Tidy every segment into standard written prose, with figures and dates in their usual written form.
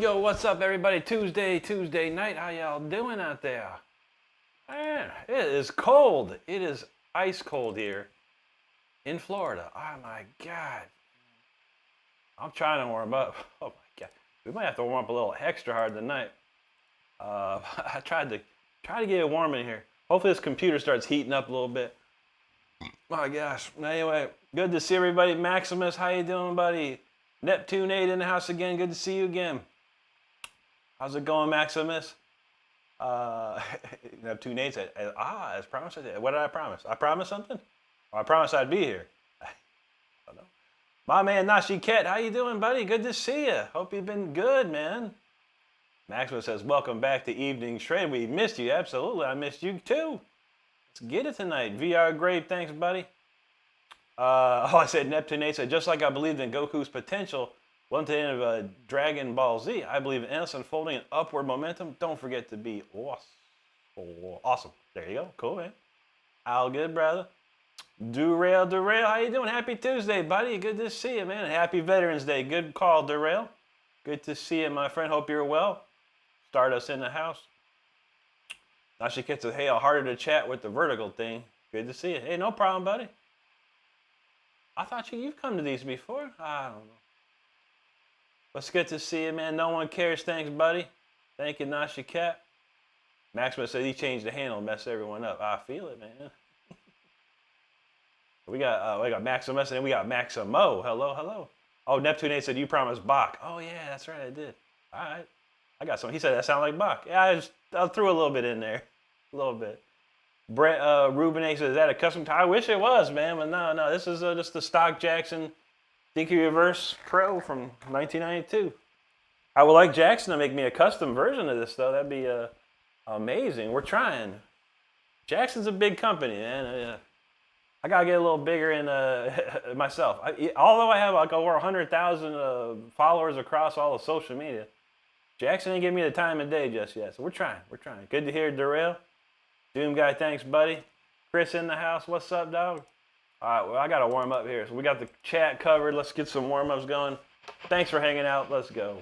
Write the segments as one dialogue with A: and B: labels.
A: Yo, what's up, everybody? Tuesday night. How y'all doing out there? Man, it is cold. It is ice cold here in Florida. Oh my God. I'm trying to warm up. Oh my God. We might have to warm up a little extra hard tonight. I tried to get it warm in here. Hopefully this computer starts heating up a little bit. My gosh. Anyway, good to see everybody. Maximus, how you doing, buddy? Neptune 8 in the house again. Good to see you again. How's it going, Maximus? Neptune 8 said, as promised I did. What did I promise? I promised something? Well, I promised I'd be here. I don't know. My man, Nashi Ket, how you doing, buddy? Good to see you. Hope you've been good, man. Maximus says, welcome back to Evening Shred. We missed you. Absolutely. I missed you, too. Let's get it tonight. VR Grave, thanks, buddy. I said Neptune 8 said, just like I believed in Goku's potential, one to the end of Dragon Ball Z, I believe in endless unfolding and upward momentum. Don't forget to be awesome. There you go. Cool, man. All good, brother. Derail, how you doing? Happy Tuesday, buddy. Good to see you, man. Happy Veterans Day. Good call, Derail. Good to see you, my friend. Hope you're well. Stardust in the house. Now she gets a, hey, harder to chat with the vertical thing. Good to see you. Hey, no problem, buddy. I thought you've come to these before. I don't know. But it's good to see you, man. No one cares. Thanks, buddy. Thank you, Nasha Cat. Maximus said he changed the handle and messed everyone up. I feel it, man. we got Maximus and then we got Maximo. Hello, hello. Oh, Neptune 8 said you promised Bach. Oh yeah, that's right, I did. All right, I got some. He said that sounded like Bach. Yeah, I threw a little bit in there, a little bit. Brett Ruben A said, is that a custom? I wish it was, man, but no. This is just the stock Jackson Dinky Reverse Pro from 1992. I would like Jackson to make me a custom version of this, though. That'd be amazing. We're trying. Jackson's a big company, man. I gotta get a little bigger in myself. Although I have like over 100,000 followers across all of social media, Jackson ain't give me the time of day just yet. So we're trying. Good to hear, Darrell. Doom Guy, thanks, buddy. Chris in the house. What's up, dog? All right, well, I gotta warm up here. So we got the chat covered. Let's get some warm-ups going. Thanks for hanging out. Let's go.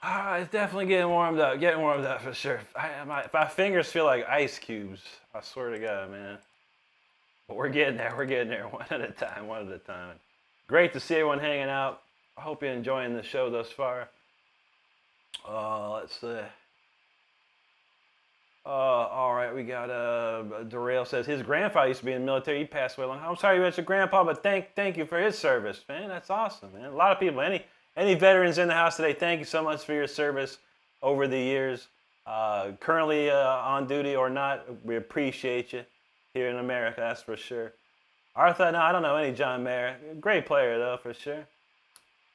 A: It's definitely getting warmed up for sure. My fingers feel like ice cubes. I swear to God, man. But we're getting there one at a time. Great to see everyone hanging out. I hope you're enjoying the show thus far. Let's see. All right, we got Darrell says his grandfather used to be in the military. He passed away long. I'm sorry you mentioned grandpa, but thank you for his service, man. That's awesome, man. A lot of people, any veterans in the house today, thank you so much for your service over the years. Currently on duty or not, we appreciate you here in America, that's for sure. Arthur, no, I don't know any John Mayer. Great player though, for sure.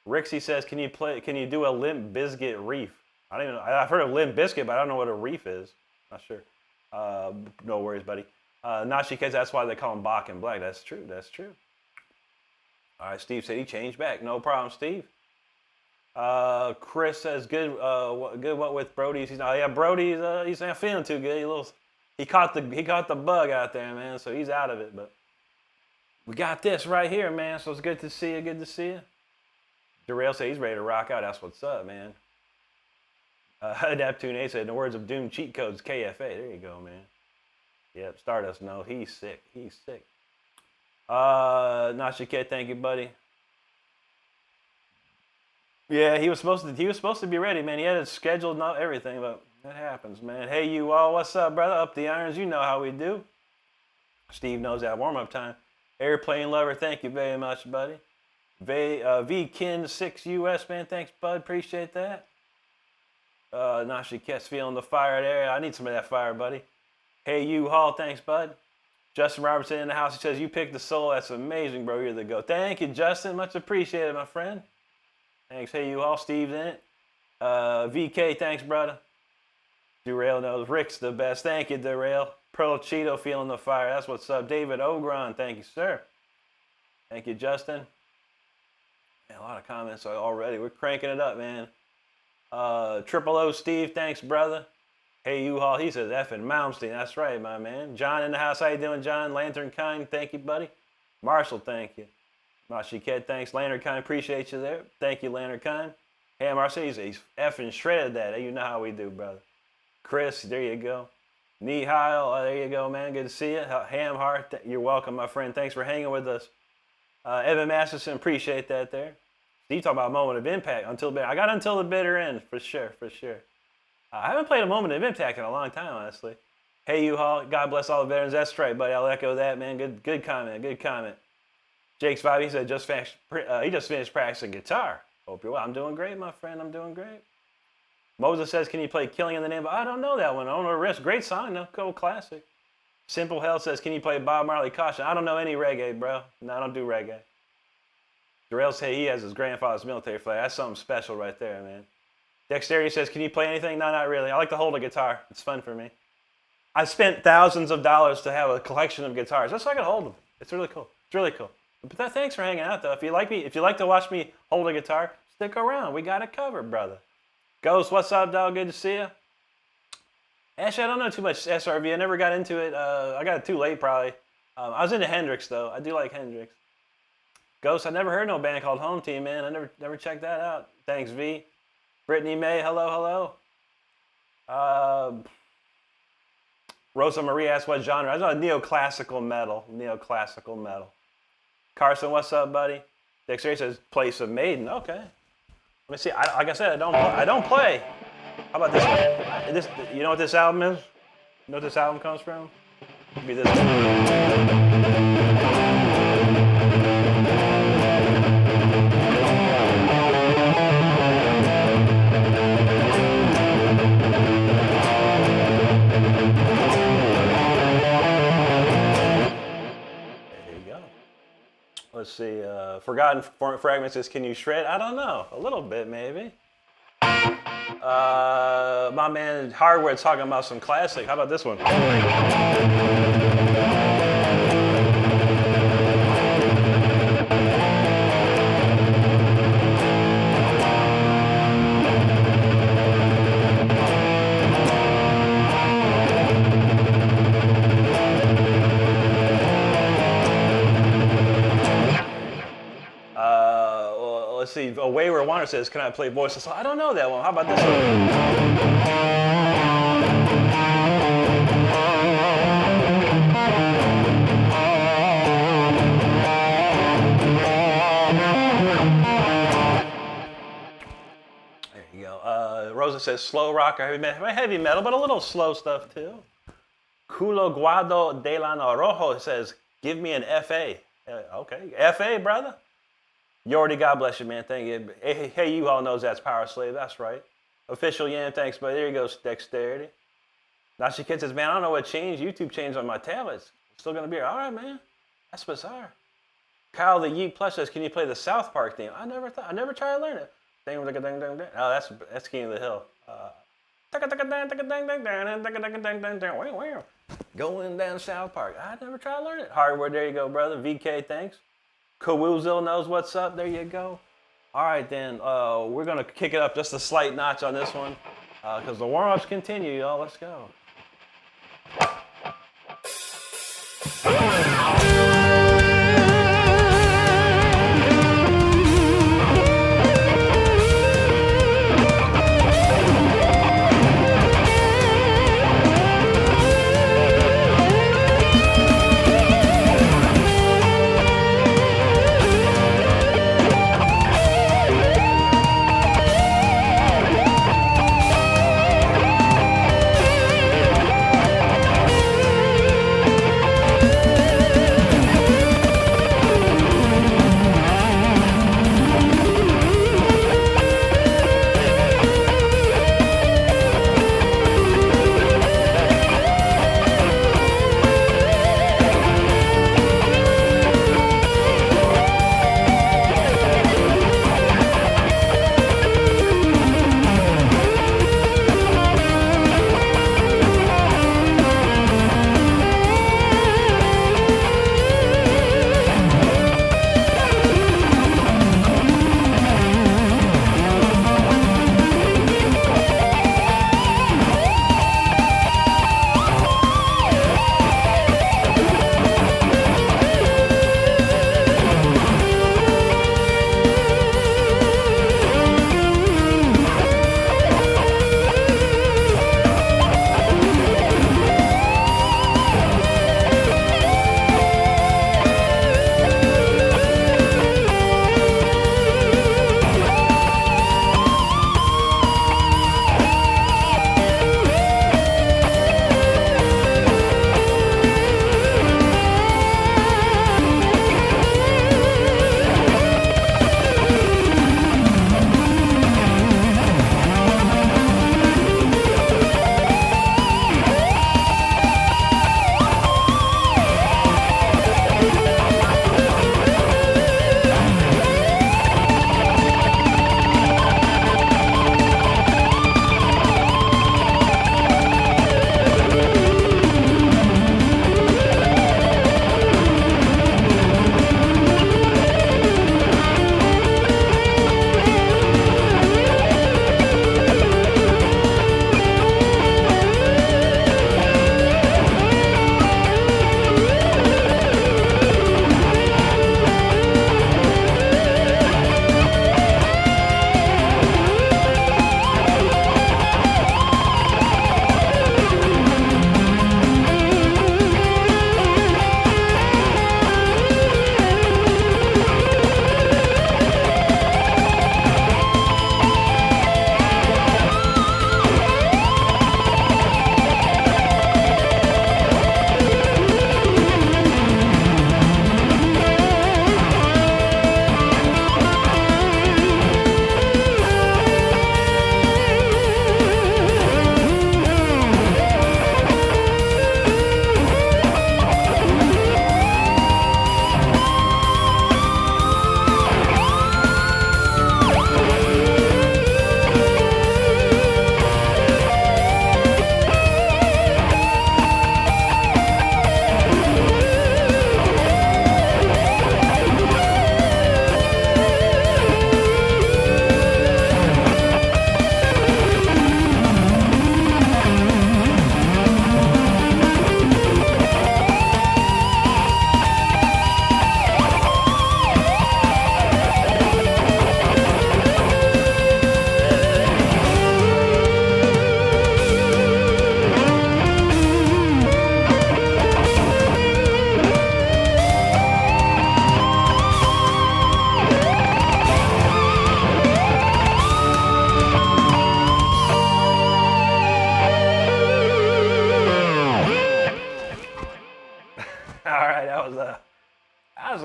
A: Rixie says, can you do a Limp Bizkit reef? I've heard of Limp Bizkit, but I don't know what a reef is. Not sure. No worries, buddy. Nashi kids, that's why they call him Bach and Black. That's true. All right, Steve said he changed back. No problem, Steve. Chris says good. What with Brody's? Brody's. He's not feeling too good. He caught the bug out there, man. So he's out of it. But we got this right here, man. So it's good to see you. Good to see you. Darrell said he's ready to rock out. That's what's up, man. Neptune 8 said, in the words of Doom cheat codes, KFA. There you go, man. Yep, Stardust. No, he's sick. Nashiket, thank you, buddy. Yeah, he was supposed to be ready, man. He had it scheduled, not everything, but that happens, man. Hey, you all, what's up, brother? Up the irons, you know how we do. Steve knows that warm-up time. Airplane lover, thank you very much, buddy. VKin6US, man, thanks, bud. Appreciate that. Nashiket's feeling the fire there. I need some of that fire, buddy. Hey, you Hall, thanks, bud. Justin Robertson in the house. He says, you picked the soul. That's amazing, bro. You're the go. Thank you, Justin. Much appreciated, my friend. Thanks. Hey, you all. Steve's in it. VK, thanks, brother. Derail knows Rick's the best. Thank you, Derail. Pearl Cheeto feeling the fire. That's what's up. David Ogron, thank you, sir. Thank you, Justin. Man, a lot of comments already. We're cranking it up, man. Triple O Steve, thanks, brother. Hey, U-Haul, he says effing Malmsteen. That's right, my man. John in the house. How you doing, John? Lantern Kind, thank you, buddy. Marshall, thank you. Mashi Ked, thanks. Lantern Kind, appreciate you there. Thank you, Lantern Kind. Hey, Marcel, he's effing shredded that. Hey, you know how we do, brother. Chris, there you go. Nihal, there you go, man. Good to see you. Ham Heart, you're welcome, my friend. Thanks for hanging with us. Evan Masterson, appreciate that there. Steve talking about moment of impact. I got until the bitter end, for sure. I haven't played a moment of impact in a long time, honestly. Hey, U-Haul, God bless all the veterans. That's right, buddy. I'll echo that, man. Good comment. Jake's Vibe, he said he just finished practicing guitar. Hope you're well. I'm doing great, my friend. I'm doing great. Moses says, can you play Killing in the Name of... I don't know that one. I don't know the rest. Great song, though. Cool classic. Simple Hell says, can you play Bob Marley Caution? I don't know any reggae, bro. No, I don't do reggae. Darrell says he has his grandfather's military flag. That's something special right there, man. Dexterity says, can you play anything? No, not really. I like to hold a guitar. It's fun for me. I spent thousands of dollars to have a collection of guitars just so I could hold them. It's really cool. But thanks for hanging out, though. If you like to watch me hold a guitar, stick around. We got it covered, brother. Ghost, what's up, dog? Good to see you. Actually, I don't know too much SRV. I never got into it. I got it too late, probably. I was into Hendrix, though. I do like Hendrix. Ghost, I never heard no band called Home Team, man. I never checked that out. Thanks, V. Brittany May, hello. Rosa Marie asked what genre. I know neoclassical metal. Carson, what's up, buddy? Dexterity says Place of Maiden. Okay. Let me see. Like I said, I don't play. How about this one? You know what this album is? You know what this album comes from? It'd be this one. Let's see, Forgotten Fragments says, can you shred? I don't know, a little bit maybe. My man Hardware's talking about some classic. How about this one? Let's see, A Wayward Honor says, can I play voices? So I don't know that one. How about this one? Rosa says slow rock or heavy metal, but a little slow stuff too. Culo Guado de la Rojo says, give me an FA. Okay, FA, brother. Yordi, God bless you, man. Thank you. Hey, you all knows that's Power Slave. That's right. Official Yan, thanks, but there you go, Dexterity. Now she Kid says, man, I don't know what changed. YouTube changed on my tablets. It's still gonna be here. All right, man. That's bizarre. Kyle the Yeet Plus says, can you play the South Park theme? I never tried to learn it. Oh, that's King of the Hill. Going down South Park. I never tried to learn it. Hardware, there you go, brother. VK, thanks. Kawuzil knows what's up. There you go. All right, then. We're going to kick it up just a slight notch on this one because the warm-ups continue, y'all. Let's go.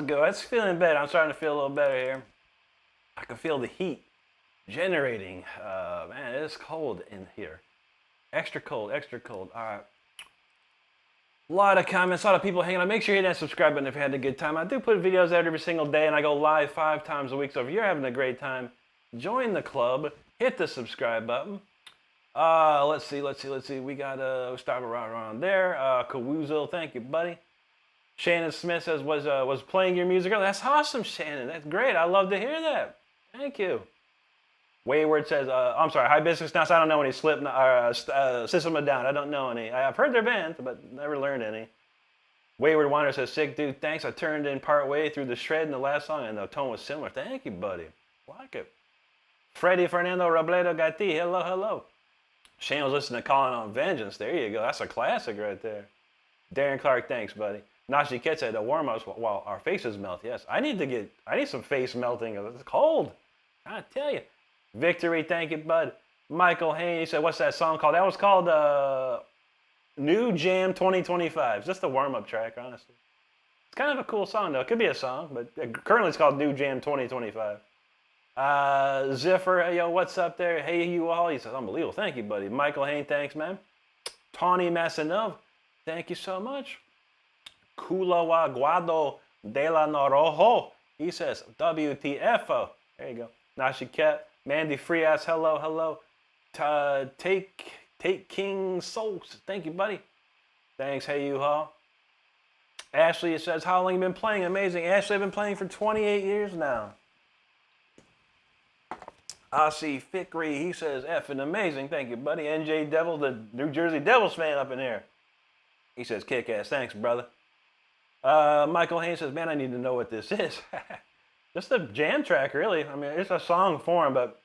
A: it go? It's feeling better. I'm starting to feel a little better here. I can feel the heat generating. Man, it's cold in here. Extra cold, extra cold. All right. A lot of comments, a lot of people hanging out. Make sure you hit that subscribe button if you had a good time. I do put videos out every single day, and I go live 5 times a week. So if you're having a great time, join the club. Hit the subscribe button. Let's see. We got start around there. Kawuzo, thank you, buddy. Shannon Smith says, was playing your music earlier. That's awesome, Shannon. That's great. I love to hear that. Thank you. Wayward says, I'm sorry, Hibiscus Nuts. I don't know any System of a Down. I don't know any. I've heard their band, but never learned any. Wayward Wander says, sick dude, thanks. I turned in part way through the shred in the last song, and the tone was similar. Thank you, buddy. Like it. Freddie Fernando Robledo Gatti, hello. Shane was listening to Calling on Vengeance. There you go. That's a classic right there. Darren Clark, thanks, buddy. Nashi Ket said, the warm-ups while our faces melt. Yes, I need some face melting. It's cold. I tell you. Victory, thank you, bud. Michael Haney said, what's that song called? That was called New Jam 2025. It's just a warm-up track, honestly. It's kind of a cool song, though. It could be a song, but currently it's called New Jam 2025. Ziffer, hey, yo, what's up there? Hey, you all. He says, unbelievable. Thank you, buddy. Michael Haney, thanks, man. Tawny Massanov, thank you so much. Kulawa Guado de la Norojo. He says, WTFO. There you go. Nashiket. Mandy Frias, hello. Take King Souls. Thank you, buddy. Thanks, hey you all. Ashley says, how long you been playing? Amazing. Ashley, I've been playing for 28 years now. Aussie Fikri, he says, effing amazing. Thank you, buddy. NJ Devil, the New Jersey Devils fan up in here. He says, kick ass. Thanks, brother. Michael Haynes says, man, I need to know what this is. Just a jam track, really. I mean, it's a song form, but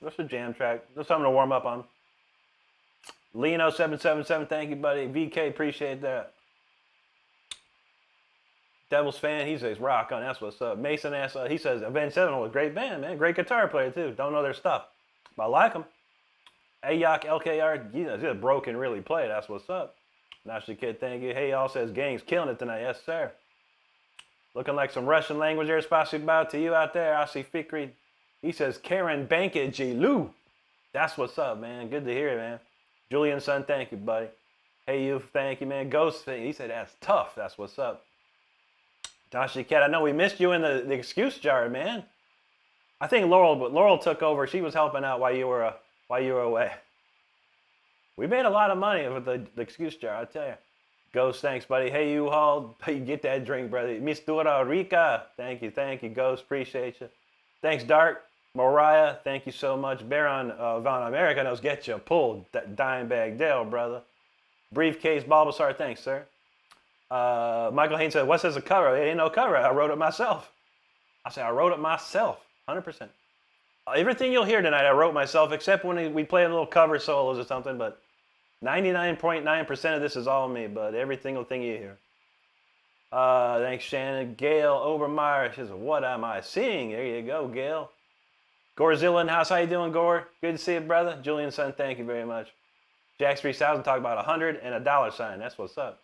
A: just a jam track. Just something to warm up on. Leno777, thank you, buddy. VK, appreciate that. Devils fan, he says, rock on, that's what's up. Mason asks, he says, Avenged Sevenfold, great band, man. Great guitar player, too. Don't know their stuff, but I like them. Ayak LKR, he's a broken, really play. That's what's up. Nashi Kid, thank you. Hey, y'all says, gang's killing it tonight. Yes, sir. Looking like some Russian language there. Spasibo to you out there. Asi Fikri. He says, Karen Banke Jilu. That's what's up, man. Good to hear it, man. Julian Son, thank you, buddy. Hey, you, thank you, man. Ghost, he said, that's tough. That's what's up. Dashi Cat, I know we missed you in the excuse jar, man. I think Laurel took over. She was helping out while you were away. We made a lot of money with the excuse jar, I tell you. Ghost, thanks, buddy. Hey, you all, get that drink, brother. Mistura Rica, thank you, Ghost, appreciate you. Thanks, Dark. Mariah, thank you so much. Baron Von America knows get you pulled. Dimebag Dale, brother. Briefcase Bulbasaur, thanks, sir. Michael Haynes said, what's this a cover? It ain't no cover. I wrote it myself. I said, I wrote it myself, 100%. Everything you'll hear tonight, I wrote myself, except when we play a little cover solos or something, but 99.9% of this is all me, but every single thing you hear. Thanks, Shannon. Gail Obermeyer says, what am I seeing? There you go, Gail. Gorzilla in the house. How you doing, Gore? Good to see you, brother. Julian Son, thank you very much. Jax 3000 talk about 100 and a dollar sign. That's what's up.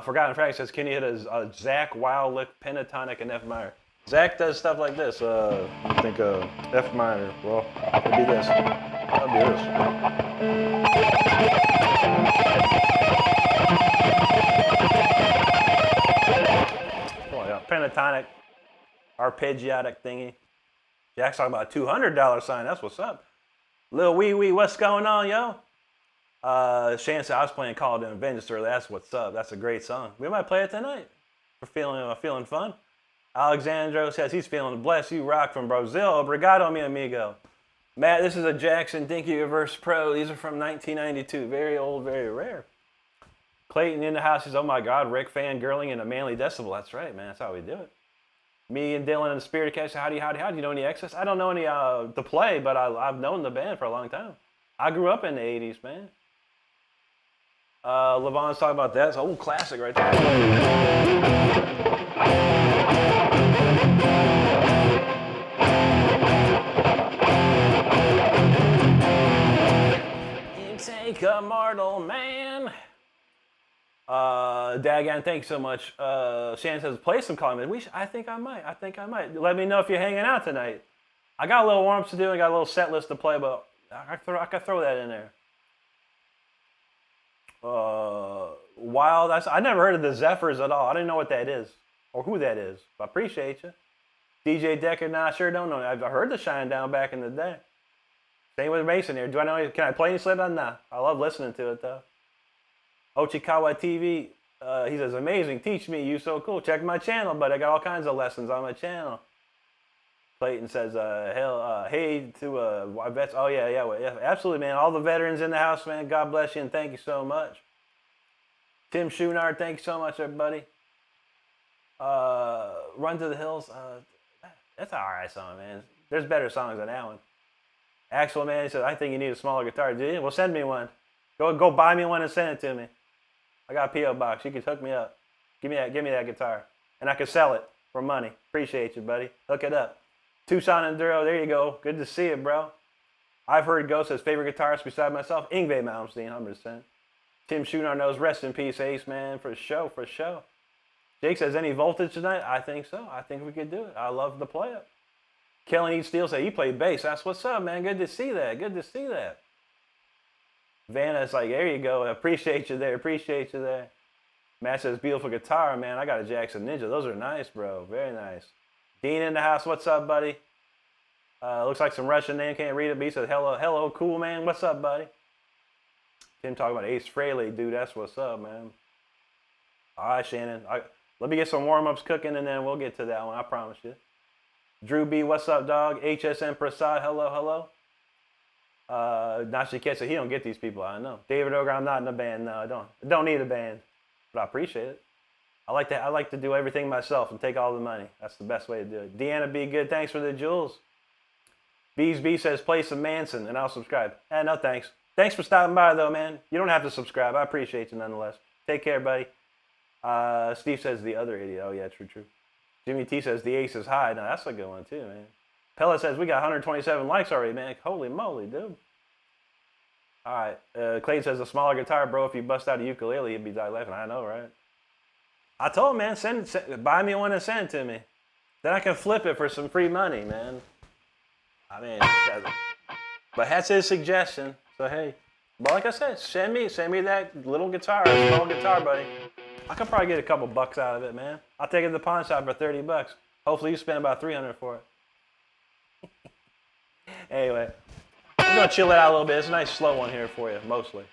A: Forgotten Frank says, can you hit a Zach Wild Lick pentatonic and F minor? Zach does stuff like this. I think F minor. Well, it'd be this. That'd be this. Oh yeah, pentatonic, arpeggiatic thingy. Jack's talking about a $200 sign. That's what's up. Lil Wee Wee, what's going on, yo? Shane said I was playing Call of Vengeance earlier. That's what's up. That's a great song. We might play it tonight. We're feeling fun. Alexandro says he's feeling blessed. You rock from Brazil. Obrigado, mi amigo. Matt, this is a Jackson Dinky Reverse Pro. These are from 1992. Very old, very rare. Clayton in the house says, oh my God, Rick fangirling in a manly decibel. That's right, man. That's how we do it. Me and Dylan and the Spirit Catch. Howdy. You know any Excess? I don't know any to play, but I've known the band for a long time. I grew up in the 80s, man. Levon's talking about that. It's an old classic right there. You take a mortal man. Dagan, thanks so much. Shannon says, play some Calling. I think I might. Let me know if you're hanging out tonight. I got a little warm-ups to do. I got a little set list to play, but I could throw that in there. Wild. I never heard of the Zephyrs at all. I didn't know what that is or who that is. I appreciate you. DJ Decker, nah, I sure don't know. I've heard the Shine Down back in the day. Same with Mason here. Do I know? Can I play any Slipknot? Nah. I love listening to it though. Ochikawa TV, he says, amazing. Teach me. You so cool. Check my channel, but I got all kinds of lessons on my channel. Clayton says, hey to vets. Oh, yeah, absolutely, man. All the veterans in the house, man. God bless you, and thank you so much. Tim Schunard, thank you so much, everybody. Run to the Hills. That's an all right song, man. There's better songs than that one. Axel, man, he said, I think you need a smaller guitar. Do you? Well, send me one. Go buy me one and send it to me. I got a P.O. box. You can hook me up. Give me that guitar. And I can sell it for money. Appreciate you, buddy. Hook it up. Tucson Enduro, there you go. Good to see it, bro. I've heard Ghost as favorite guitarist beside myself. Yngwie Malmsteen, 100%. Tim Schooner knows, rest in peace, Ace, man, for show. Jake says, any voltage tonight? I think so. I think we could do it. I love to play it. Kellen Eat Steel said, he played bass. That's what's up, man. Good to see that. Vanna's like, there you go. Appreciate you there. Matt says, beautiful guitar, man. I got a Jackson Ninja. Those are nice, bro. Very nice. Dean in the house. What's up, buddy? Looks like some Russian name. Can't read it, but he says, hello, cool, man. What's up, buddy? Tim talking about Ace Frehley, dude. That's what's up, man. All right, Shannon. Let me get some warm-ups cooking, and then we'll get to that one. I promise you. Drew B, what's up, dog? HSN Prasad, hello. Nashiketsa, he don't get these people, I know. David Ogre, I'm not in a band. No, I don't need a band, but I appreciate it. I like to do everything myself and take all the money. That's the best way to do it. Deanna B, good. Thanks for the jewels. Bees B says, play some Manson, and I'll subscribe. No thanks. Thanks for stopping by, though, man. You don't have to subscribe. I appreciate you nonetheless. Take care, buddy. Steve says, the other idiot. Oh, yeah, true. Jimmy T says, the ace is high. Now, that's a good one, too, man. Pella says, we got 127 likes already, man. Holy moly, dude. All right. Clayton says, a smaller guitar, bro. If you bust out a ukulele, you'd be die laughing. I know, right? I told him, man, send buy me one and send it to me. Then I can flip it for some free money, man. I mean, but that's his suggestion. So, hey. But like I said, send me that little guitar, small guitar, buddy. I could probably get a couple bucks out of it, man. I'll take it to the pawn shop for 30 bucks. Hopefully you spend about 300 for it. Anyway, we're going to chill it out a little bit. It's a nice slow one here for you, mostly.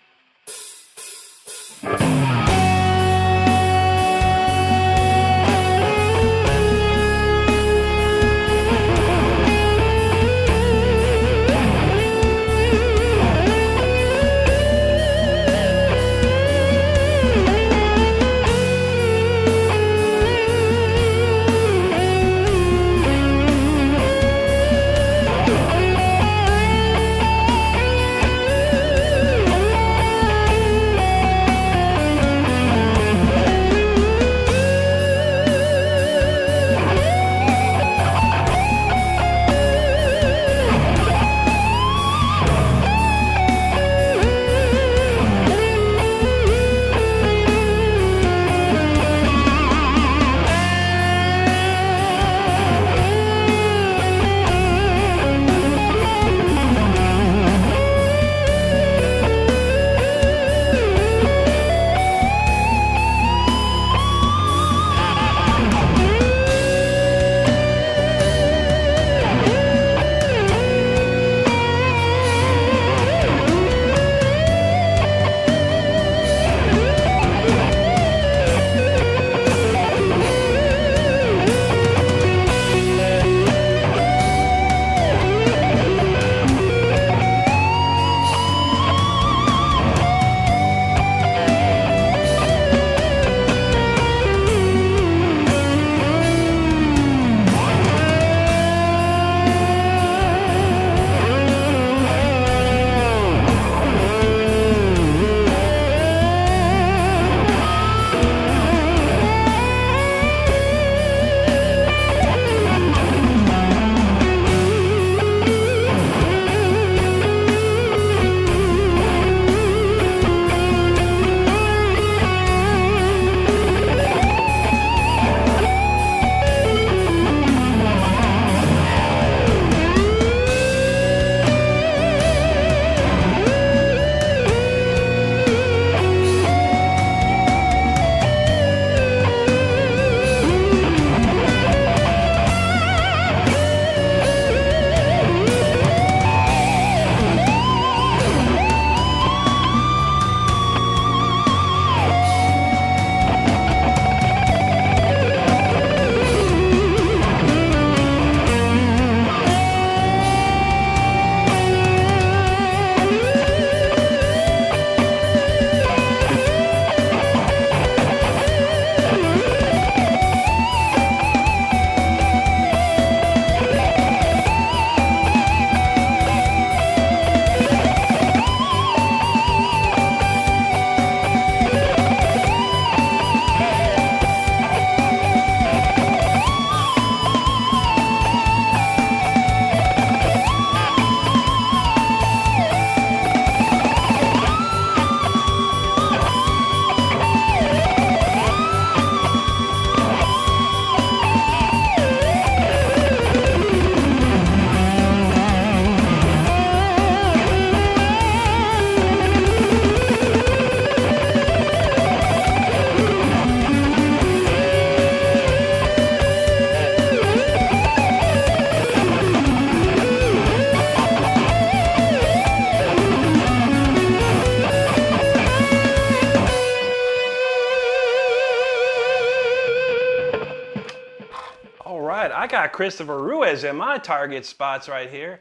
A: got Christopher Ruiz in my target spots right here.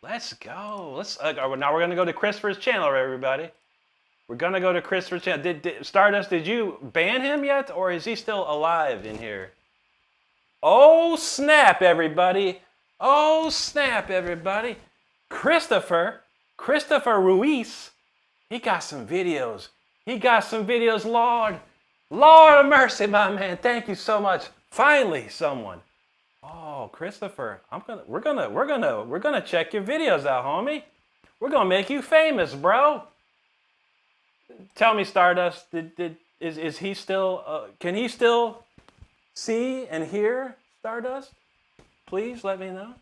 A: Let's go. Now we're going to go to Christopher's channel, everybody. We're going to go to Christopher's channel. Stardust, did you ban him yet, or is he still alive in here? Oh, snap, everybody. Oh, snap, everybody. Christopher Ruiz, he got some videos. Lord of mercy, my man. Thank you so much. Finally, someone. Oh, Christopher, we're gonna check your videos out, homie. We're gonna make you famous, bro. Tell me, Stardust, is he still? Can he still see and hear, Stardust? Please let me know.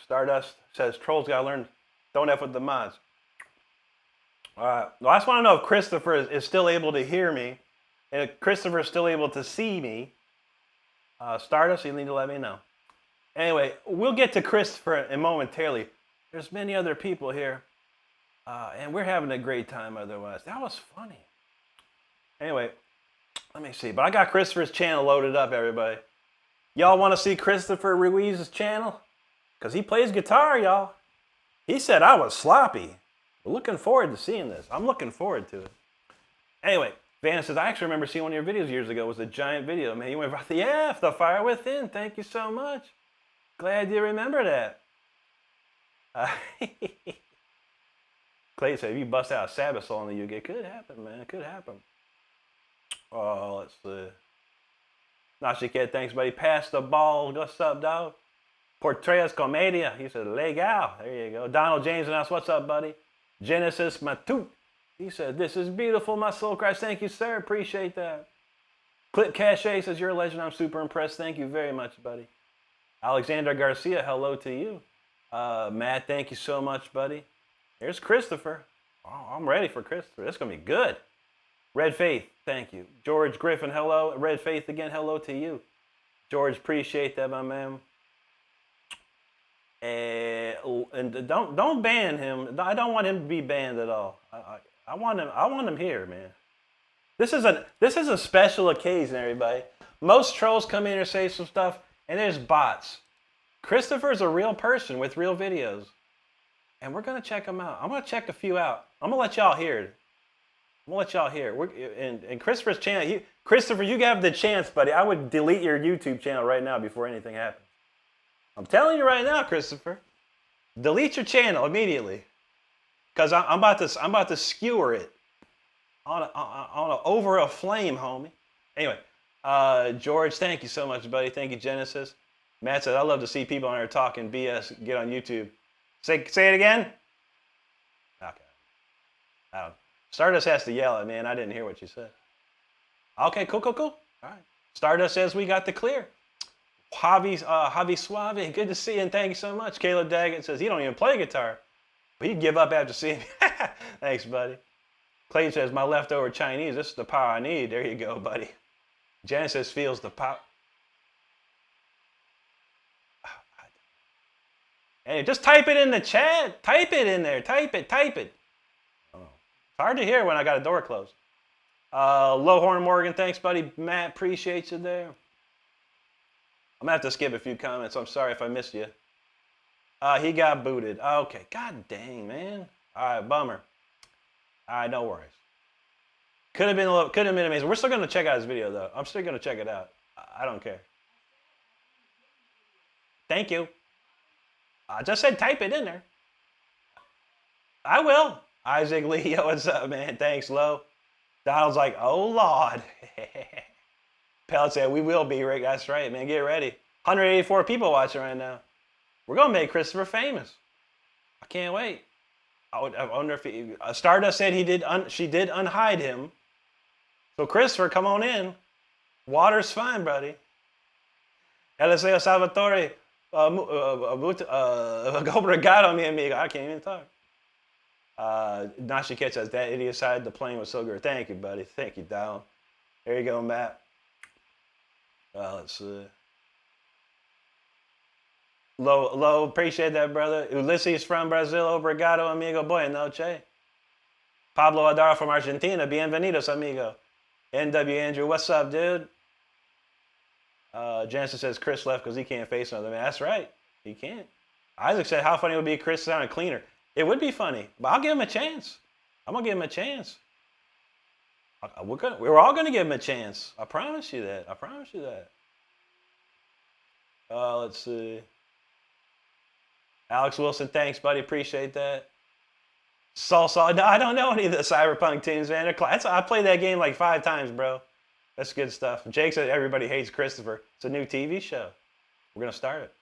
A: Stardust says trolls gotta learn. Don't F with the mods. All right. Well, I just want to know if Christopher is still able to hear me, and if Christopher is still able to see me. Stardust, you need to let me know. Anyway, we'll get to Christopher momentarily. There's many other people here, and we're having a great time otherwise. That was funny. Anyway, let me see. But I got Christopher's channel loaded up, everybody. Y'all want to see Christopher Ruiz's channel? Because he plays guitar, y'all. He said I was sloppy. We're looking forward to seeing this. I'm looking forward to it. Anyway, Vanna says, I actually remember seeing one of your videos years ago. It was a giant video. Man, you went, yeah, The Fire Within. Thank you so much. Glad you remember that. Clay said, if you bust out a Sabbath song in the UK, it could happen, man. It could happen. Oh, let's see. Nashi Kid, thanks, buddy. Pass the ball. What's up, dog? Portrayas Comedia. He said, legal. There you go. Donald James announced, what's up, buddy? Genesis Matut. He said, this is beautiful, my soul cries. Thank you, sir. Appreciate that. Clip Cache says, you're a legend. I'm super impressed. Thank you very much, buddy. Alexander Garcia, hello to you. Matt, thank you so much, buddy. Here's Christopher. Oh, I'm ready for Christopher. This is going to be good. Red Faith, thank you. George Griffin, hello. Red Faith again, hello to you. George, appreciate that, my man. And don't ban him. I don't want him to be banned at all. I want him here, man. This is a special occasion, everybody. Most trolls come in and say some stuff, and there's bots. Christopher's a real person with real videos, and we're gonna check them out. I'm gonna check a few out. I'm gonna let y'all hear it. And Christopher's channel. Christopher, you have the chance, buddy. I would delete your YouTube channel right now before anything happens. I'm telling you right now, Christopher. Delete your channel immediately, because I'm about to skewer it over a flame, homie. Anyway, George, thank you so much, buddy. Thank you, Genesis. Matt said, I love to see people on there talking BS. Get on YouTube. Say it again. Okay. I don't. Stardust has to yell at me, and I didn't hear what you said. Okay, cool. All right. Stardust says we got the clear. Javi Suave, good to see you, and thank you so much. Caleb Daggett says he don't even play guitar, but he'd give up after seeing me. Thanks, buddy. Clay says, my leftover Chinese, this is the power I need. There you go, buddy. Genesis feels the power. Hey, just type it in the chat. Type it in there. Type it. Oh. It's hard to hear when I got a door closed. Lowhorn Morgan, thanks, buddy. Matt, appreciate you there. I'm going to have to skip a few comments. I'm sorry if I missed you. He got booted. Okay. God dang, man. All right, bummer. All right, no worries. Could have been amazing. We're still going to check out his video, though. I'm still going to check it out. I don't care. Thank you. I just said type it in there. I will. Isaac Lee, yo, what's up, man? Thanks, Lo. Donald's like, oh, Lord. Pellet said, we will be, Rick. That's right, man. Get ready. 184 people watching right now. We're going to make Christopher famous. I can't wait. I wonder if he... Stardust said she did unhide him. So, Christopher, come on in. Water's fine, buddy. Eliseo Salvatore, obrigado, mi amigo. I can't even talk. Nashi says, that idiot side, the plane was so good. Thank you, buddy. Thank you, Donald. There you go, Matt. Let's see. Low, appreciate that, brother. Ulysses from Brazil, obrigado, amigo. Boa noche. Pablo Adara from Argentina. Bienvenidos, amigo. NW Andrew, what's up, dude? Jansen says Chris left because he can't face another man. That's right. He can't. Isaac said, how funny it would be if Chris sounded cleaner. It would be funny, but I'll give him a chance. I'm going to give him a chance. We're all going to give him a chance. I promise you that. I promise you that. Let's see. Alex Wilson, thanks, buddy. Appreciate that. Salsa. No, I don't know any of the Cyberpunk teams, man. I played that game like 5 times, bro. That's good stuff. Jake said everybody hates Christopher. It's a new TV show. We're going to start it.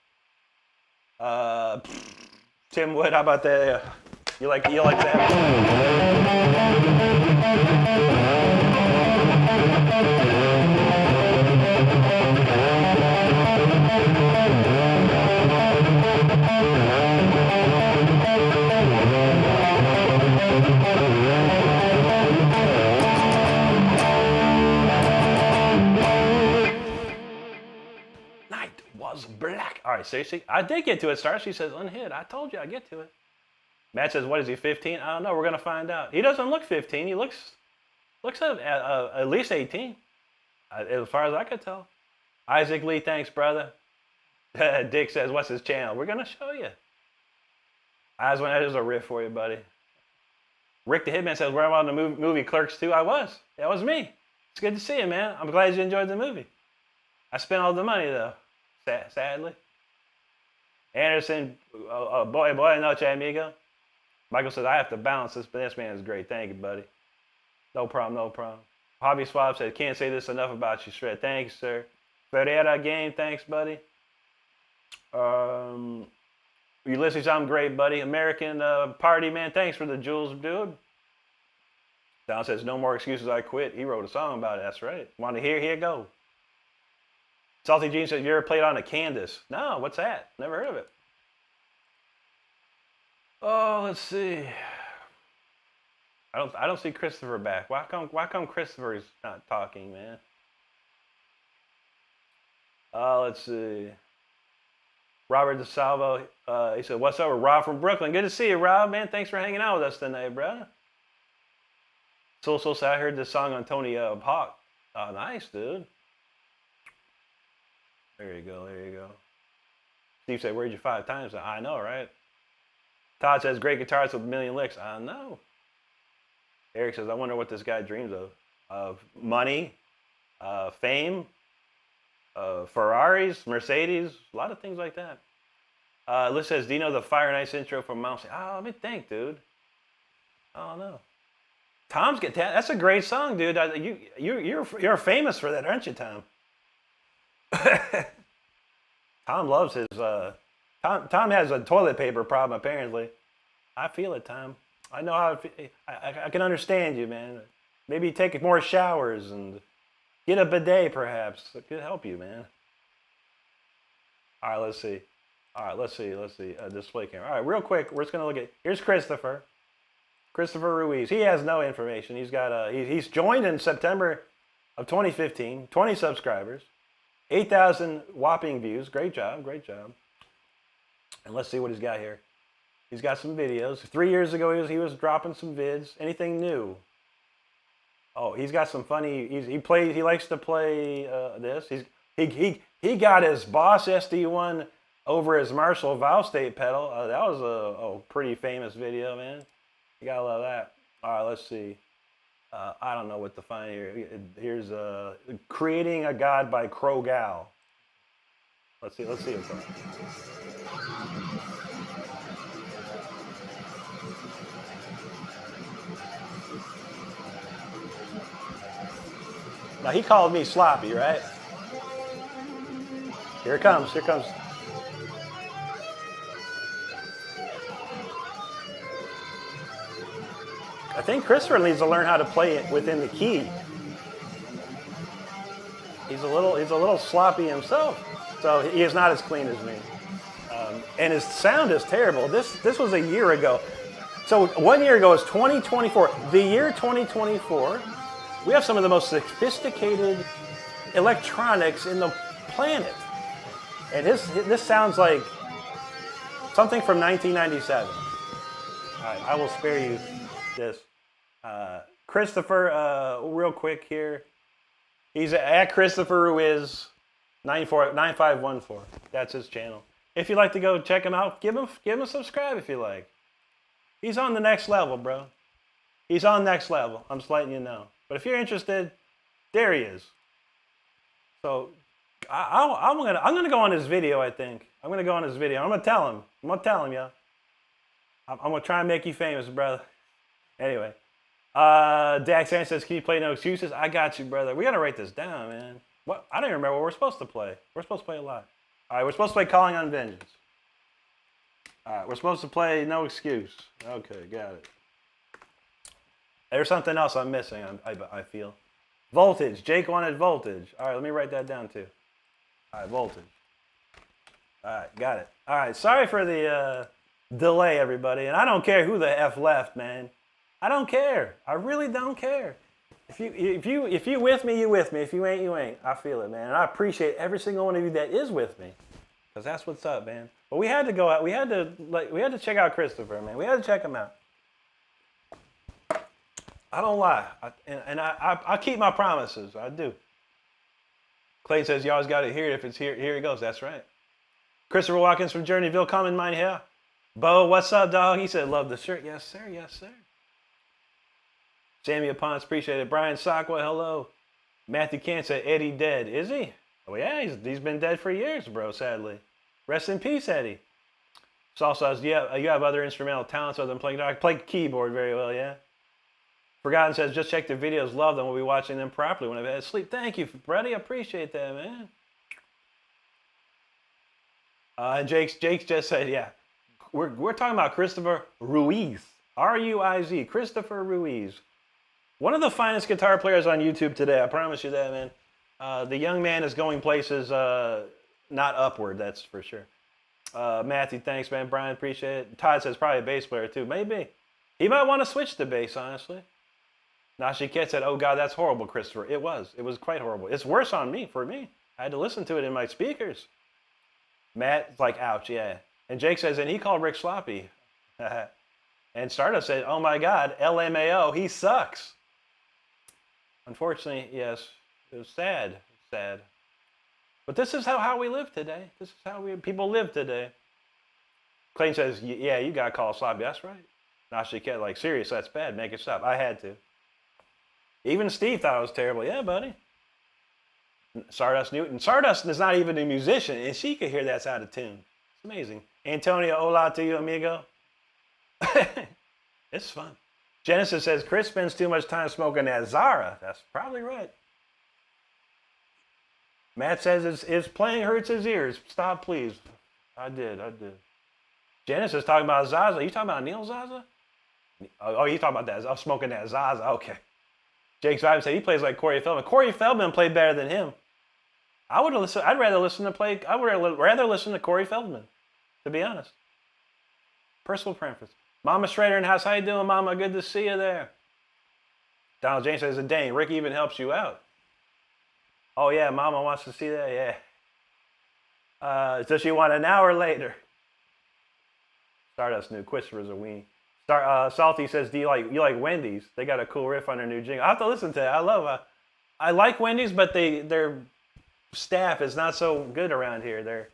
A: Tim Wood, how about that? You like that? Black. All right, seriously, I did get to it. She says unhit. I told you I get to it. Matt says, what is he, 15? I don't know. We're gonna find out. He doesn't look 15. He looks at least 18, as far as I could tell. Isaac Lee, thanks, brother. Dick says, what's his channel? We're gonna show you. Eyes when that is a riff for you, buddy. Rick the Hitman says, we're on the movie Clerks 2. I was. That was me. It's good to see you, man. I'm glad you enjoyed the movie. I spent all the money though. Sadly. Anderson, boy, noche, amigo. Michael says, I have to balance this, but this man is great. Thank you, buddy. No problem. Hobby Swab said, can't say this enough about you, Shred. Thanks, sir. Ferreira Game, thanks, buddy. Ulysses, I'm great, buddy. American Party, man, thanks for the jewels, dude. Don says, no more excuses, I quit. He wrote a song about it, that's right. Want to hear? Here you go. Salty Jean said, you ever played on a Candace? No, what's that? Never heard of it. Oh, let's see. I don't see Christopher back. Why come Christopher is not talking, man? Let's see. Robert DeSalvo, he said, what's up with Rob from Brooklyn? Good to see you, Rob, man. Thanks for hanging out with us tonight, bro. So I heard this song on Tony Hawk. Oh, nice, dude. There you go. Steve said, where'd you 5 times? I know, right? Todd says, great guitarist with a million licks. I know. Eric says, I wonder what this guy dreams of money, fame, Ferraris, Mercedes, a lot of things like that. Liz says, do you know the Fire and Ice intro from Mouse? Oh, let me think, dude. I don't know. That's a great song, dude. You're famous for that, aren't you, Tom? Tom loves his Tom has a toilet paper problem apparently. I feel it, Tom. I know how I can understand you, man. Maybe take more showers and get a bidet perhaps. It could help you, man. All right, let's see. Display camera. All right, real quick, we're just gonna look at, here's Christopher Ruiz. He has no information. He's got he's joined in September of 2015, 20 subscribers. 8,000 whopping views. Great job. And let's see what he's got here. He's got some videos. 3 years ago, he was dropping some vids. Anything new? Oh, he's got some funny. He likes to play this. He got his Boss SD1 over his Marshall Valve State pedal. That was a pretty famous video, man. You gotta love that. All right, let's see. I don't know what to find here. Here's Creating a God by Krogal. Let's see what's on. Now he called me sloppy, right? Here it comes. I think Christopher needs to learn how to play it within the key. He's a little sloppy himself, so he is not as clean as me. And his sound is terrible. This was a year ago. So 1 year ago is 2024. The year 2024, we have some of the most sophisticated electronics in the planet. And this sounds like something from 1997. All right, I will spare you this. Christopher, real quick here. He's at Christopher Ruiz 9514. That's his channel. If you'd like to go check him out, give him a subscribe if you like. He's on the next level, bro. He's on next level. I'm just letting you know. But if you're interested, there he is. So I'm gonna go on his video. I think I'm gonna go on his video. I'm gonna tell him. Y'all. I'm gonna try and make you famous, brother. Anyway, Dax says, "Can you play No Excuses?" I got you, brother. We gotta write this down, man. What? I don't even remember what we're supposed to play. We're supposed to play a lot. All right, we're supposed to play Calling on Vengeance. All right, we're supposed to play No Excuse. Okay, got it. There's something else I'm missing. I feel. Voltage. Jake wanted Voltage. All right, let me write that down too. All right, Voltage. All right, got it. All right, sorry for the delay, everybody. And I don't care who the F left, man. I don't care. I really don't care. If you with me, you with me. If you ain't, you ain't. I feel it, man. And I appreciate every single one of you that is with me, because that's what's up, man. But we had to go out. We had to check out Christopher, man. We had to check him out. I don't lie, I keep my promises. I do. Clay says you always got to hear it if it's here. Here it goes. That's right. Christopher Watkins from Journeyville, coming, mine here. Bo, what's up, dog? He said, love the shirt. Yes, sir. Yes, sir. Sammy Ponce, appreciate it. Brian Sockwell, hello. Matthew Kant said, Eddie dead. Is he? Oh, yeah, he's been dead for years, bro, sadly. Rest in peace, Eddie. Saul says, yeah, you have other instrumental talents other than playing guitar. I play keyboard very well, yeah. Forgotten says, just check the videos. Love them. We'll be watching them properly when I've had sleep. Thank you, Brady. I appreciate that, man. And Jake's just said, yeah. We're talking about Christopher Ruiz. R-U-I-Z. Christopher Ruiz. One of the finest guitar players on YouTube today. I promise you that, man. The young man is going places not upward, that's for sure. Matthew, thanks, man. Brian, appreciate it. Todd says probably a bass player, too. Maybe. He might want to switch to bass, honestly. Nashiket said, oh, God, that's horrible, Christopher. It was. It was quite horrible. It's worse on me, for me. I had to listen to it in my speakers. Matt's like, ouch, yeah. And Jake says, and he called Rick sloppy. And Stardust said, oh, my God, LMAO, he sucks. Unfortunately, yes, it was sad. Sad. But this is how we live today. This is how people live today. Clayton says, yeah, you got to call sloppy. That's right. Nashiket, like, serious, that's bad. Make it stop. I had to. Even Steve thought it was terrible. Yeah, buddy. Stardust Newton. Stardust is not even a musician, and she could hear that's out of tune. It's amazing. Antonio, hola to you, amigo. It's fun. Genesis says, Chris spends too much time smoking that Zara. That's probably right. Matt says his playing hurts his ears. Stop, please. I did. Genesis talking about Zaza. You talking about Neil Zaza? Oh, you talking about that? I'm smoking that Zaza. Okay. Jake Vibe said he plays like Corey Feldman. Corey Feldman played better than him. I'd rather listen to Corey Feldman, to be honest. Personal preference. Mama Schrader in the house. How you doing, Mama? Good to see you there. Donald James says, dang, Rick even helps you out. Oh, yeah, Mama wants to see that? Yeah. Does she want an hour later? Stardust knew Christopher's a weenie. Salty says, do you like Wendy's? They got a cool riff on their new jingle. I have to listen to it. I like Wendy's, but their staff is not so good around here.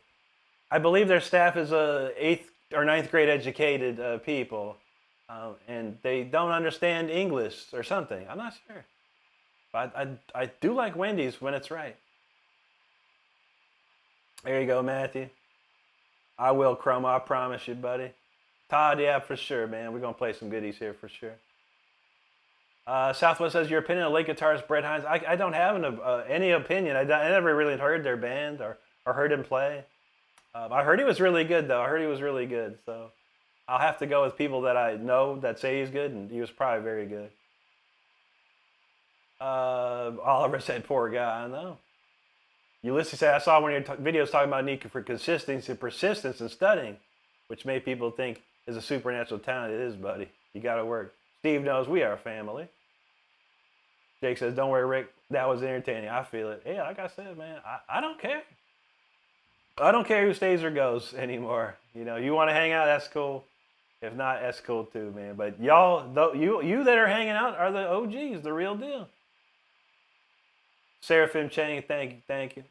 A: I believe their staff is 8th or 9th grade educated people, and they don't understand English or something. I'm not sure. But I do like Wendy's when it's right. There you go, Matthew. I will, Chroma. I promise you, buddy. Todd, yeah, for sure, man. We're going to play some goodies here for sure. Southwest says, your opinion on late guitarist Brett Hines? I don't have any opinion. I never really heard their band or heard him play. I heard he was really good, though. I heard he was really good. So I'll have to go with people that I know that say he's good, and he was probably very good. Oliver said, poor guy. I know. Ulysses said, I saw one of your videos talking about need for consistency, persistence, and studying, which made people think is a supernatural talent. It is, buddy. You got to work. Steve knows we are a family. Jake says, don't worry, Rick. That was entertaining. I feel it. Yeah, like I said, man, I don't care. I don't care who stays or goes anymore. You know, you want to hang out, that's cool. If not, that's cool too, man. But y'all, you that are hanging out are the OGs, the real deal. Seraphim Chang, thank you.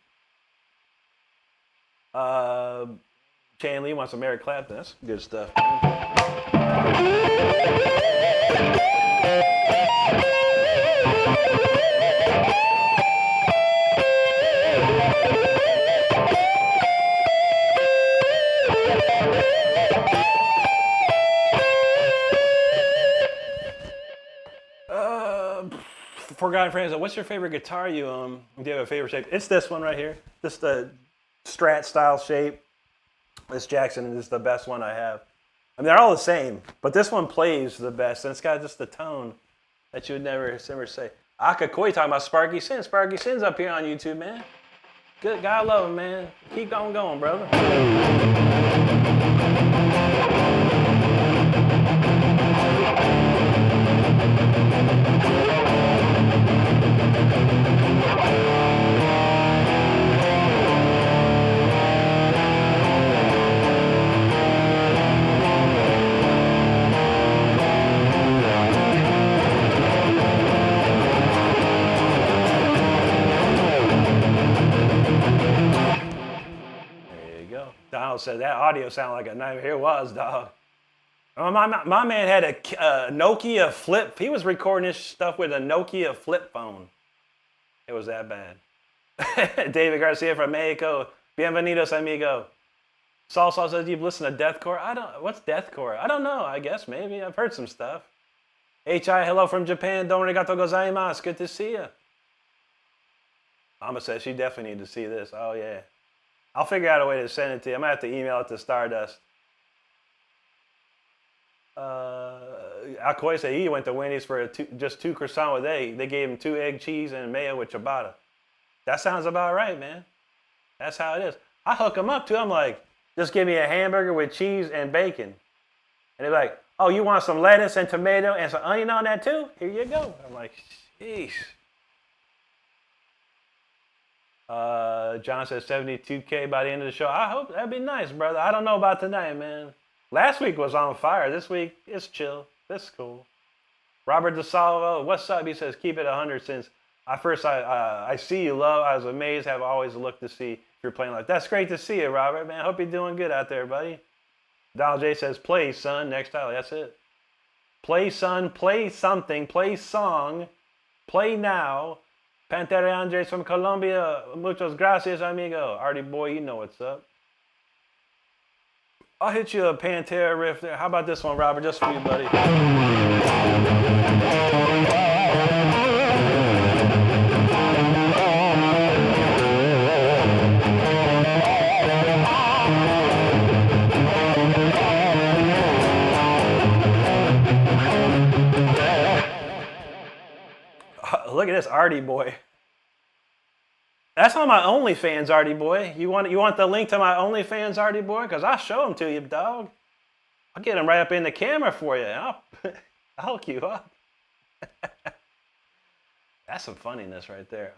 A: Chan Lee wants some Eric Clapton. That's good stuff. Forgotten Friends, what's your favorite guitar you own? Do you have a favorite shape? It's this one right here. This the Strat style shape. This Jackson is the best one I have. I mean, they're all the same, but this one plays the best, and it's got just the tone that you would never say. Aka Koi talking about Sparky Sin. Sparky Sin's up here on YouTube, man. Good, God love him, man. Keep on going, brother. Donald said that audio sounded like a nightmare. Here it was, dog. Oh, my man had a Nokia flip. He was recording his stuff with a Nokia flip phone. It was that bad. David Garcia from Mexico. Bienvenidos, amigo. Saul says you've listened to deathcore. What's deathcore? I don't know. I guess maybe I've heard some stuff. Hi, hello from Japan. Don arigato gozaimasu. Good to see you. Mama says she definitely needs to see this. Oh yeah. I'll figure out a way to send it to you. I'm going to have to email it to Stardust. Alcoy said he went to Wendy's for just 2 croissants with egg. They gave him 2 egg, cheese, and mayo with ciabatta. That sounds about right, man. That's how it is. I hook them up, too. I'm like, just give me a hamburger with cheese and bacon. And they're like, oh, you want some lettuce and tomato and some onion on that, too? Here you go. I'm like, sheesh. John says 72K by the end of the show. I hope that'd be nice, brother. I don't know about tonight, man. Last week was on fire. This week, it's chill. This is cool. Robert DeSalvo, what's up? He says, keep it 100 since I see you, love. I was amazed, have always looked to see if you're playing live. That's great to see you, Robert, man. Hope you're doing good out there, buddy. Donald J says, play, son. Next title. That's it. Play, son. Play something. Play song. Play now. Pantera Andres from Colombia. Muchas gracias, amigo. Artie boy, you know what's up. I'll hit you a Pantera riff there. How about this one, Robert? Just for you, buddy. Look at this, Artie boy. That's on my OnlyFans, Artie boy. You want the link to my OnlyFans, Artie boy? Because I'll show them to you, dog. I'll get them right up in the camera for you. I'll hook you up. That's some funniness right there.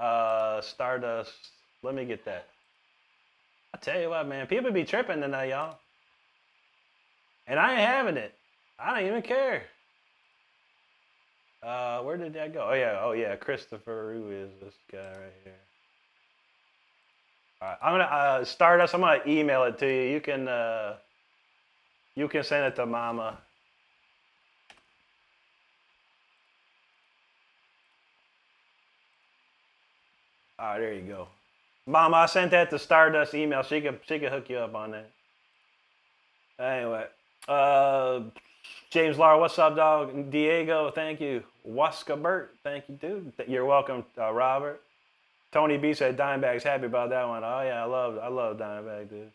A: Stardust. Let me get that. I'll tell you what, man. People be tripping tonight, y'all. And I ain't having it. I don't even care. Where did that go? Oh yeah, Christopher, who is this guy right here? All right, I'm gonna Stardust. I'm gonna email it to you. You can send it to Mama. All right, there you go. Mama, I sent that to Stardust email. She can hook you up on that. Anyway, James Lara, what's up, dog? Diego, thank you. Waska Bert, thank you, dude. You're welcome, Robert. Tony B said Dimebag's happy about that one. Oh yeah, I love Dimebag, dude.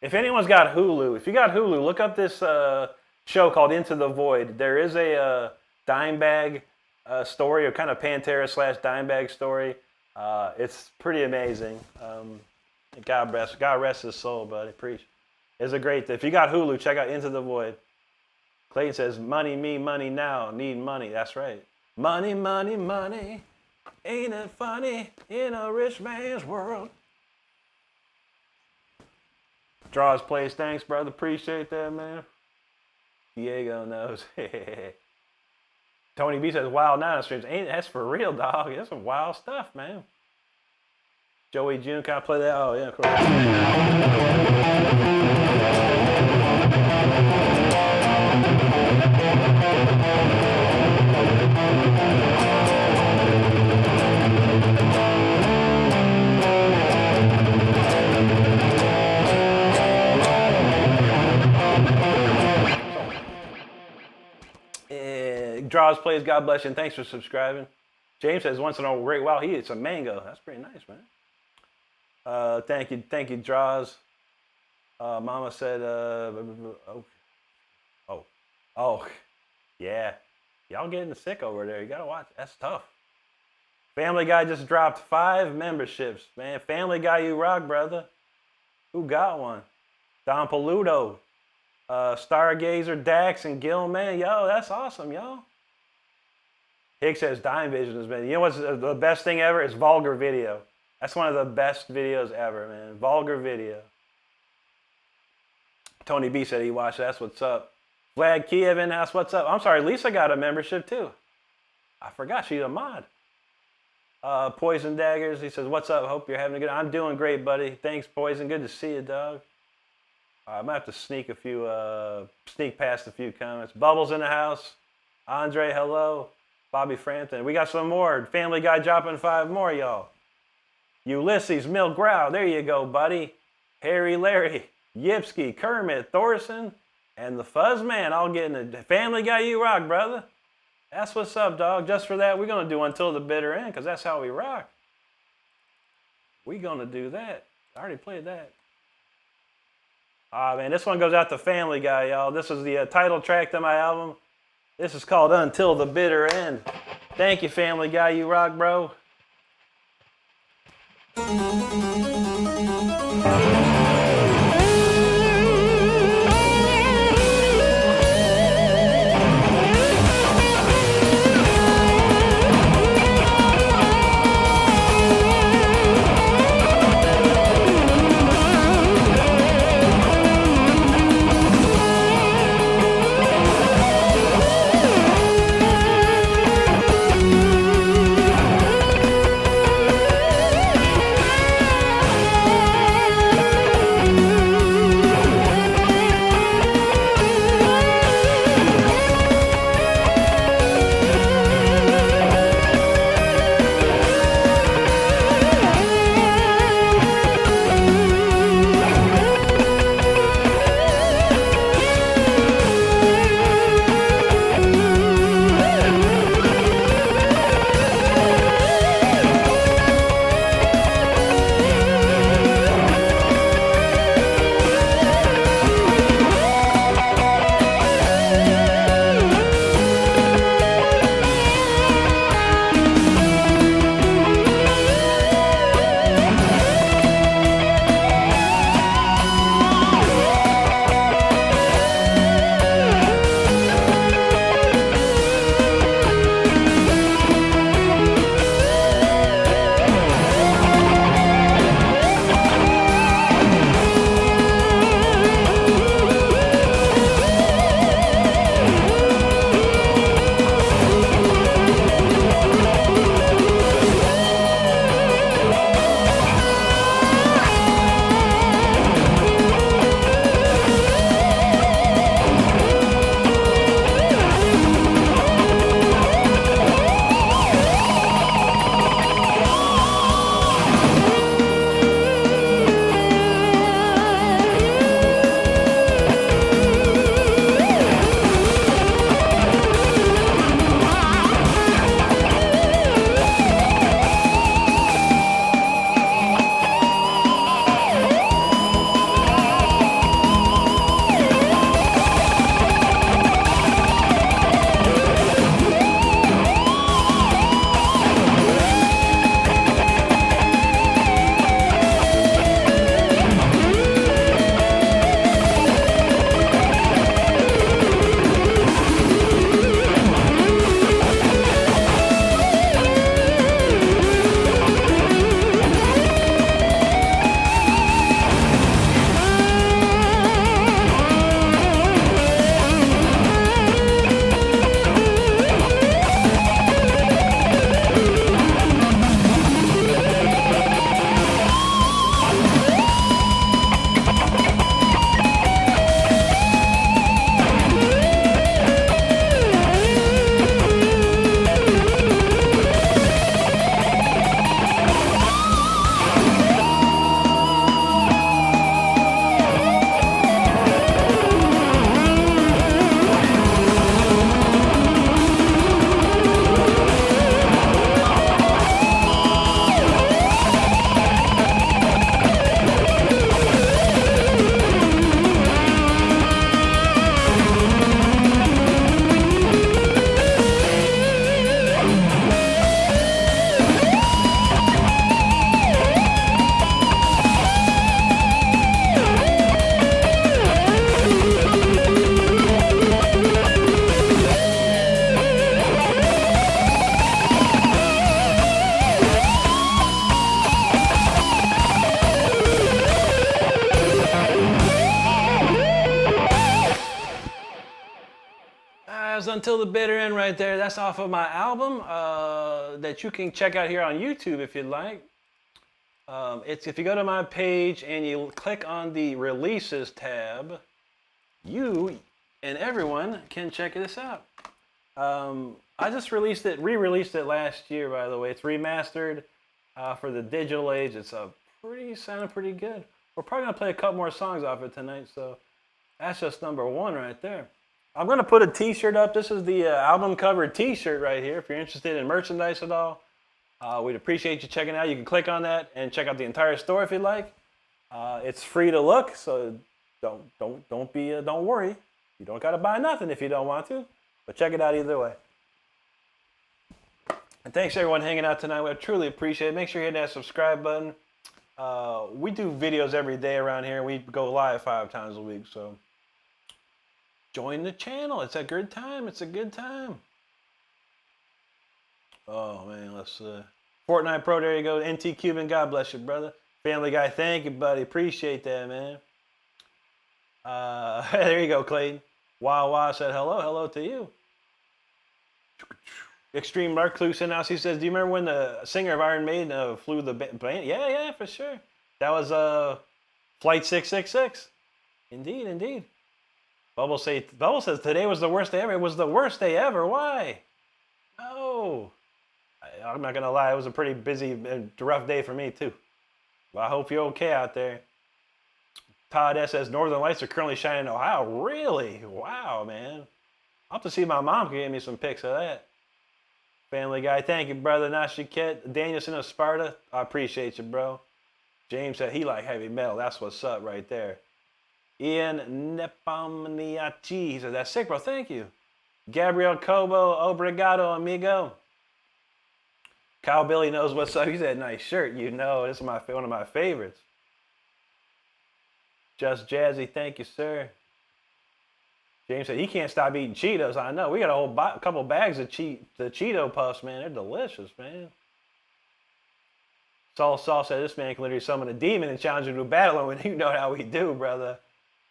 A: If anyone's got Hulu, if you got Hulu, look up this show called Into the Void. There is a Dimebag story, or kind of Pantera / Dimebag story. It's pretty amazing. God rest his soul, buddy. Preach. It's a great. If you got Hulu, check out Into the Void. Clayton says, money, me, money now, need money. That's right. Money, money, money. Ain't it funny in a rich man's world? Draws plays. Thanks, brother. Appreciate that, man. Diego knows. Tony B says, Wild Nine streams. That's for real, dog. That's some wild stuff, man. Joey June, can I play that? Oh, yeah, of course. Draws plays, God bless you, and thanks for subscribing. James says once in a great while he eats a mango. That's pretty nice, man. Thank you, Draws. Mama said, yeah, y'all getting sick over there. You gotta watch. That's tough. Family Guy just dropped 5 memberships, man. Family Guy, you rock, brother. Who got one? Don Paluto, Stargazer, Dax, and Gil, man. Yo, that's awesome, yo. Hicks says Dime Vision has been. You know what's the best thing ever? It's vulgar video. That's one of the best videos ever, man. Vulgar video. Tony B said he watched. That's what's up. Vlad Kiev in house. What's up? I'm sorry, Lisa got a membership too. I forgot she's a mod. Poison Daggers. He says, "What's up? Hope you're having a good." I'm doing great, buddy. Thanks, Poison. Good to see you, dog. I might have to sneak past a few comments. Bubbles in the house. Andre, hello. Bobby Frampton. We got some more. Family Guy dropping 5 more, y'all. Ulysses, Mill Grow. There you go, buddy. Harry, Larry, Yipsky, Kermit, Thorson, and the Fuzz Man all getting it. Family Guy, you rock, brother. That's what's up, dog. Just for that, we're going to do Until the Bitter End because that's how we rock. We're going to do that. I already played that. Ah, man, this one goes out to Family Guy, y'all. This is the title track to my album. This is called Until the Bitter End. Thank you, Family Guy. You rock, bro. guys, Until the Bitter End right there. That's off of my album that you can check out here on YouTube if you'd like. It's if you go to my page and you click on the Releases tab, you and everyone can check this out. I just re-released it last year, by the way. It's remastered for the digital age. It's sounded pretty good. We're probably gonna play a couple more songs off it tonight, so that's just number one right there. I'm gonna put a T-shirt up. This is the album cover T-shirt right here. If you're interested in merchandise at all, we'd appreciate you checking it out. You can click on that and check out the entire store if you'd like. It's free to look, so don't worry. You don't gotta buy nothing if you don't want to, but check it out either way. And thanks everyone hanging out tonight. We truly appreciate it. Make sure you hit that subscribe button. We do videos every day around here. We go live 5 times a week, so join the channel. It's a good time. It's a good time. Oh man, let's Fortnite Pro. There you go. NT Cuban. God bless you, brother. Family Guy. Thank you, buddy. Appreciate that, man. There you go, Clayton. Wow said hello. Hello to you. Extreme Recluse in house. He says, "Do you remember when the singer of Iron Maiden flew the plane?" Yeah, for sure. That was Flight 666. Indeed. Bubble says today was the worst day ever. It was the worst day ever. Why? No. I'm not gonna lie. It was a pretty busy, rough day for me too. Well, I hope you're okay out there. Todd S says Northern Lights are currently shining in Ohio. Really? Wow, man. I'll have to see if my mom can get me some pics of that. Family Guy, thank you, brother. Nashiket, Danielson of Sparta, I appreciate you, bro. James said he like heavy metal. That's what's up right there. Ian Nepomniachi, he said, that's sick, bro. Thank you. Gabriel Cobo, obrigado, amigo. Kyle Billy knows what's up. He said, nice shirt. You know, this is one of my favorites. Just Jazzy, thank you, sir. James said he can't stop eating Cheetos. I know. We got a couple bags of the Cheeto Puffs, man. They're delicious, man. Saul said this man can literally summon a demon and challenge him to a battle, and you know how we do, brother.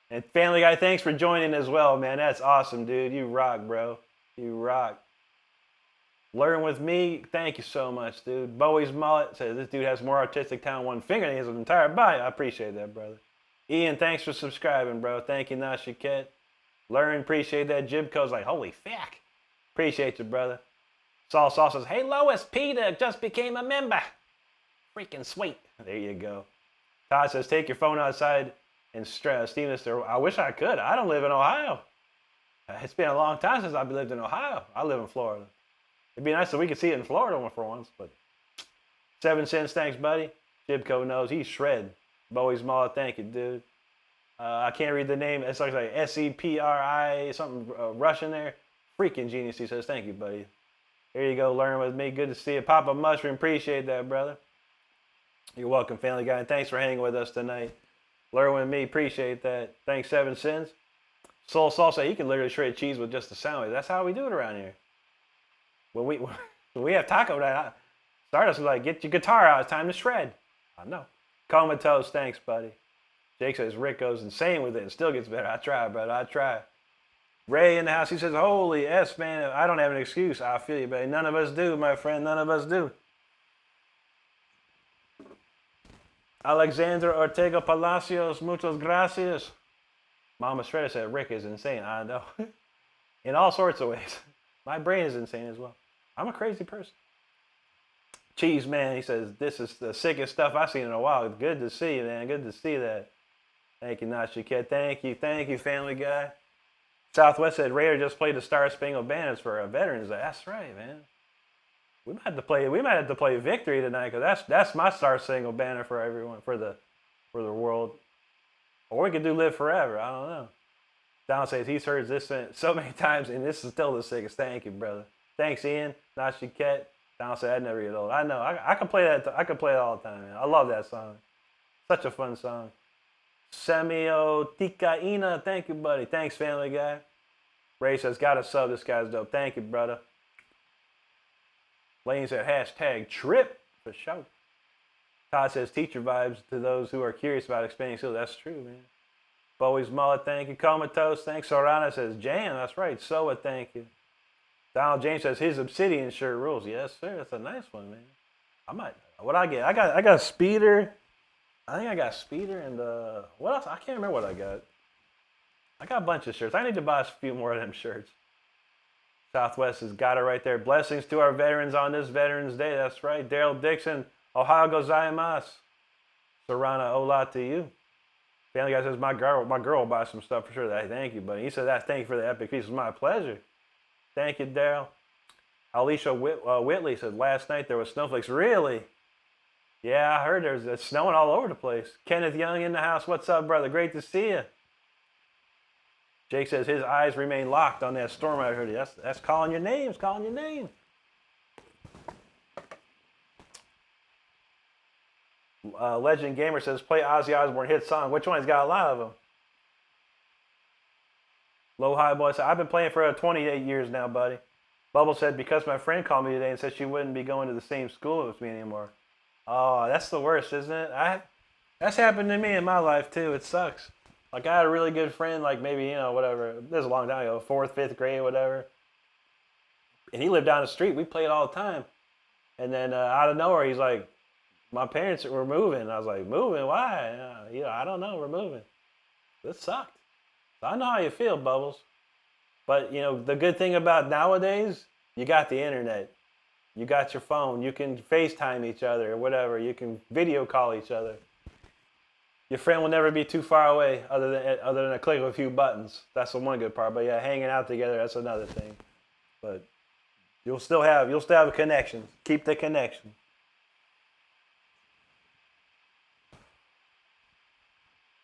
A: And Family Guy, thanks for joining as well, man. That's awesome, dude. You rock, bro. You rock. Learn with me. Thank you so much, dude. Bowie's mullet says this dude has more artistic talent one finger than he has an entire body. I appreciate that, brother. Ian, thanks for subscribing, bro. Thank you, Nashiket. Learn, appreciate that. Jibco's like, holy fuck. Appreciate you, brother. Saul says, hey, Lois, Peter just became a member. Freaking sweet. There you go. Todd says, take your phone outside and steam this. I wish I could. I don't live in Ohio. It's been a long time since I've lived in Ohio. I live in Florida. It'd be nice if we could see it in Florida for once, but 7 cents, thanks, buddy. Jibco knows he's shred. Bowie's Mullet, thank you, dude. I can't read the name. It's like SEPRI, something Russian there. Freaking genius, he says. Thank you, buddy. Here you go. Learn with me. Good to see you. Papa Mushroom, appreciate that, brother. You're welcome, Family Guy. And thanks for hanging with us tonight. Learn with me. Appreciate that. Thanks, 7 cents. Soul Salsa, he can literally shred cheese with just a sandwich. That's how we do it around here. When we have taco night, Stardust was like, get your guitar out. It's time to shred. I know. Comatose, thanks, buddy. Jake says Rick goes insane with it and still gets better. I try, brother. I try. Ray in the house, he says, holy S, man, I don't have an excuse. I feel you, buddy. None of us do, my friend. None of us do. Alexander Ortega Palacios, muchas gracias. Mama Shredder said Rick is insane. I know. In all sorts of ways. My brain is insane as well. I'm a crazy person. Cheese Man, he says, this is the sickest stuff I've seen in a while. Good to see you, man. Good to see that. Thank you, Nashiket. Thank you, Family Guy. Southwest said Raider just played the Star Spangled Banners for Veterans Day. That's right, man. We might have to play Victory tonight because that's my Star Spangled Banner for everyone, for the world. Or we could do Live Forever. I don't know. Don says he's heard this so many times and this is still the sickest. Thank you, brother. Thanks, Ian. Nashiket. Don said I'd never get old. I know. I can play that. I can play it all the time, man. I love that song. Such a fun song. Semioticaina. Thank you, buddy. Thanks, Family Guy. Ray says, got a sub. This guy's dope. Thank you, brother. Lane said, hashtag trip for sure. Todd says, teacher vibes to those who are curious about expanding skills. That's true, man. Bowie's Mullet, thank you. Comatose, thanks. Sorana says, jam. That's right. Soa, thank you. Donald James says his Obsidian shirt rules. Yes, sir. That's a nice one, man. I might. What I get? I got a speeder. I think I got speeder and what else? I can't remember what I got. I got a bunch of shirts. I need to buy a few more of them shirts. Southwest has got it right there. Blessings to our veterans on this Veterans Day. That's right. Daryl Dixon. Ohio gozaimasu. Sarana ola to you. Family Guy says my girl will buy some stuff for sure. Thank you, buddy. He said that. Thank you for the epic piece. It's my pleasure. Thank you, Daryl. Alicia Whitley said last night there was snowflakes. Really? Yeah, I heard it's snowing all over the place. Kenneth Young in the house. What's up, brother? Great to see you. Jake says his eyes remain locked on that storm I heard. That's calling your names, calling your name. Legend Gamer says play Ozzy Osbourne hit song. Which one? He's got a lot of them. Low High Boy said I've been playing for 28 years now, buddy. Bubble said because my friend called me today and said she wouldn't be going to the same school as me anymore. Oh, that's the worst, isn't it? That's happened to me in my life too. It sucks. Like I had a really good friend, like maybe, whatever. This was a long time ago, 4th, 5th grade, whatever. And he lived down the street. We played all the time. And then out of nowhere, he's like, my parents were moving. I was like, moving? Why? I don't know. We're moving. It sucked. So I know how you feel, Bubbles. But, the good thing about nowadays, you got the internet. You got your phone. You can FaceTime each other or whatever. You can video call each other. Your friend will never be too far away other than a click of a few buttons. That's the one good part. But yeah, hanging out together, that's another thing. But you'll still have a connection. Keep the connection.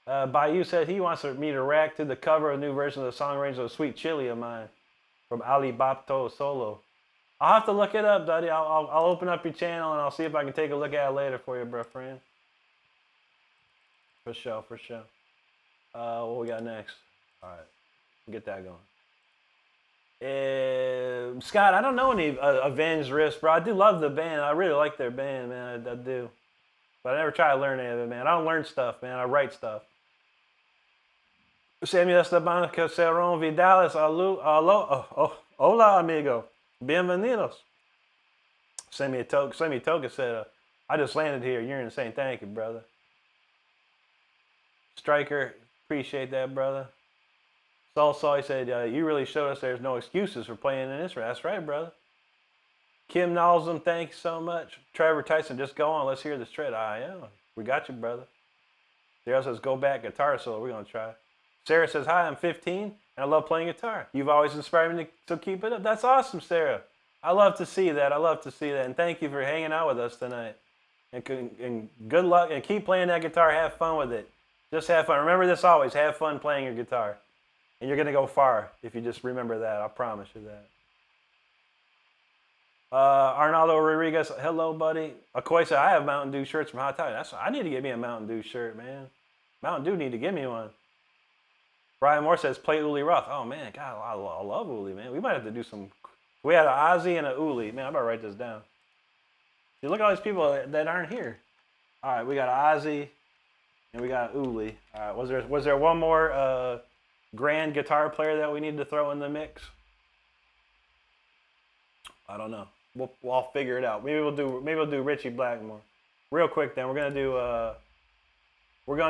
A: Bayou said he wants me to react to the cover of a new version of the song range of Sweet Chili of mine from Ali Bapto Solo. I'll have to look it up, buddy. I'll open up your channel and I'll see if I can take a look at it later for you, bro, friend. For sure, for sure. What we got next? All right, get that going. Scott, I don't know any Avenged Riffs, bro. I do love the band. I really like their band, man. I do. But I never try to learn any of it, man. I don't learn stuff, man. I write stuff. Samuel Esteban Caseron Vidales, hola, amigo. Bienvenidos. Semi Toka said, I just landed here. You're insane. Thank you, brother. Striker, appreciate that, brother. He said, you really showed us there's no excuses for playing an instrument. That's right, brother. Kim Nalsum, thank you so much. Trevor Tyson, just go on. Let's hear this shred. Yeah, we got you, brother. Daryl says, go back, guitar solo. We're going to try. Sarah says, hi, I'm 15, and I love playing guitar. You've always inspired me to keep it up. That's awesome, Sarah. I love to see that. I love to see that. And thank you for hanging out with us tonight. And good luck. And keep playing that guitar. Have fun with it. Just have fun. Remember this always. Have fun playing your guitar. And you're going to go far if you just remember that. I promise you that. Arnaldo Rodriguez, hello, buddy. Akoy said, I have Mountain Dew shirts from Hot Toddy. I need to get me a Mountain Dew shirt, man. Mountain Dew need to give me one. Brian Moore says, play Uli Roth. Oh, man, God, I love Uli, man. We might have to do some. We had an Ozzy and an Uli. Man, I better write this down. See, look at all these people that aren't here. All right, we got Ozzy and we got Uli. All right, was there one more grand guitar player that we need to throw in the mix? I don't know. We'll figure it out. Maybe we'll do Richie Blackmore. Real quick, then we're gonna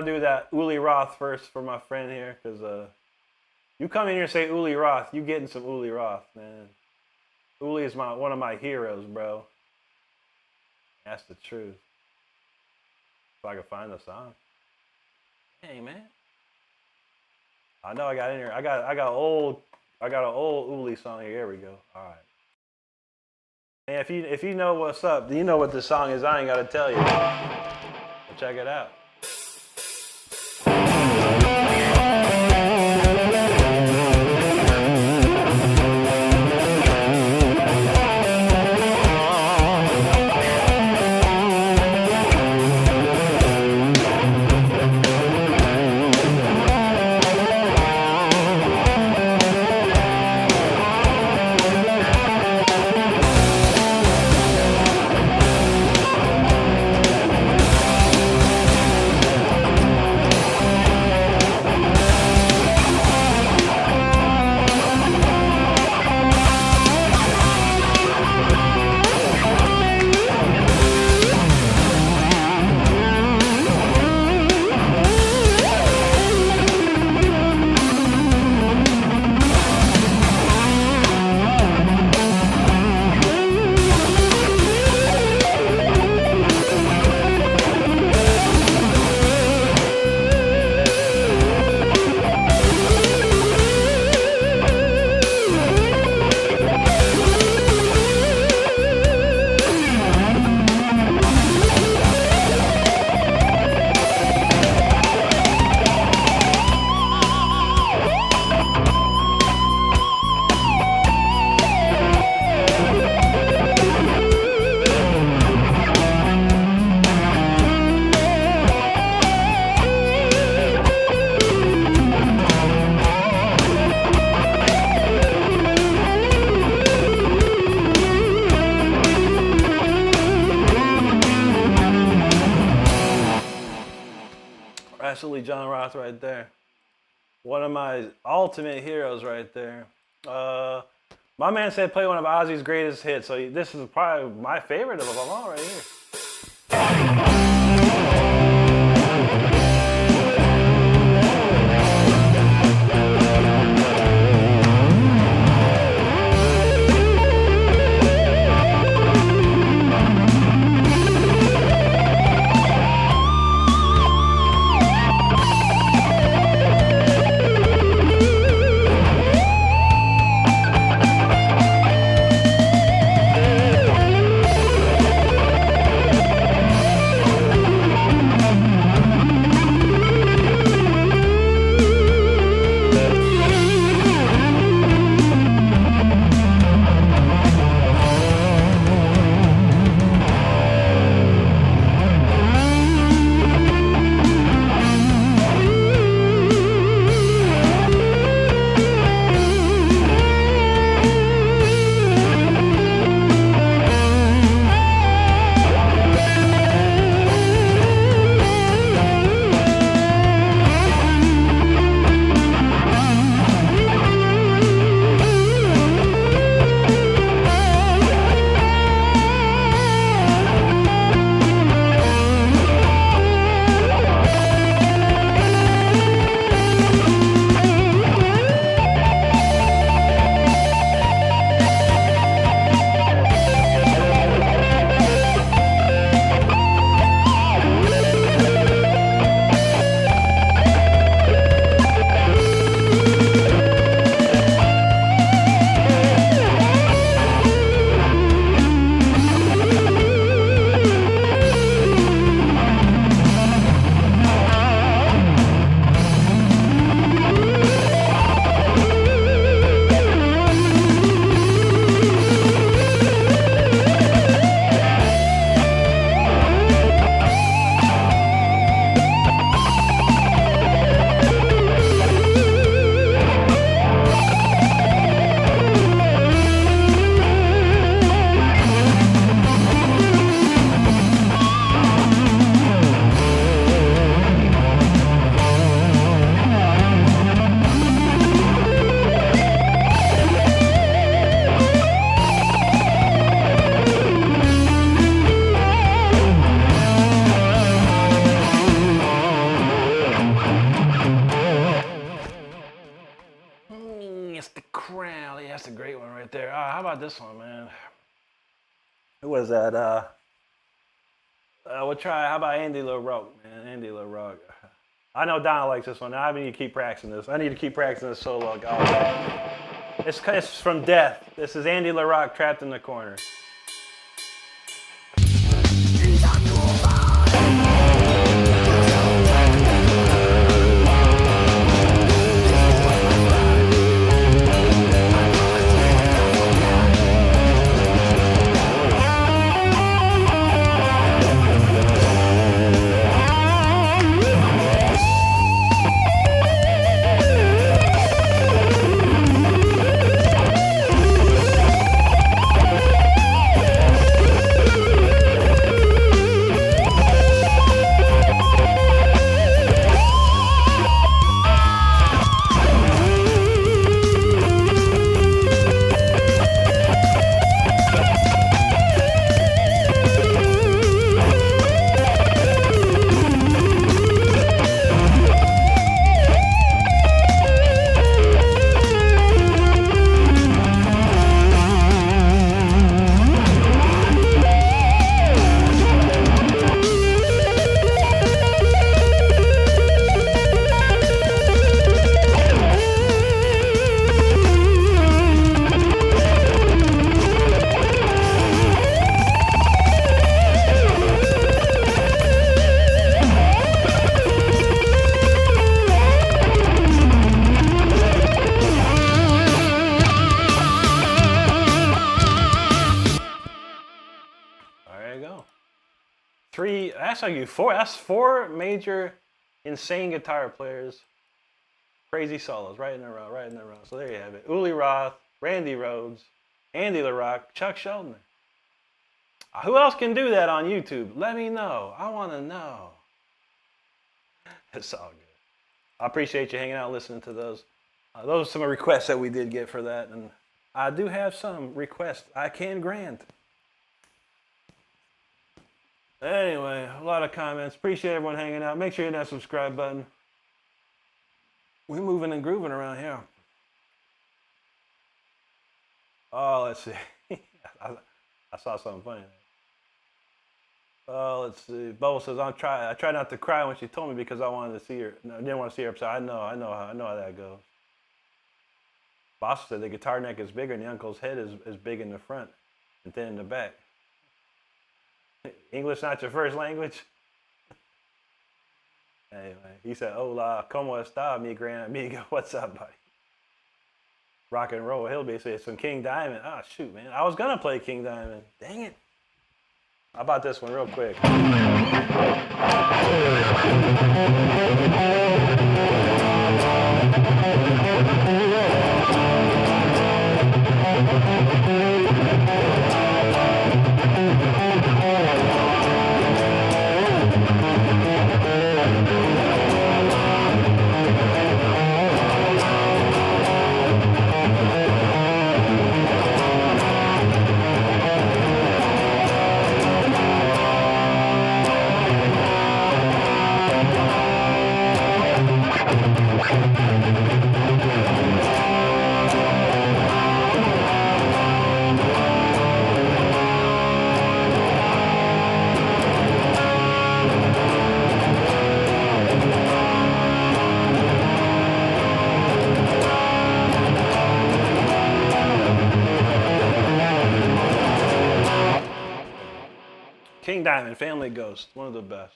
A: do that Uli Roth first for my friend here, because you come in here and say Uli Roth, you getting some Uli Roth, man. Uli is one of my heroes, bro. That's the truth. If I can find the song. Hey, man. I know I got in here. I got an old Uli song here. Here we go. All right. And if you know what's up, you know what this song is. I ain't got to tell you. Check it out. John Roth right there. One of my ultimate heroes right there. My man said play one of Ozzy's greatest hits, so this is probably my favorite of them all right here. That's a great one right there. How about this one, man? Who was that? We'll try. How about Andy LaRocque, man? Andy LaRocque. I know Donna likes this one. I need to keep practicing this. I need to keep practicing this solo. It's from Death. This is Andy LaRocque, Trapped in the Corner. That's four major insane guitar players. Crazy solos right in a row, right in a row. So there you have it. Uli Roth, Randy Rhoads, Andy LaRocque, Chuck Schuldiner. Who else can do that on YouTube? Let me know. I want to know. It's all good. I appreciate you hanging out, listening to those. Those are some requests that we did get for that, and I do have some requests I can grant. Anyway, a lot of comments. Appreciate everyone hanging out. Make sure you hit that subscribe button. We're moving and grooving around here. Oh, let's see. I saw something funny. Oh, let's see. Bubble says, I try not to cry when she told me because I wanted to see her. No, I didn't want to see her upset. I know how that goes. Boss said the guitar neck is bigger and the uncle's head is big in the front and thin in the back. English not your first language? Anyway, he said, hola, como esta, mi gran amigo? What's up, buddy? Rock and roll hillbilly says some King Diamond. Oh, shoot, man. I was going to play King Diamond. Dang it. How about this one real quick? King Diamond, Family Ghost, one of the best.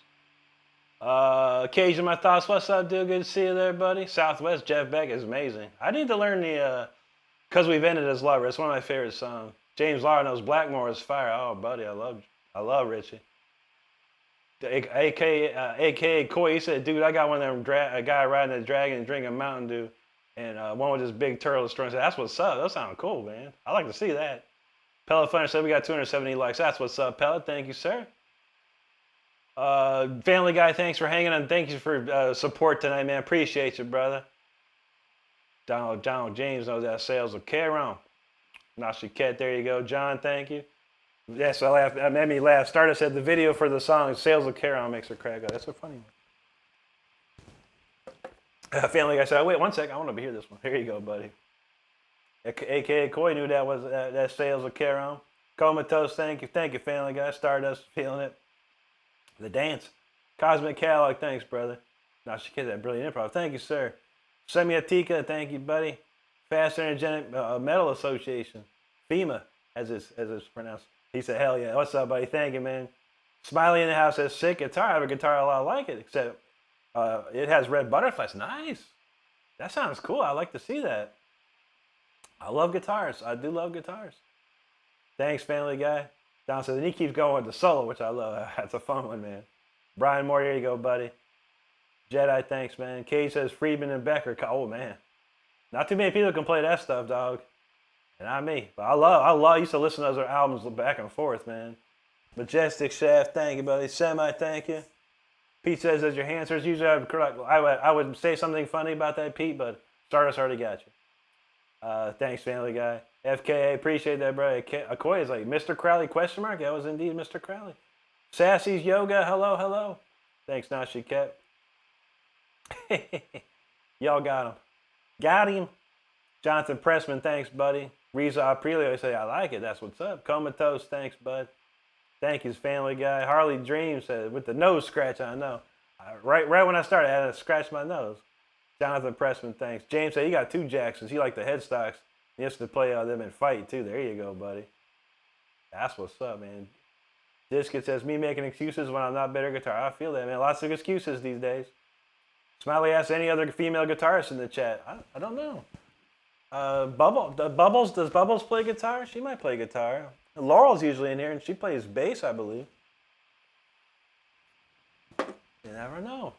A: Occasion My Thoughts, what's up, dude? Good to see you there, buddy. Southwest, Jeff Beck is amazing. I need to learn the, Cause We've Ended as Lover. It's one of my favorite songs. James Lara knows Blackmore is fire. Oh, buddy, I love Richie. AKA Coy, he said, dude, I got one of them, a guy riding a dragon and drinking Mountain Dew, and one with this big turtle destroying. That's what's up. That sounds cool, man. I like to see that. Pellet Funner said we got 270 likes. That's what's up, Pellet. Thank you, sir. Family Guy, thanks for hanging on. Thank you for support tonight, man. Appreciate you, brother. Donald James knows that sales will carry on. Nashi Cat, there you go. John, thank you. Yes, I laughed. That made me laugh. Stardust said the video for the song Sales will carry on makes her crack up. That's so funny. Family Guy said, oh, wait 1 second. I want to hear this one. Here you go, buddy. AKA Coy knew that was that sales will carry on. Comatose, thank you, Family Guy. Stardust, feeling it. The Dance, Cosmic Catalog, thanks, brother. Now she gets that brilliant improv. Thank you, sir. Semiotica, thank you, buddy. Fast Energetic Metal Association, FEMA, as it's pronounced. He said, hell yeah. What's up, buddy? Thank you, man. Smiley in the House says, sick guitar. I have a guitar a lot like it, except it has red butterflies. Nice. That sounds cool. I like to see that. I love guitars. I do love guitars. Thanks, Family Guy. Don says, and he keeps going with the solo, which I love. That's a fun one, man. Brian Moore, here you go, buddy. Jedi, thanks, man. Cage says, Friedman and Becker. Oh, man. Not too many people can play that stuff, dog. And not me. But I used to listen to those albums back and forth, man. Majestic Shaft, thank you, buddy. Semi, thank you. Pete says, as your answers, usually I would say something funny about that, Pete, but Stardust already got you. Thanks, Family Guy. FKA, appreciate that, bro. Akoya is like, Mr. Crowley, question mark? That was indeed Mr. Crowley. Sassy's Yoga, hello. Thanks, Nashi Cat. Y'all got him. Got him. Jonathan Pressman, thanks, buddy. Reza Aprilio, say, I like it. That's what's up. Comatose, thanks, bud. Thank you, Family Guy. Harley Dream said, with the nose scratch, I know. Right when I started, I had to scratch my nose. Jonathan Pressman, thanks. James said, you got 2 Jacksons. He liked the headstocks. He used to play them and fight, too. There you go, buddy. That's what's up, man. Discus says, me making excuses when I'm not better guitar. I feel that, man. Lots of excuses these days. Smiley asks any other female guitarist in the chat. I don't know. Bubbles, does Bubbles play guitar? She might play guitar. Laurel's usually in here, and she plays bass, I believe. You never know.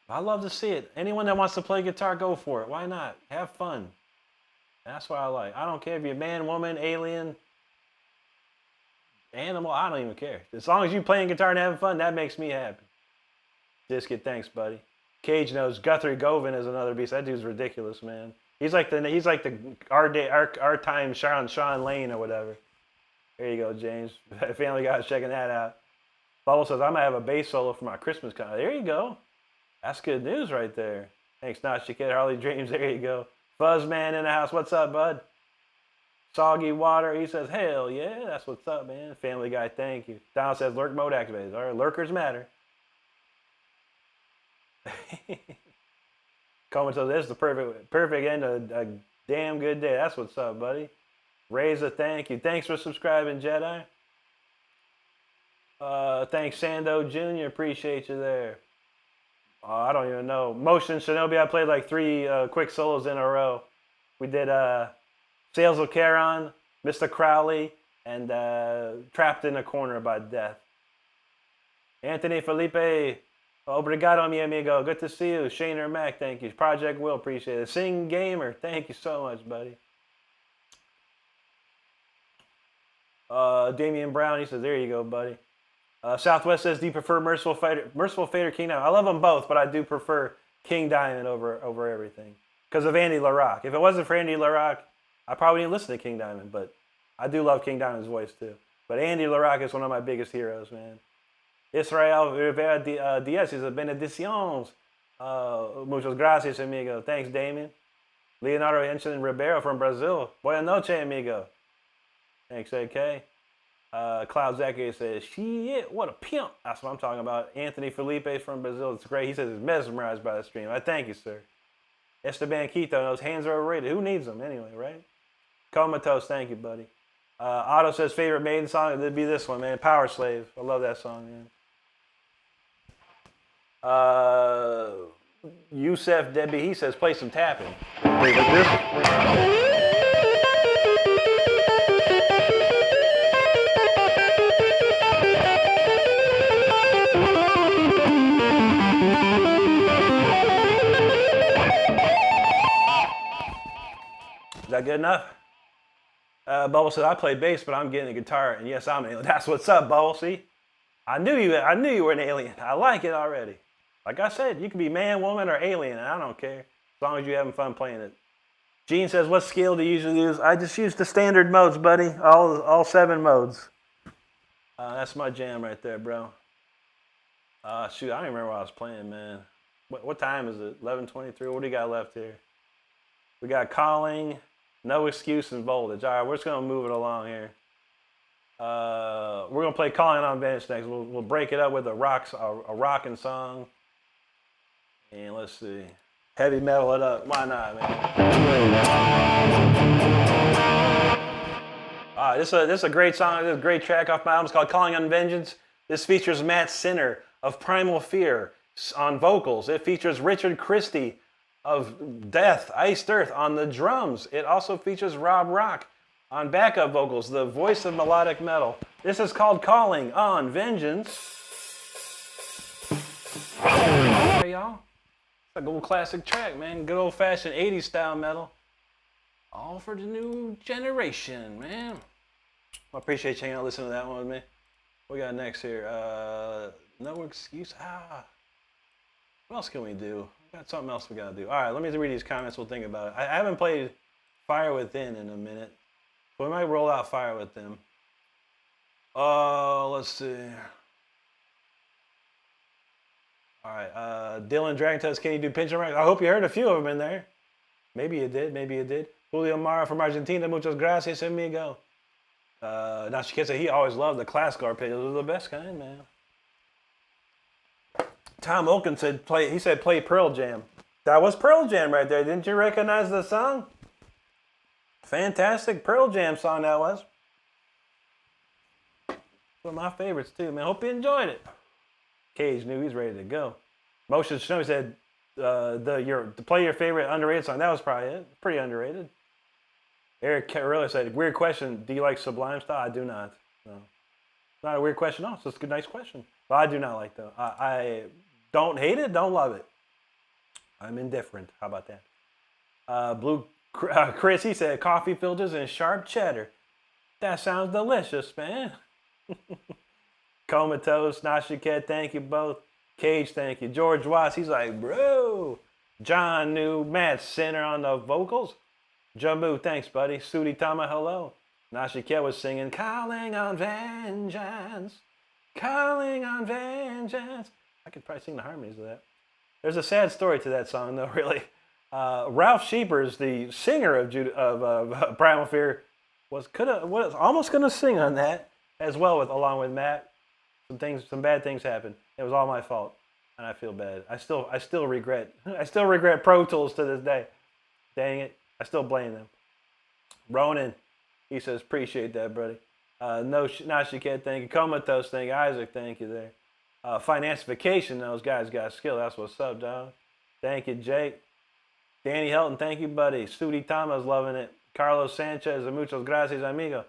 A: I love to see it. Anyone that wants to play guitar, go for it. Why not? Have fun. That's what I like. I don't care if you're man, woman, alien, animal. I don't even care. As long as you're playing guitar and having fun, that makes me happy. Disket, thanks, buddy. Cage knows Guthrie Govan is another beast. That dude's ridiculous, man. He's like the our time Sean Lane or whatever. There you go, James. Family Guy's checking that out. Bubble says, I might have a bass solo for my Christmas concert. There you go. That's good news right there. Thanks, Nachi Kid. Harley Dreams. There you go. Fuzzman in the house. What's up, bud? Soggy Water. He says, hell yeah. That's what's up, man. Family Guy, thank you. Donald says, lurk mode activated. All right, lurkers matter. Coleman says, this is the perfect end of a damn good day. That's what's up, buddy. Reza, thank you. Thanks for subscribing, Jedi. Thanks, Sando Jr. Appreciate you there. I don't even know. Motion Shinobi, I played like 3 quick solos in a row. We did Sales of Charon, Mr. Crowley, and Trapped in a Corner by Death. Anthony Felipe, obrigado, mi amigo. Good to see you. Shaner Mac, thank you. Project Will, appreciate it. Sing Gamer, thank you so much, buddy. Damian Brown, he says, there you go, buddy. Southwest says, do you prefer Merciful Fate or King Diamond? I love them both, but I do prefer King Diamond over everything. Because of Andy LaRocque. If it wasn't for Andy LaRocque, I probably didn't listen to King Diamond, but I do love King Diamond's voice too. But Andy LaRocque is one of my biggest heroes, man. Israel Rivera Diaz says, benediciones. Muchas gracias, amigo. Thanks, Damien. Leonardo Henson Ribeiro from Brazil. Buenas noches, amigo. Thanks, AK. Cloud Zachary says, shit, what a pimp. That's what I'm talking about. Anthony Felipe from Brazil. It's great. He says he's mesmerized by the stream. I thank you, sir. Esteban Quito, those hands are overrated. Who needs them anyway, right? Comatose, thank you, buddy. Otto says, favorite Maiden song? It'd be this one, man. Power Slave. I love that song, man. Yusef Debbie, he says, play some tapping. Wait, with this? Is that good enough? Bubble said, I play bass, but I'm getting a guitar, and yes, I'm an alien. That's what's up, Bubble. See? I knew you were an alien. I like it already. Like I said, you can be man, woman, or alien, and I don't care. As long as you're having fun playing it. Gene says, what scale do you usually use? I just use the standard modes, buddy. All 7 modes. That's my jam right there, bro. Shoot, I don't even remember what I was playing, man. What time is it? 11:23. What do you got left here? We got Calling, No Excuse, and Voltage. All right, we're just going to move it along here. We're going to play Calling on Bench next. We'll break it up with a rockin' song. And let's see. Heavy metal it up. Why not, man? All right, this is a great song. This is a great track off my album. It's called Calling on Vengeance. This features Matt Sinner of Primal Fear on vocals. It features Richard Christie of Death, Iced Earth on the drums. It also features Rob Rock on backup vocals, the voice of melodic metal. This is called Calling on Vengeance. Hey, y'all. It's a old classic track, man. Good old-fashioned 80s style metal. All for the new generation, man. I appreciate you hanging out listening to that one with me. What we got next here? No Excuse. What else can we do? We got something else we got to do. All right, let me read these comments. We'll think about it. I haven't played Fire Within in a minute. So we might roll out Fire Within. Let's see. All right, Dylan Dragon says, can you do Pinch and Run? I hope you heard a few of them in there. Maybe you did, maybe you did. Julio Mara from Argentina, muchas gracias, amigo. Now she can say he always loved the classical arpeggios. Those are the best kind, man. Tom Oaken said, play Pearl Jam. That was Pearl Jam right there. Didn't you recognize the song? Fantastic Pearl Jam song that was. One of my favorites too, man. Hope you enjoyed it. Cage knew he's ready to go. Motion Snow said, to play your favorite underrated song. That was probably it. Pretty underrated. Eric Carrillo said, weird question. Do you like Sublime style? I do not. No. It's not a weird question. No, it's just a nice question. But I do not like though. I don't hate it, don't love it. I'm indifferent. How about that? Blue Chris, he said, coffee filters and sharp cheddar. That sounds delicious, man. Comatose, Nashiket, thank you both. Cage, thank you. George Watts, he's like, bro. John New, Matt Sinner on the vocals. Jumbo, thanks, buddy. Sudi Tama, hello. Nashiket was singing, calling on vengeance. Calling on vengeance. I could probably sing the harmonies of that. There's a sad story to that song, though, really. Ralph Sheepers, the singer of Primal Fear, was almost going to sing on that as well, along with Matt. Some bad things happened. It was all my fault, and I feel bad. I still regret. I still regret Pro Tools to this day. Dang it, I still blame them. Ronan, he says, appreciate that, buddy. Nashiket, thank you. Comatose, thank you. Isaac, thank you there. Financification, those guys got skill. That's what's up, dog. Thank you, Jake. Danny Helton, thank you, buddy. Sudi Tama's loving it. Carlos Sanchez, muchos gracias, amigo.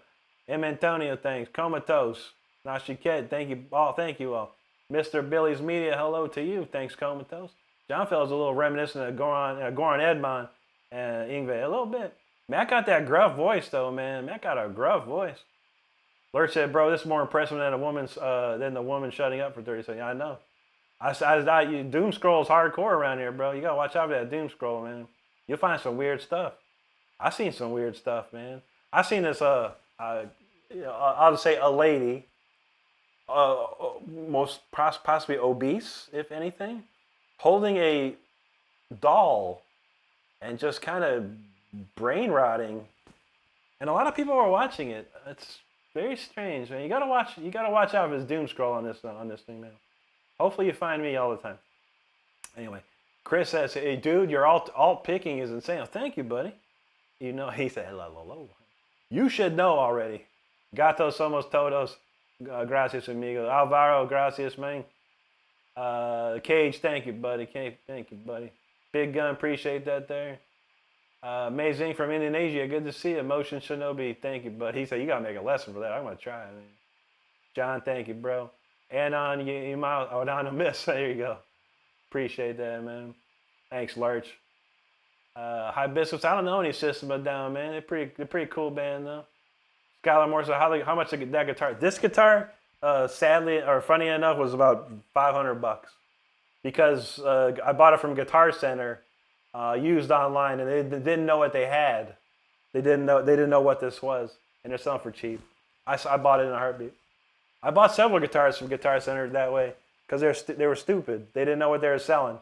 A: M. Antonio, thanks. Comatose. Nashiket, thank you all. Thank you all. Mr. Billy's Media, hello to you. Thanks, Comatose. John Fell's a little reminiscent of Goran Edmond and Ingve. A little bit. Matt got that gruff voice, though, man. Matt got a gruff voice. Lurch said, bro, this is more impressive than the woman shutting up for 30 seconds. Yeah, I know. Doom Scroll's hardcore around here, bro. You got to watch out for that Doom Scroll, man. You'll find some weird stuff. I seen some weird stuff, man. I seen this, I'll just say a lady, most possibly obese, if anything, holding a doll and just kind of brain rotting. And a lot of people were watching it. It's very strange, man. You gotta watch out for this doom scroll on this thing, man. Hopefully you find me all the time. Anyway, Chris says, hey dude, your alt picking is insane. Oh, thank you, buddy. You know, he said hello. You should know already. Gatos somos todos. Gracias, amigo. Alvaro, gracias, man. Cage, thank you, buddy. Thank you, buddy. Big Gun, appreciate that there. Amazing from Indonesia, good to see you. Motion Shinobi, thank you, buddy. He said, you got to make a lesson for that. I'm going to try, man. John, thank you, bro. And on a miss. There you go. Appreciate that, man. Thanks, Lurch. Hibiscus, I don't know any System of a Down, man. They're pretty cool band, though. Skylar Moore said, how much that guitar? This guitar, sadly, or funny enough, was about $500 because I bought it from Guitar Center, used online, and they didn't know what they had. They didn't know what this was, and they're selling for cheap. I bought it in a heartbeat. I bought several guitars from Guitar Center that way because they were stupid. They didn't know what they were selling.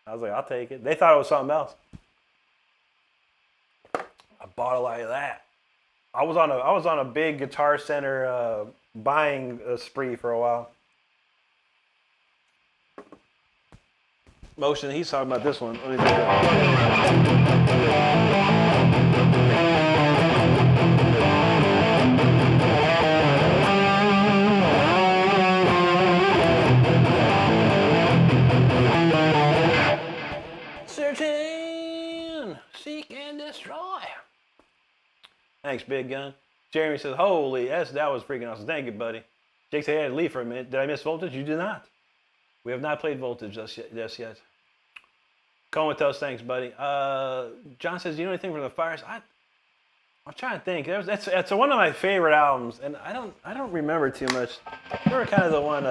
A: I was like, I'll take it. They thought it was something else. I bought a lot of that. I was on a big Guitar Center buying spree for a while. Motion, he's talking about this one. Let me think Searching, seek and destroy. Thanks, Big Gun. Jeremy says, holy, that was freaking awesome. Thank you, buddy. Jake said, I had to leave for a minute. Did I miss Voltage? You did not. We have not played Voltage just yet. Comatose, thanks, buddy. John says, you know anything from the Fires? I'm trying to think. It's one of my favorite albums, and I don't remember too much. They were kind of the one.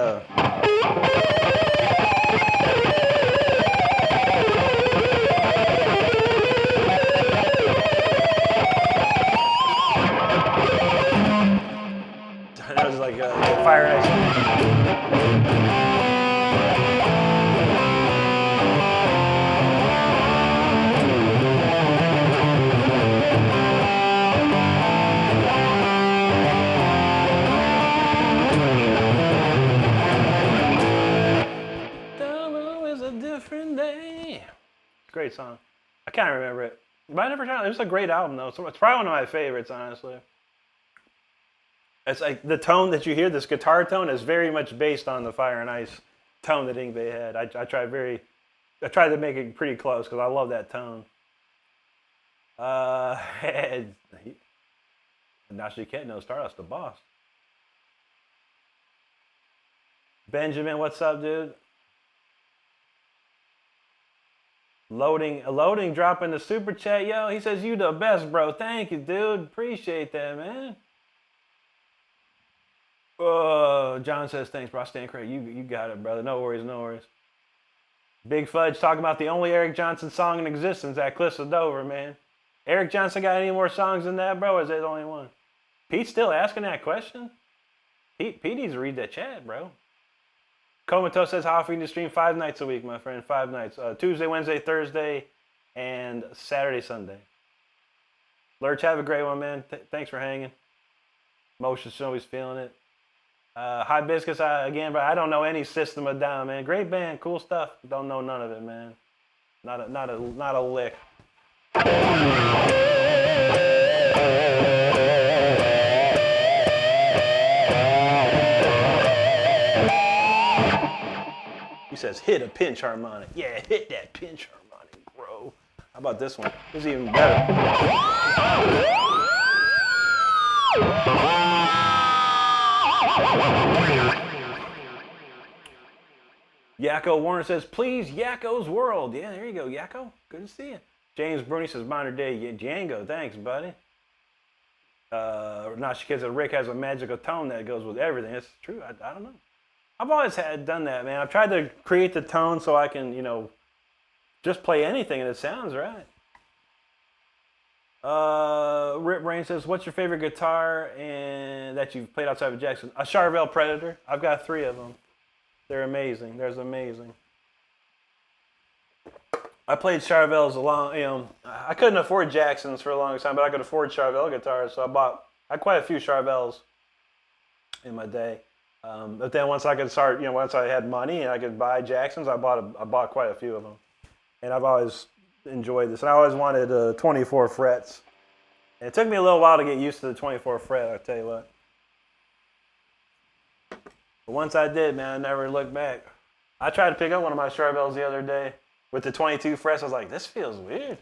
A: That was like Fire and Ice. Great song. I can't remember it. But I never tried it. It was a great album, though. So it's probably one of my favorites, honestly. It's like the tone that you hear, this guitar tone, is very much based on the Fire and Ice tone that Yngwie had. I tried to make it pretty close because I love that tone. Now she can't know Stardust the boss. Benjamin, what's up, dude? Loading, dropping the super chat, yo. He says, you the best, bro. Thank you, dude. Appreciate that, man. John says, thanks, bro. I stand corrected. You got it, brother. No worries, no worries. Big Fudge talking about the only Eric Johnson song in existence, that Cliffs of Dover, man. Eric Johnson got any more songs than that, bro, or is that the only one? Pete's still asking that question? Pete needs to read that chat, bro. Comatose says, how often do you stream? 5 nights a week, my friend. 5 nights. Tuesday, Wednesday, Thursday, and Saturday, Sunday. Lurch, have a great one, man. Thanks for hanging. Motion Snowy's feeling it. Hibiscus, again, but I don't know any System of a Down, man. Great band, cool stuff. Don't know none of it, man. Not a lick. He says, hit a pinch harmonic. Yeah, hit that pinch harmonic, bro. How about this one? This is even better. Yakko Warner says, please, Yakko's World. Yeah, there you go, Yakko. Good to see you. James Bruni says, modern day Django. Thanks, buddy. Nashi Kid says, Rick has a magical tone that goes with everything. It's true. I don't know. I've always done that, man. I've tried to create the tone so I can, just play anything and it sounds right. Rip Rain says, what's your favorite guitar and that you've played outside of Jackson? A Charvel Predator. I've got 3 of them. They're amazing. They're amazing. I played Charvels a long, I couldn't afford Jacksons for a long time, but I could afford Charvel guitars, so I had quite a few Charvels in my day. But then once I could start, once I had money and I could buy Jacksons, I bought quite a few of them. And I've always enjoyed this. And I always wanted 24 frets. And it took me a little while to get used to the 24 fret, I'll tell you what. But once I did, man, I never looked back. I tried to pick up one of my Charvels the other day with the 22 frets. I was like, this feels weird.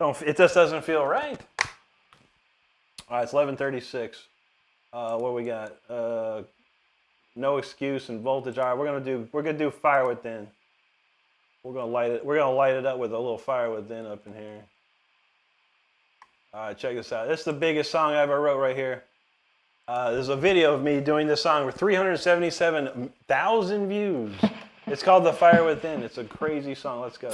A: It just doesn't feel right. All right, it's 11:36. What we got? No Excuse and Voltage. All right, we're gonna do Fire Within. We're gonna light it up with a little Fire Within up in here. All right, check this out. This is the biggest song I ever wrote right here. There's a video of me doing this song with 377,000 views. It's called The Fire Within. It's a crazy song. Let's go.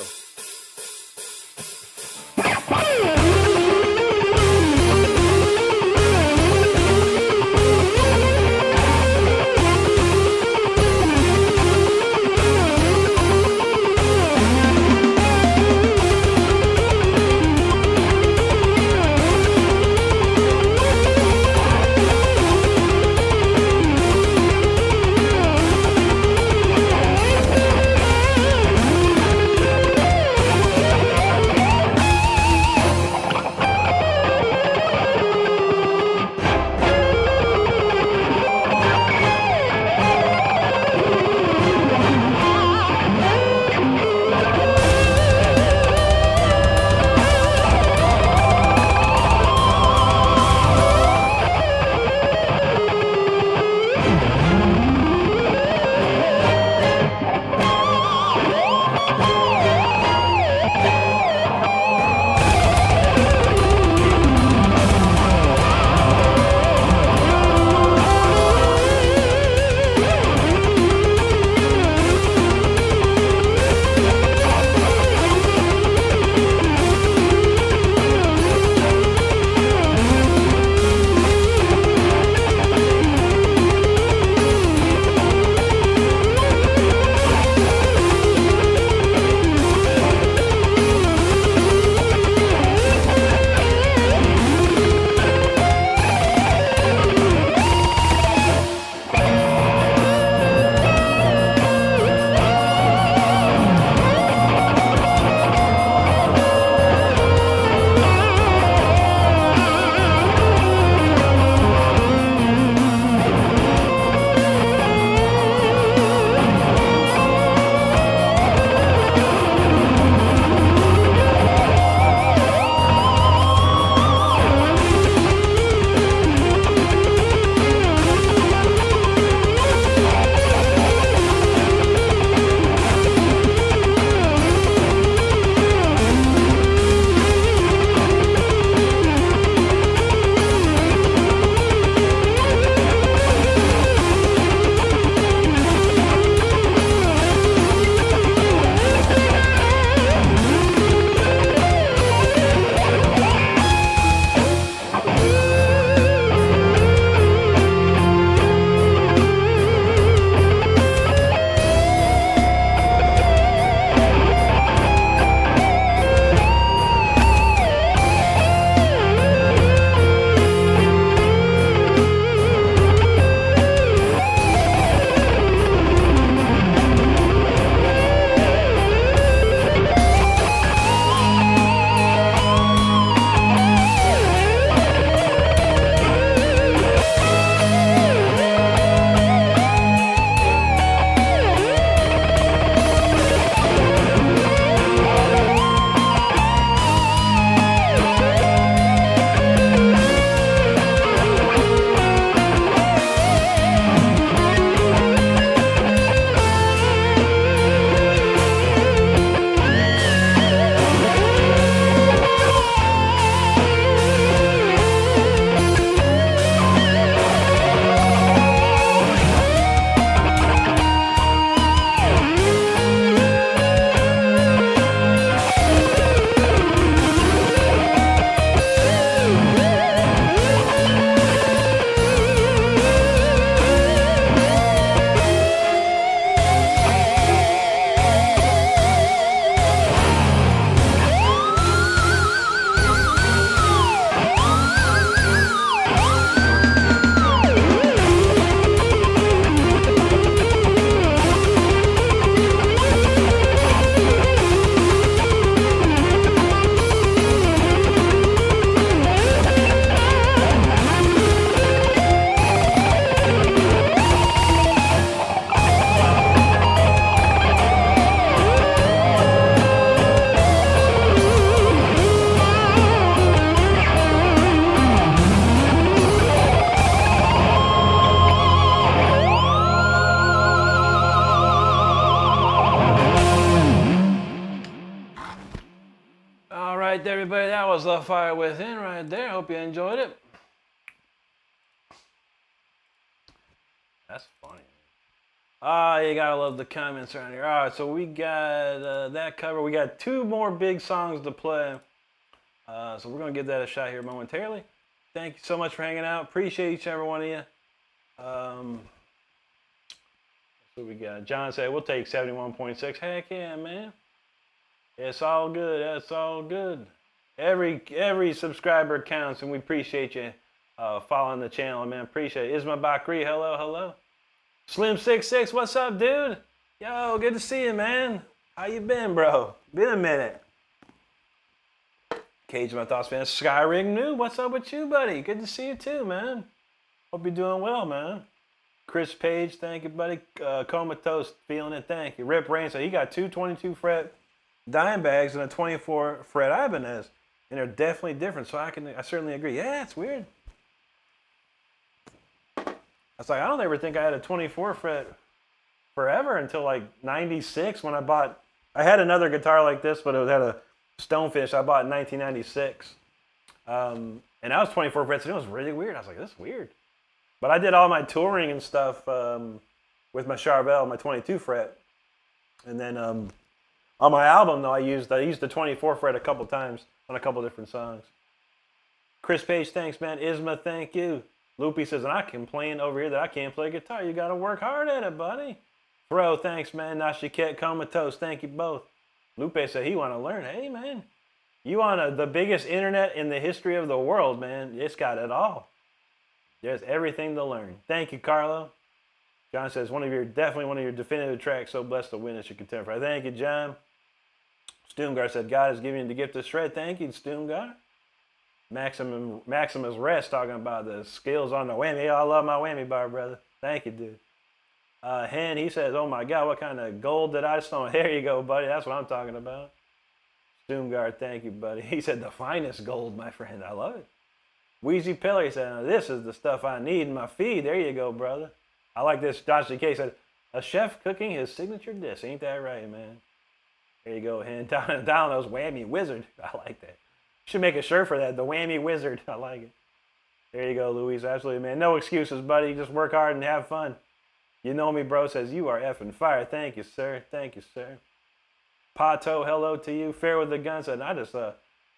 A: everybody. That was The Fire Within right there. Hope you enjoyed it. That's funny. Ah, you gotta love the comments around here. All right, so we got that covered. We got 2 more big songs to play. So we're gonna give that a shot here momentarily. Thank you so much for hanging out. Appreciate each and every one of you. So we got John said we'll take 71.6. Heck yeah, man. It's all good. That's all good. Every subscriber counts, and we appreciate you following the channel, man. Appreciate it. Isma Bakri, hello, hello. Slim66, what's up, dude? Yo, good to see you, man. How you been, bro? Been a minute. Cage My Thoughts fan. Skyring New, what's up with you, buddy? Good to see you too, man. Hope you're doing well, man. Chris Page, thank you, buddy. Comatose, feeling it, thank you. Rip Rain said he got 2 22 fret dime bags and a 24 fret Ibanez, and they're definitely different. So I certainly agree. Yeah, it's weird. I was like, I don't ever think I had a 24 fret forever until like 96 when I had another guitar like this, but it had a Stonefish I bought in 1996. And that was 24 frets, and it was really weird. I was like, this is weird. But I did all my touring and stuff with my Charvel, my 22 fret. And then on my album, though, I used the 24 fret a couple times on a couple different songs. Chris Page, thanks, man. Isma, thank you. Loopy says, and I complain over here that I can't play guitar. You got to work hard at it, buddy. Bro, thanks, man. Nashiket, Comatose, thank you both. Lupe said he want to learn. Hey, man. You on the biggest internet in the history of the world, man. It's got it all. There's everything to learn. Thank you, Carlo. John says, definitely one of your definitive tracks. So blessed to witness your contemporary. Thank you, John. Stoomgar said, God is giving you the gift of shred. Thank you, Stoomgar. Maximus Rest talking about the skills on the whammy. I love my whammy bar, brother. Thank you, dude. Hen, he says, oh my God, what kind of gold did I stone? There you go, buddy. That's what I'm talking about. Stoomgar, thank you, buddy. He said, the finest gold, my friend. I love it. Wheezy Pillar said, this is the stuff I need in my feed. There you go, brother. I like this. Josh K said, a chef cooking his signature dish. Ain't that right, man? There you go, Hen. Down those whammy wizard. I like that. Should make a shirt for that. The whammy wizard. I like it. There you go, Louise. Absolutely, man. No excuses, buddy. Just work hard and have fun. You know me, bro. Says you are effing fire. Thank you, sir. Thank you, sir. Pato, hello to you. Fair with the gun said,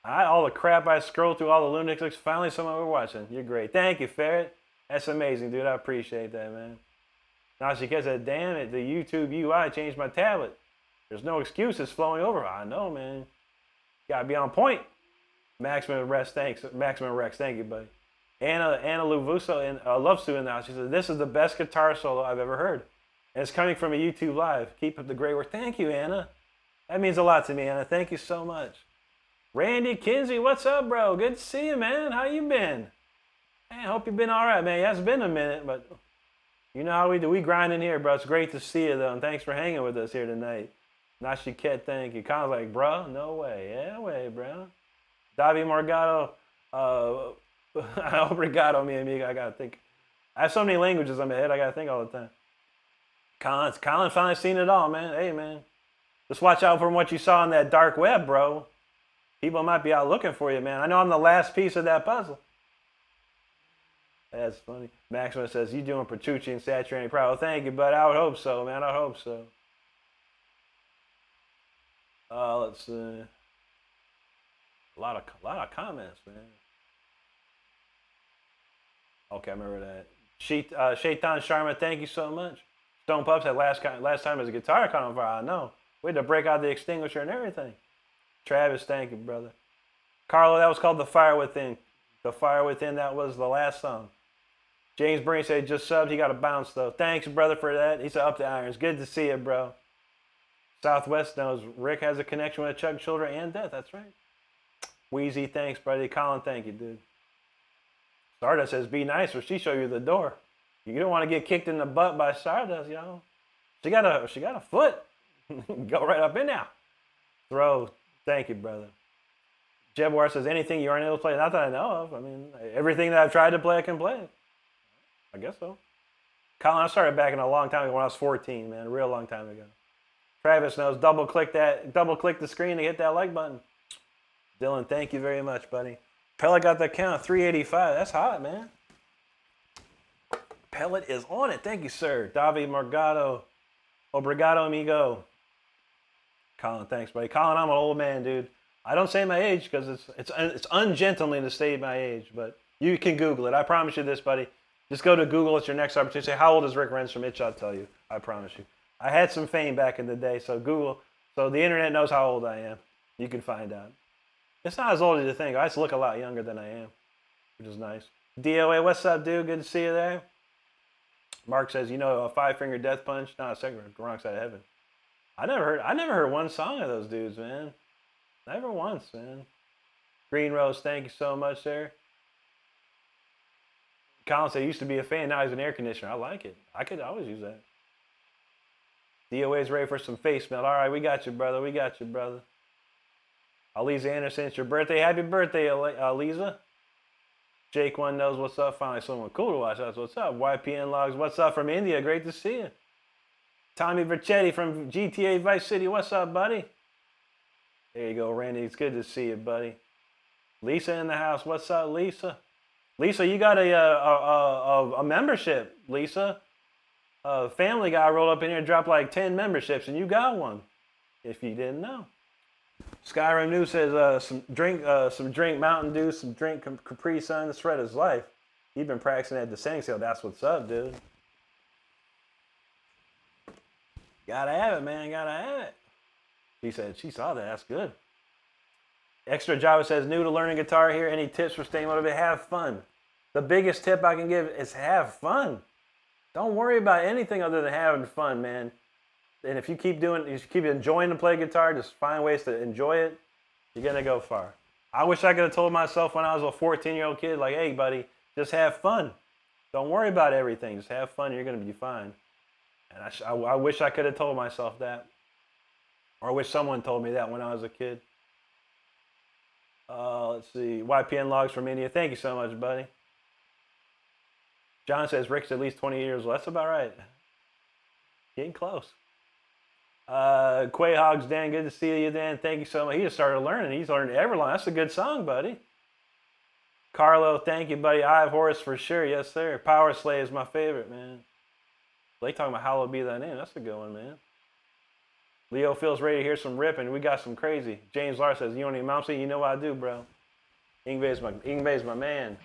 A: all the crap I scrolled through, all the lunatics. Finally, someone we're watching. You're great. Thank you, Ferret. That's amazing, dude. I appreciate that, man. Now she said, damn it, the YouTube UI changed my tablet. There's no excuses flowing over. I know, man. Gotta be on point. Maximum Rex, thanks. Maximum Rex, thank you, buddy. Anna Luvuso and Love Sue in the house. She said, this is the best guitar solo I've ever heard. And it's coming from a YouTube Live. Keep up the great work. Thank you, Anna. That means a lot to me, Anna. Thank you so much. Randy Kinsey, what's up, bro? Good to see you, man. How you been? Man, I hope you've been all right, man. It hasn't been a minute, but you know how we do. We grind in here, bro. It's great to see you, though, and thanks for hanging with us here tonight. Nashiket, thank you. Connor's like, bro, no way. Yeah, way, bro. Davi Morgado, obrigado, mi amigo. I gotta think. I have so many languages in my head. I gotta think all the time. Colin finally seen it all, man. Hey, man. Just watch out for what you saw on that dark web, bro. People might be out looking for you, man. I know I'm the last piece of that puzzle. That's funny. Maximus says, you doing Petrucci and Saturani proud. Well, thank you, bud. I would hope so, man. I hope so. Let's see. A lot of comments, man. Okay, I remember that. Shaitan Sharma, thank you so much. Stone Pup said last time his guitar caught on fire. I know. We had to break out the extinguisher and everything. Travis, thank you, brother. Carlo, that was called The Fire Within. The Fire Within, that was the last song. James Breen said, just subbed. He got a bounce, though. Thanks, brother, for that. He said, up the irons. Good to see you, bro. Southwest knows Rick has a connection with Chuck Shoulder and Death. That's right. Wheezy, thanks, buddy. Colin, thank you, dude. Stardust says, be nice or she show you the door. You don't want to get kicked in the butt by Stardust, y'all. She got a foot. Go right up in there. Throw. Thank you, brother. Jeb War says, anything you aren't able to play? Not that I know of. I mean, everything that I've tried to play, I can play. I guess so. Colin, I started back in a long time ago when I was 14, man. A real long time ago. Travis knows, double click the screen to hit that like button. Dylan, thank you very much, buddy. Pellet got that count, 385. That's hot, man. Pellet is on it. Thank you, sir. Davi Morgado. Obrigado, amigo. Colin, thanks, buddy. Colin, I'm an old man, dude. I don't say my age because it's ungentlemanly to say my age, but you can Google it. I promise you this, buddy. Just go to Google. It's your next opportunity. Say, how old is Rick Renstrom? It shall tell you. I promise you. I had some fame back in the day, so Google. So the internet knows how old I am. You can find out. It's not as old as you think. I just look a lot younger than I am, which is nice. DOA, what's up, dude? Good to see you there. Mark says, you know, a five-finger death punch? Not a second, wrong side of heaven. I never heard one song of those dudes, man. Never once, man. Green Rose, thank you so much, sir. Colin said he used to be a fan, now he's an air conditioner. I like it. I could always use that. DOA's ready for some face melt. All right, we got you, brother. We got you, brother. Aliza Anderson, it's your birthday. Happy birthday, Aliza. Jake One knows what's up. Finally, someone cool to watch. That's what's up. YPN Logs, what's up from India? Great to see you. Tommy Vercetti from GTA Vice City. What's up, buddy? There you go, Randy. It's good to see you, buddy. Lisa in the house. What's up, Lisa? Lisa, you got a membership, Lisa. Family Guy rolled up in here and dropped like 10 memberships, and you got one, if you didn't know. Skyrim News says some drink Mountain Dew, some drink Capri Sun. The thread his life. You've been practicing at the sing sale. That's what's up, dude. Gotta have it, man. Gotta have it. She said she saw that. That's good. Extra Java says new to learning guitar here. Any tips for staying motivated? Have fun. The biggest tip I can give is have fun. Don't worry about anything other than having fun, man. And if you keep enjoying to play guitar, just find ways to enjoy it, you're going to go far. I wish I could have told myself when I was a 14-year-old kid, like, hey, buddy, just have fun. Don't worry about everything. Just have fun. You're going to be fine. And I wish I could have told myself that. Or I wish someone told me that when I was a kid. Let's see. YPN Logs from India. Thank you so much, buddy. John says Rick's at least 20 years old. That's about right. Getting close. Quay Hogs, Dan, good to see you, Dan. Thank you so much. He just started learning. He's learned Everlong. That's a good song, buddy. Carlo, thank you, buddy. I have Horace for sure. Yes, sir. Power Slay is my favorite, man. Blake talking about Hallowed Be Thy Name. That's a good one, man. Leo feels ready to hear some ripping. We got some crazy. James Lars says, you don't need mom saying, you know what I do, bro. Ingve's my man.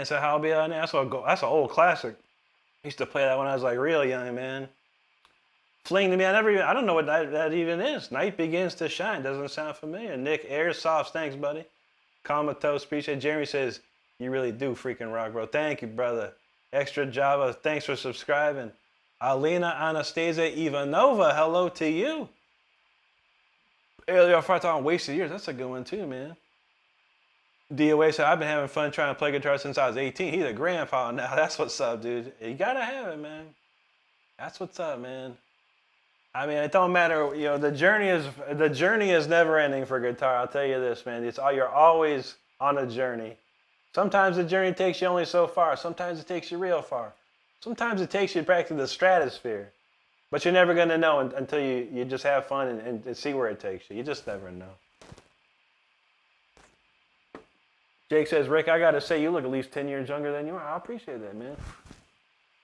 A: So how be on there? That's an old classic. I used to play that when I was like real young, man. Fling to me, I don't know what that even is. Night Begins to Shine. Doesn't sound familiar. Nick Airsoft, thanks, buddy. Comatose, appreciate it. Jeremy says, you really do freaking rock, bro. Thank you, brother. Extra Java, thanks for subscribing. Alina Anastasia Ivanova, hello to you. Earlier, I thought Wasted Years. That's a good one too, man. DOA said, I've been having fun trying to play guitar since I was 18. He's a grandfather now. That's what's up, dude. You gotta have it, man. That's what's up, man. I mean, it don't matter. You know, the journey is never ending for guitar. I'll tell you this, man. You're always on a journey. Sometimes the journey takes you only so far. Sometimes it takes you real far. Sometimes it takes you back to the stratosphere. But you're never going to know until you just have fun and see where it takes you. You just never know. Jake says, Rick, I got to say, you look at least 10 years younger than you are. I appreciate that, man.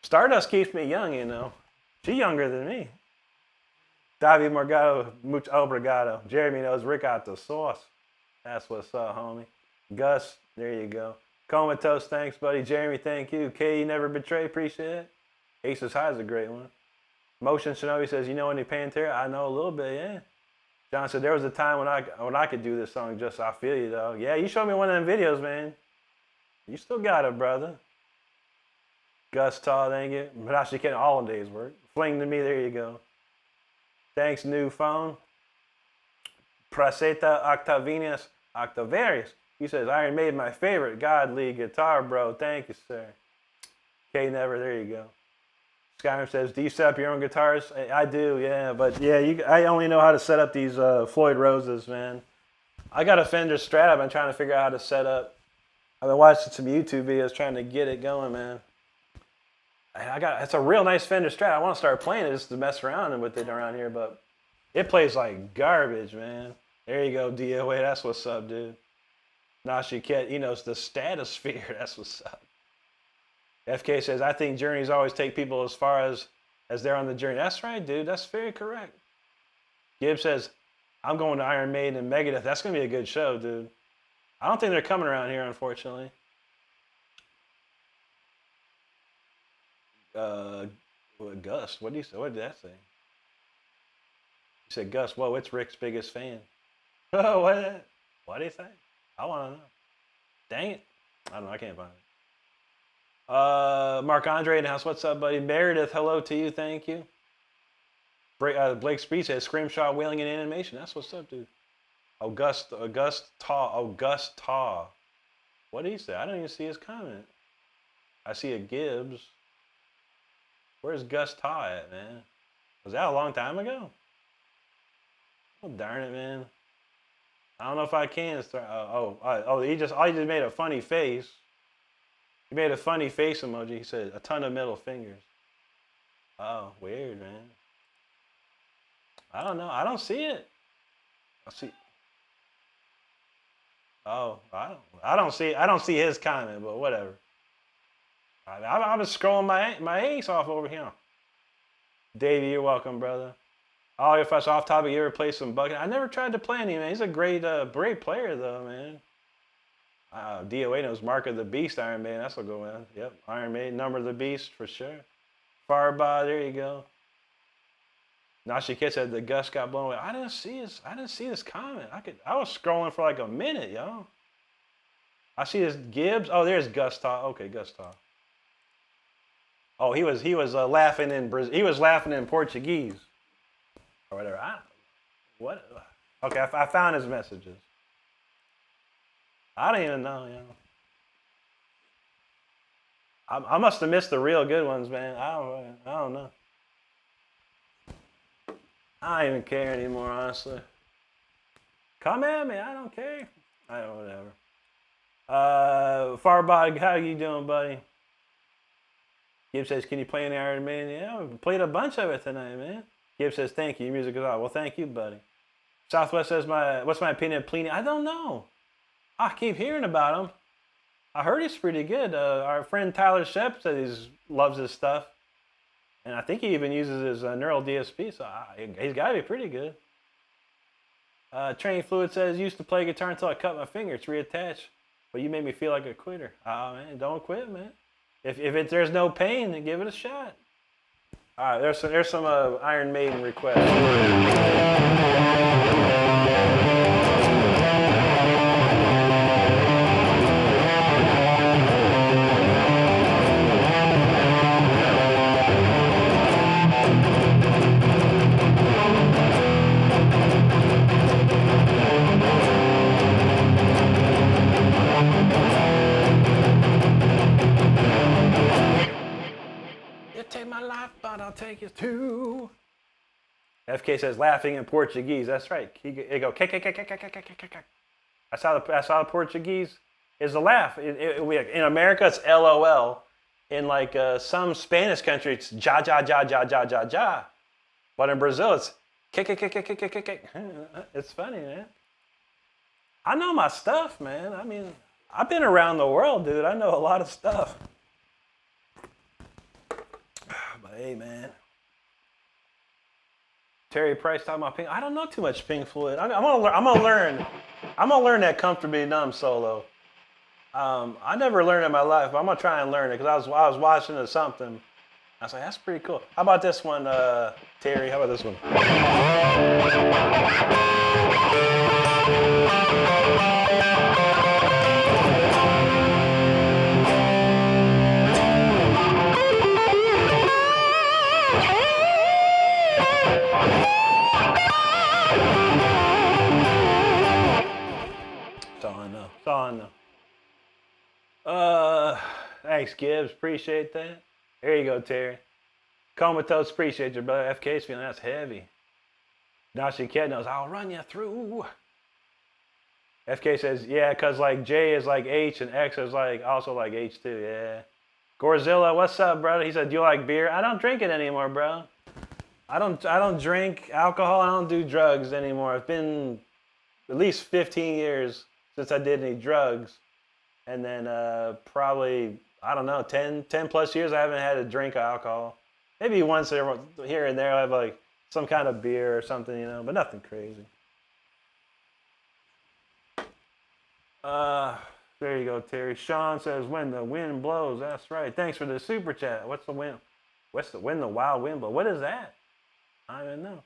A: Stardust keeps me young, you know. She's younger than me. David Morgado, mucho obrigado. Jeremy knows Rick out the sauce. That's what's up, homie. Gus, there you go. Comatose, thanks, buddy. Jeremy, thank you. K, never betray, appreciate it. Aces High is a great one. Motion Shinobi says, you know any Pantera? I know a little bit, yeah. John said, there was a time when I could do this song just I Feel You, though. Yeah, you showed me one of them videos, man. You still got it, brother. Gus Tall, thank you. But actually, can't all days work. Fling to me, there you go. Thanks, new phone. Praseta Octavarius. He says, Iron Maiden, my favorite godly guitar, bro. Thank you, sir. K Never, there you go. Skyrim says, do you set up your own guitars? I do, yeah. But yeah, I only know how to set up these Floyd Roses, man. I got a Fender Strat I've been trying to figure out how to set up. I've been watching some YouTube videos trying to get it going, man. It's a real nice Fender Strat. I want to start playing it just to mess around with it around here, but it plays like garbage, man. There you go, DOA. That's what's up, dude. Nashi Ket, he knows the stratosphere. That's what's up. FK says, I think journeys always take people as far as they're on the journey. That's right, dude. That's very correct. Gibbs says, I'm going to Iron Maiden and Megadeth. That's going to be a good show, dude. I don't think they're coming around here, unfortunately. Gus, what did he say? What did that say? He said, Gus, whoa, it's Rick's biggest fan. Oh, what did he say? I want to know. Dang it. I don't know. I can't find it. Mark Andre in the house. What's up, buddy? Meredith, hello to you. Thank you. Blake Spree says, Scrimshaw, Wailing and Animation. That's what's up, dude. August Taw. What did he say? I don't even see his comment. I see a Gibbs. Where's Gus Taw at, man? Was that a long time ago? Oh, darn it, man. I don't know if I can. He just made a funny face. He made a funny face emoji. He said, a ton of middle fingers. Oh, weird, man. I don't know. I don't see it. I see. Oh, I don't see his comment, but whatever. I was scrolling my ace off over here. Davey, you're welcome, brother. Oh, if I was off topic, you ever play some bucket? I never tried to play any, man. He's a great player, though, man. DOA knows Mark of the Beast, Iron Maiden. That's what go in. Yep, Iron Maiden, Number of the Beast for sure. Farba, there you go. Nashi Kid said the Gus got blown away. I didn't see this comment. I was scrolling for like a minute, yo. I see this Gibbs. Oh, there's Gus Taw. Okay, Gus Taw. Oh, he was laughing in Brazil. He was laughing in Portuguese or whatever. What? Okay, I found his messages. I don't even know, you know. I must have missed the real good ones, man. I don't know. I don't even care anymore, honestly. Come at me, I don't care. Whatever. Farbod, how you doing, buddy? Gibbs says, can you play any Iron Maiden? Yeah, we played a bunch of it tonight, man. Gibbs says, thank you. Your music is awesome. Well, thank you, buddy. Southwest says, what's my opinion of Pliny? I don't know. I keep hearing about him. I heard he's pretty good. Our friend Tyler Shep said he loves his stuff. And I think he even uses his neural DSP, so he's got to be pretty good. Training Fluid says, used to play guitar until I cut my finger. It's reattached. But you made me feel like a quitter. Man, don't quit, man. If there's no pain, then give it a shot. All right, there's some Iron Maiden requests. Take my life, but I'll take it too. FK says laughing in Portuguese. That's right. They go, that's how the Portuguese is a laugh. In America, it's LOL. In like some Spanish country, it's ja ja ja ja ja ja ja. But in Brazil, it's kick. It's funny, man. I know my stuff, man. I mean, I've been around the world, dude. I know a lot of stuff. But hey, man. Terry Price talking about Pink. I don't know too much Pink Floyd. I'm gonna learn that Comfortably Numb solo. I never learned it in my life, but I'm gonna try and learn it because I was watching it something. I was like, that's pretty cool. How about this one, Terry? How about this one? That's all I know. Thanks, Gibbs. Appreciate that. There you go, Terry. Comatose, appreciate your brother. FK's feeling that's heavy. Nashi Cat knows, I'll run you through. FK says, yeah, because like J is like H and X is like also like H too, yeah. Gorzilla, what's up, brother? He said, do you like beer? I don't drink it anymore, bro. I don't drink alcohol. I don't do drugs anymore. It's been at least 15 years since I did any drugs. And then probably, I don't know, 10 plus years I haven't had a drink of alcohol. Maybe once here and there I have like some kind of beer or something, you know, but nothing crazy. There you go, Terry. Sean says, when the wind blows. That's right. Thanks for the super chat. What's the wind? When the wild wind blows? What is that? I don't know.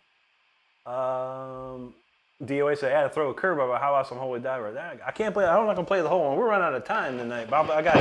A: DOA said, I had to throw a curve over how else I'm holy diver. I can't play. I'm not gonna play the whole one. We're running out of time tonight. But I got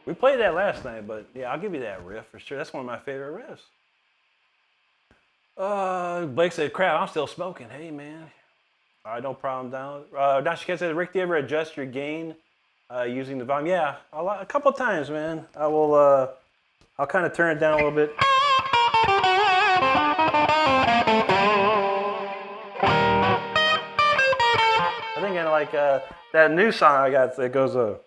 A: We played that last night, but yeah, I'll give you that riff for sure. That's one of my favorite riffs. Blake said, crap, I'm still smoking. Hey, man. All right, no problem down. Nashika said, Rick, do you ever adjust your gain using the volume? Yeah, a couple times, man. I'll kind of turn it down a little bit. I think in like that new song I got that goes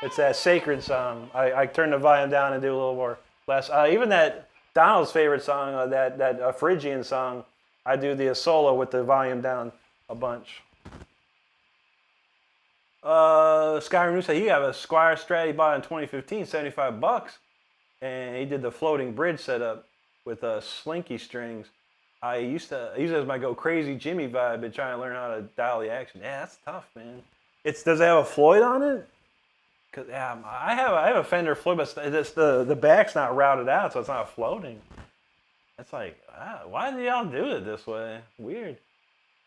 A: it's that sacred song. I turn the volume down and do a little more less. Even that Donald's favorite song, that Phrygian song, I do the solo with the volume down a bunch. Skyrim News said, you have a Squire Strat he bought in 2015, $75, and he did the floating bridge setup with slinky strings. I use it as my go crazy Jimmy vibe, but trying to learn how to dial the action. Yeah, that's tough, man. Does it have a Floyd on it? Cause yeah, I have a Fender Floyd, but it's the back's not routed out, so it's not floating. It's like, why do y'all do it this way? Weird.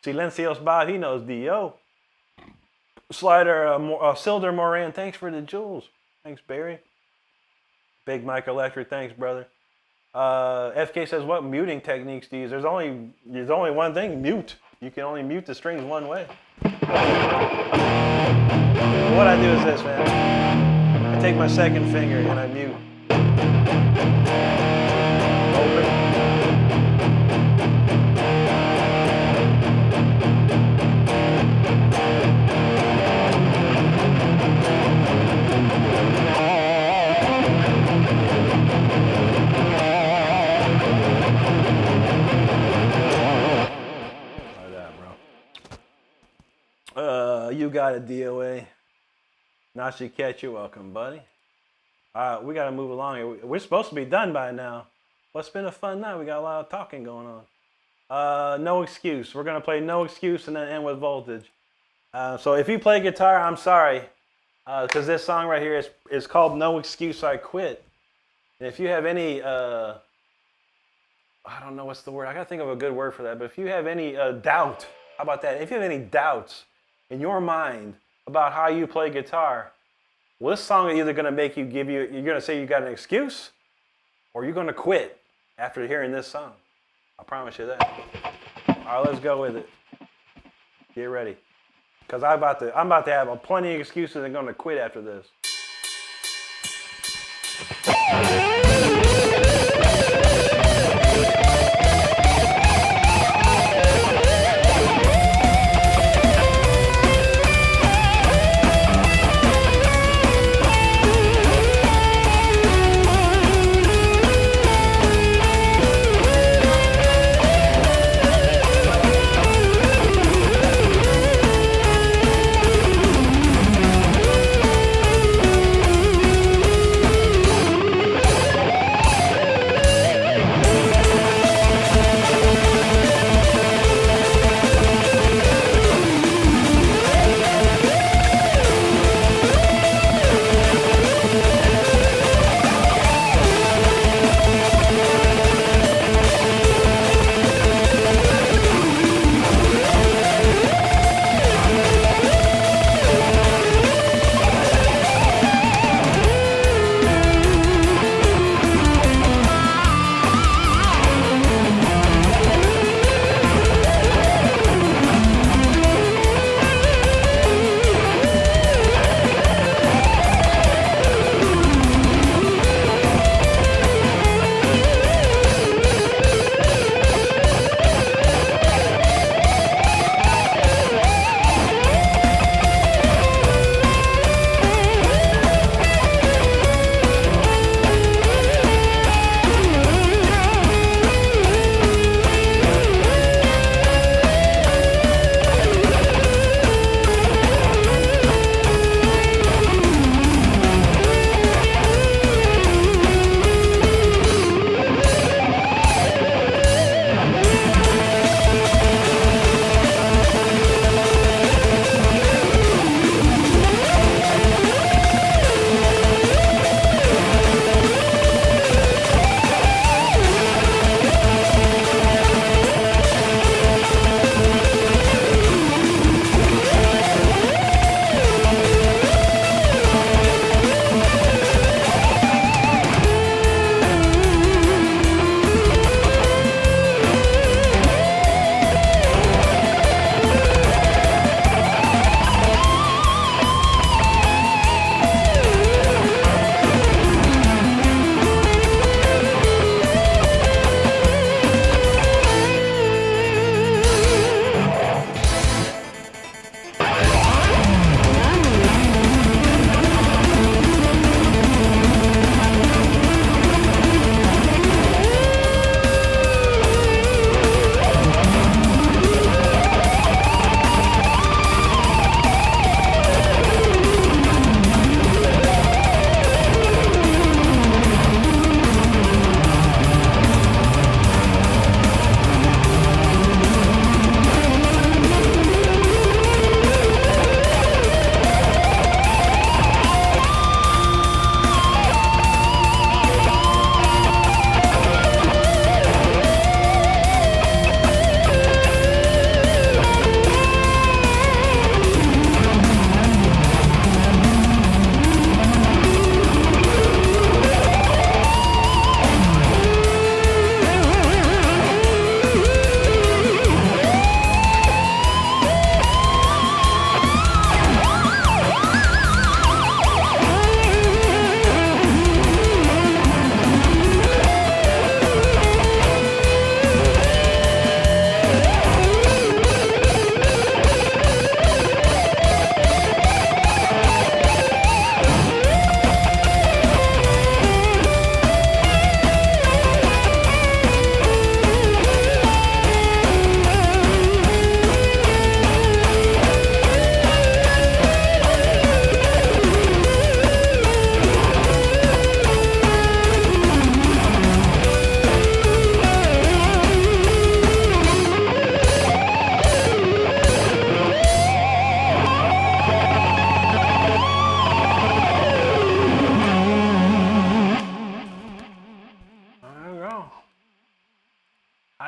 A: Silencios Bob, he knows D.O. Slider, Silder Moran, thanks for the jewels. Thanks, Barry. Big Mike Electric, thanks, brother. FK says, what muting techniques do you use? There's only one thing, mute. You can only mute the strings one way. What I do is this, man. I take my second finger and I mute. Open. Like that, bro. You got it, DOA. Nashi Cat, you're welcome, buddy. We got to move along here. We're supposed to be done by now. Well, it's been a fun night. We got a lot of talking going on. No Excuse. We're going to play No Excuse and then end with Voltage. So if you play guitar, I'm sorry. Because this song right here is called No Excuse, I Quit. And if you have any, I don't know what's the word. I got to think of a good word for that. But if you have any doubt, how about that? If you have any doubts in your mind about how you play guitar, well, this song is either going to make you you're going to say you got an excuse, or you're going to quit after hearing this song. I promise you that. All right, let's go with it. Get ready. Because I'm about to have plenty of excuses and going to quit after this.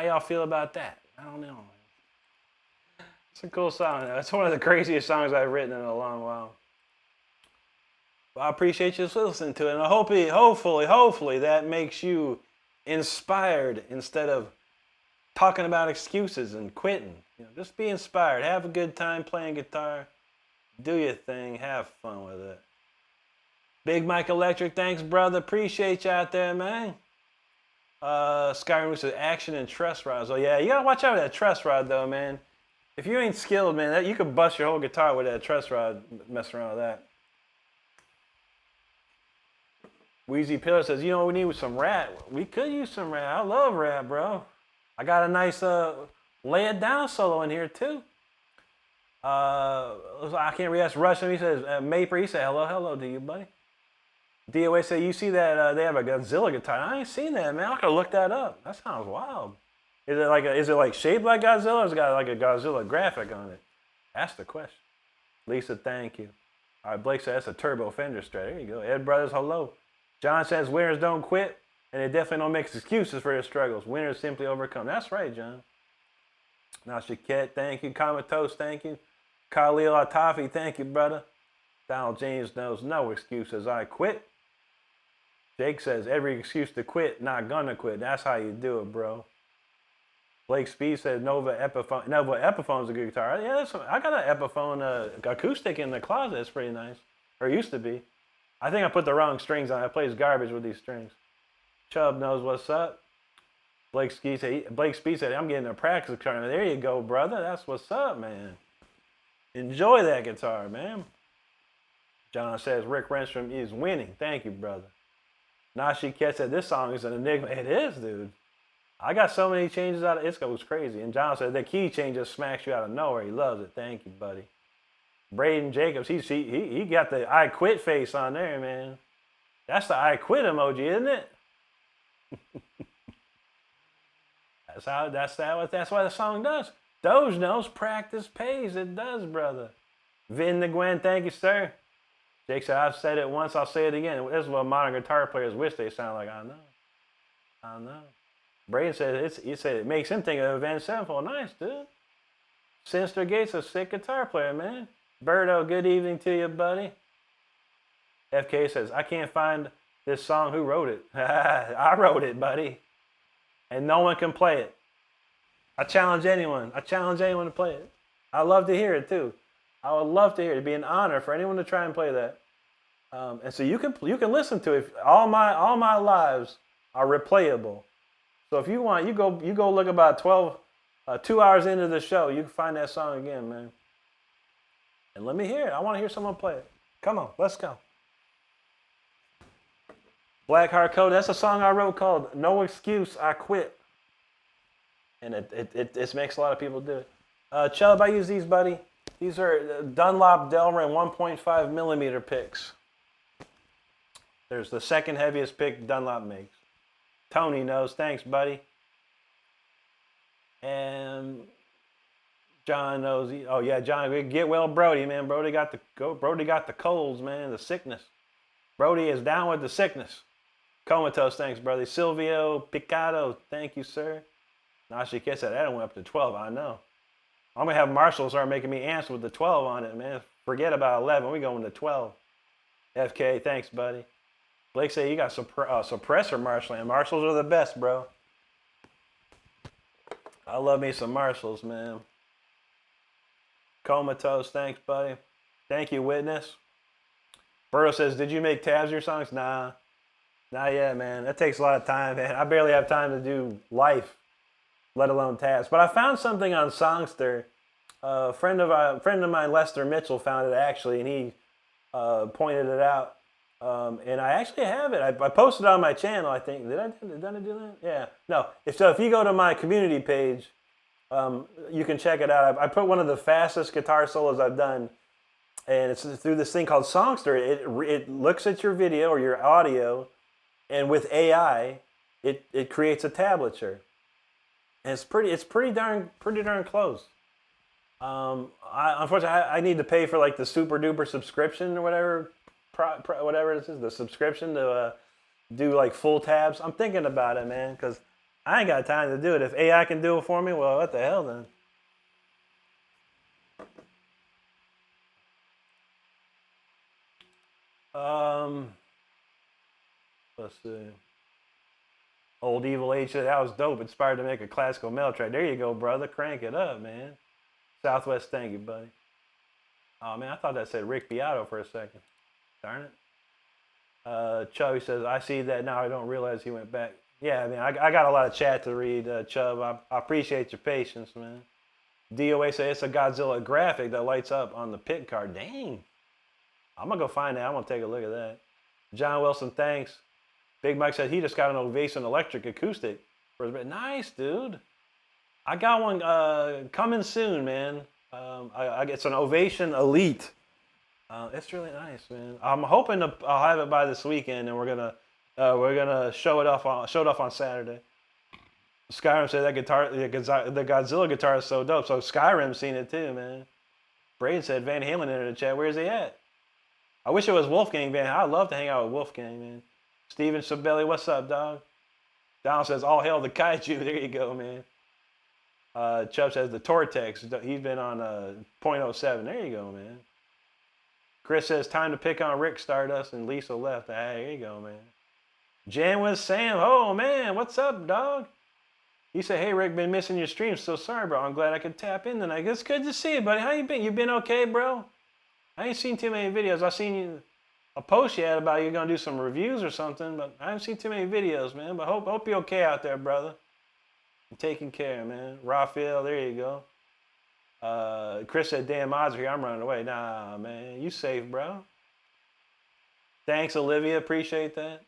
A: How y'all feel about that? I don't know. It's a cool song. It's one of the craziest songs I've written in a long while. Well, I appreciate you listening to it, and I hope hopefully that makes you inspired instead of talking about excuses and quitting. Just be inspired. Have a good time playing guitar. Do your thing. Have fun with it. Big Mike Electric, thanks, brother. Appreciate you out there, man. Skyrim says action and truss rods. Oh yeah, you gotta watch out with that truss rod though, man. If you ain't skilled, man, you could bust your whole guitar with that truss rod. Messing around with that. Wheezy Pillar says, we need some rat. We could use some rat. I love rat, bro. I got a nice lay it down solo in here too. I can't read. That's Russian. He says, Maper. He said, hello to you, buddy. DOA said, you see that they have a Godzilla guitar? I ain't seen that, man. I gotta look that up. That sounds wild. Is it like shaped like Godzilla, or has it got like a Godzilla graphic on it? That's the question. Lisa, thank you. All right, Blake said that's a turbo Fender Strat. There you go. Ed Brothers, hello. John says winners don't quit, and they definitely don't make excuses for their struggles. Winners simply overcome. That's right, John. Now, Shaquette, thank you. Comatose, thank you. Khalil Atafi, thank you, brother. Donald James knows no excuses. I quit. Jake says every excuse to quit, not gonna quit. That's how you do it, bro. Blake Speed says Nova Epiphone. Nova Epiphone's a good guitar. Yeah, I got an Epiphone acoustic in the closet. It's pretty nice. Or it used to be. I think I put the wrong strings on. I plays garbage with these strings. Chubb knows what's up. Blake Speed said, I'm getting a practice guitar. There you go, brother. That's what's up, man. Enjoy that guitar, man. John says Rick Renstrom is winning. Thank you, brother. Nashi Ket said this song is an enigma. It is, dude. I got so many changes out of it. It goes crazy. And John said the key change just smacks you out of nowhere. He loves it. Thank you, buddy. Braden Jacobs, he got the I quit face on there, man. That's the I quit emoji, isn't it? That's what the song does. Doge knows practice pays. It does, brother. Vin the Gwen, thank you, sir. Jake said, I've said it once, I'll say it again. This is what modern guitar players wish they sound like. I know. Braden said he said it makes him think of Avenged Sevenfold. Nice, dude. Sinister Gates, a sick guitar player, man. Birdo, good evening to you, buddy. FK says, I can't find this song. Who wrote it? I wrote it, buddy. And no one can play it. I challenge anyone. To play it. I love to hear it too. I would love to hear it. It'd be an honor for anyone to try and play that. And so you can listen to it. All my lives are replayable. So if you want, you go look about 2 hours into the show. You can find that song again, man. And let me hear it. I want to hear someone play it. Come on, let's go. Blackheart Code. That's a song I wrote called "No Excuse, I Quit," and it makes a lot of people do it. Chubb, I use these, buddy. These are Dunlop Delrin 1.5 millimeter picks. There's the second heaviest pick Dunlop makes. Tony knows. Thanks, buddy. And John knows. Oh yeah, John, get well, Brody, man. Brody got the colds, man. The sickness. Brody is down with the sickness. Comatose, thanks, brother. Silvio Picado, thank you, sir. Nashi Kid said that went up to 12. I know. I'm gonna have Marshall start making me answer with the 12 on it, man. Forget about 11. We going to 12. FK, thanks, buddy. Blake said you got suppressor Marshall. Marshalls are the best, bro. I love me some Marshalls, man. Comatose, thanks, buddy. Thank you, Witness. Burrow says, did you make tabs in your songs? Nah, not yet, man. That takes a lot of time, man. I barely have time to do life, let alone tabs. But I found something on Songster. A friend of mine, Lester Mitchell, found it actually, and he pointed it out. And I actually have it. I posted it on my channel, I think. Did I do that? Yeah. No. If you go to my community page, you can check it out. I put one of the fastest guitar solos I've done, and it's through this thing called Songster. It looks at your video or your audio, and with AI, it creates a tablature. And it's pretty darn close. Unfortunately, I need to pay for like the super duper subscription or whatever. Whatever it is, the subscription to do like full tabs. I'm thinking about it, man, because I ain't got time to do it. If AI can do it for me, well, what the hell then? Let's see. Old Evil Age, that was dope. Inspired to make a classical metal track. There you go, brother. Crank it up, man. Southwest, thank you, buddy. Oh, man, I thought that said Rick Beato for a second. Darn it. Chubby says, I see that now. I don't realize he went back. Yeah, I mean, I got a lot of chat to read, Chubb. I appreciate your patience, man. DOA says it's a Godzilla graphic that lights up on the pit card. Dang. I'm going to go find that. I'm going to take a look at that. John Wilson, thanks. Big Mike said he just got an Ovation electric acoustic. Nice, dude. I got one coming soon, man. It's an Ovation Elite. It's really nice, man. I'm hoping I'll have it by this weekend, and we're gonna show it off on Saturday. Skyrim said that guitar, the Godzilla guitar is so dope. So Skyrim's seen it too, man. Braden said Van Halen in the chat. Where's he at? I wish it was Wolfgang Van. I'd love to hang out with Wolfgang, man. Steven Sabelli, what's up, dog? Don says, all hail the kaiju. There you go, man. Chubb says the Tortex. He's been on 0.07. There you go, man. Chris says, time to pick on Rick Stardust, and Lisa left. There you go, man. Jan with Sam. Oh, man, what's up, dog? He said, hey, Rick, been missing your stream. So sorry, bro. I'm glad I could tap in tonight. It's good to see you, buddy. How you been? You been okay, bro? I ain't seen too many videos. I seen a post you had about you going to do some reviews or something, but I haven't seen too many videos, man. But hope you're okay out there, brother. I'm taking care, man. Raphael, there you go. Chris said, damn, odds are here. I'm running away. Nah, man. You safe, bro. Thanks, Olivia. Appreciate that.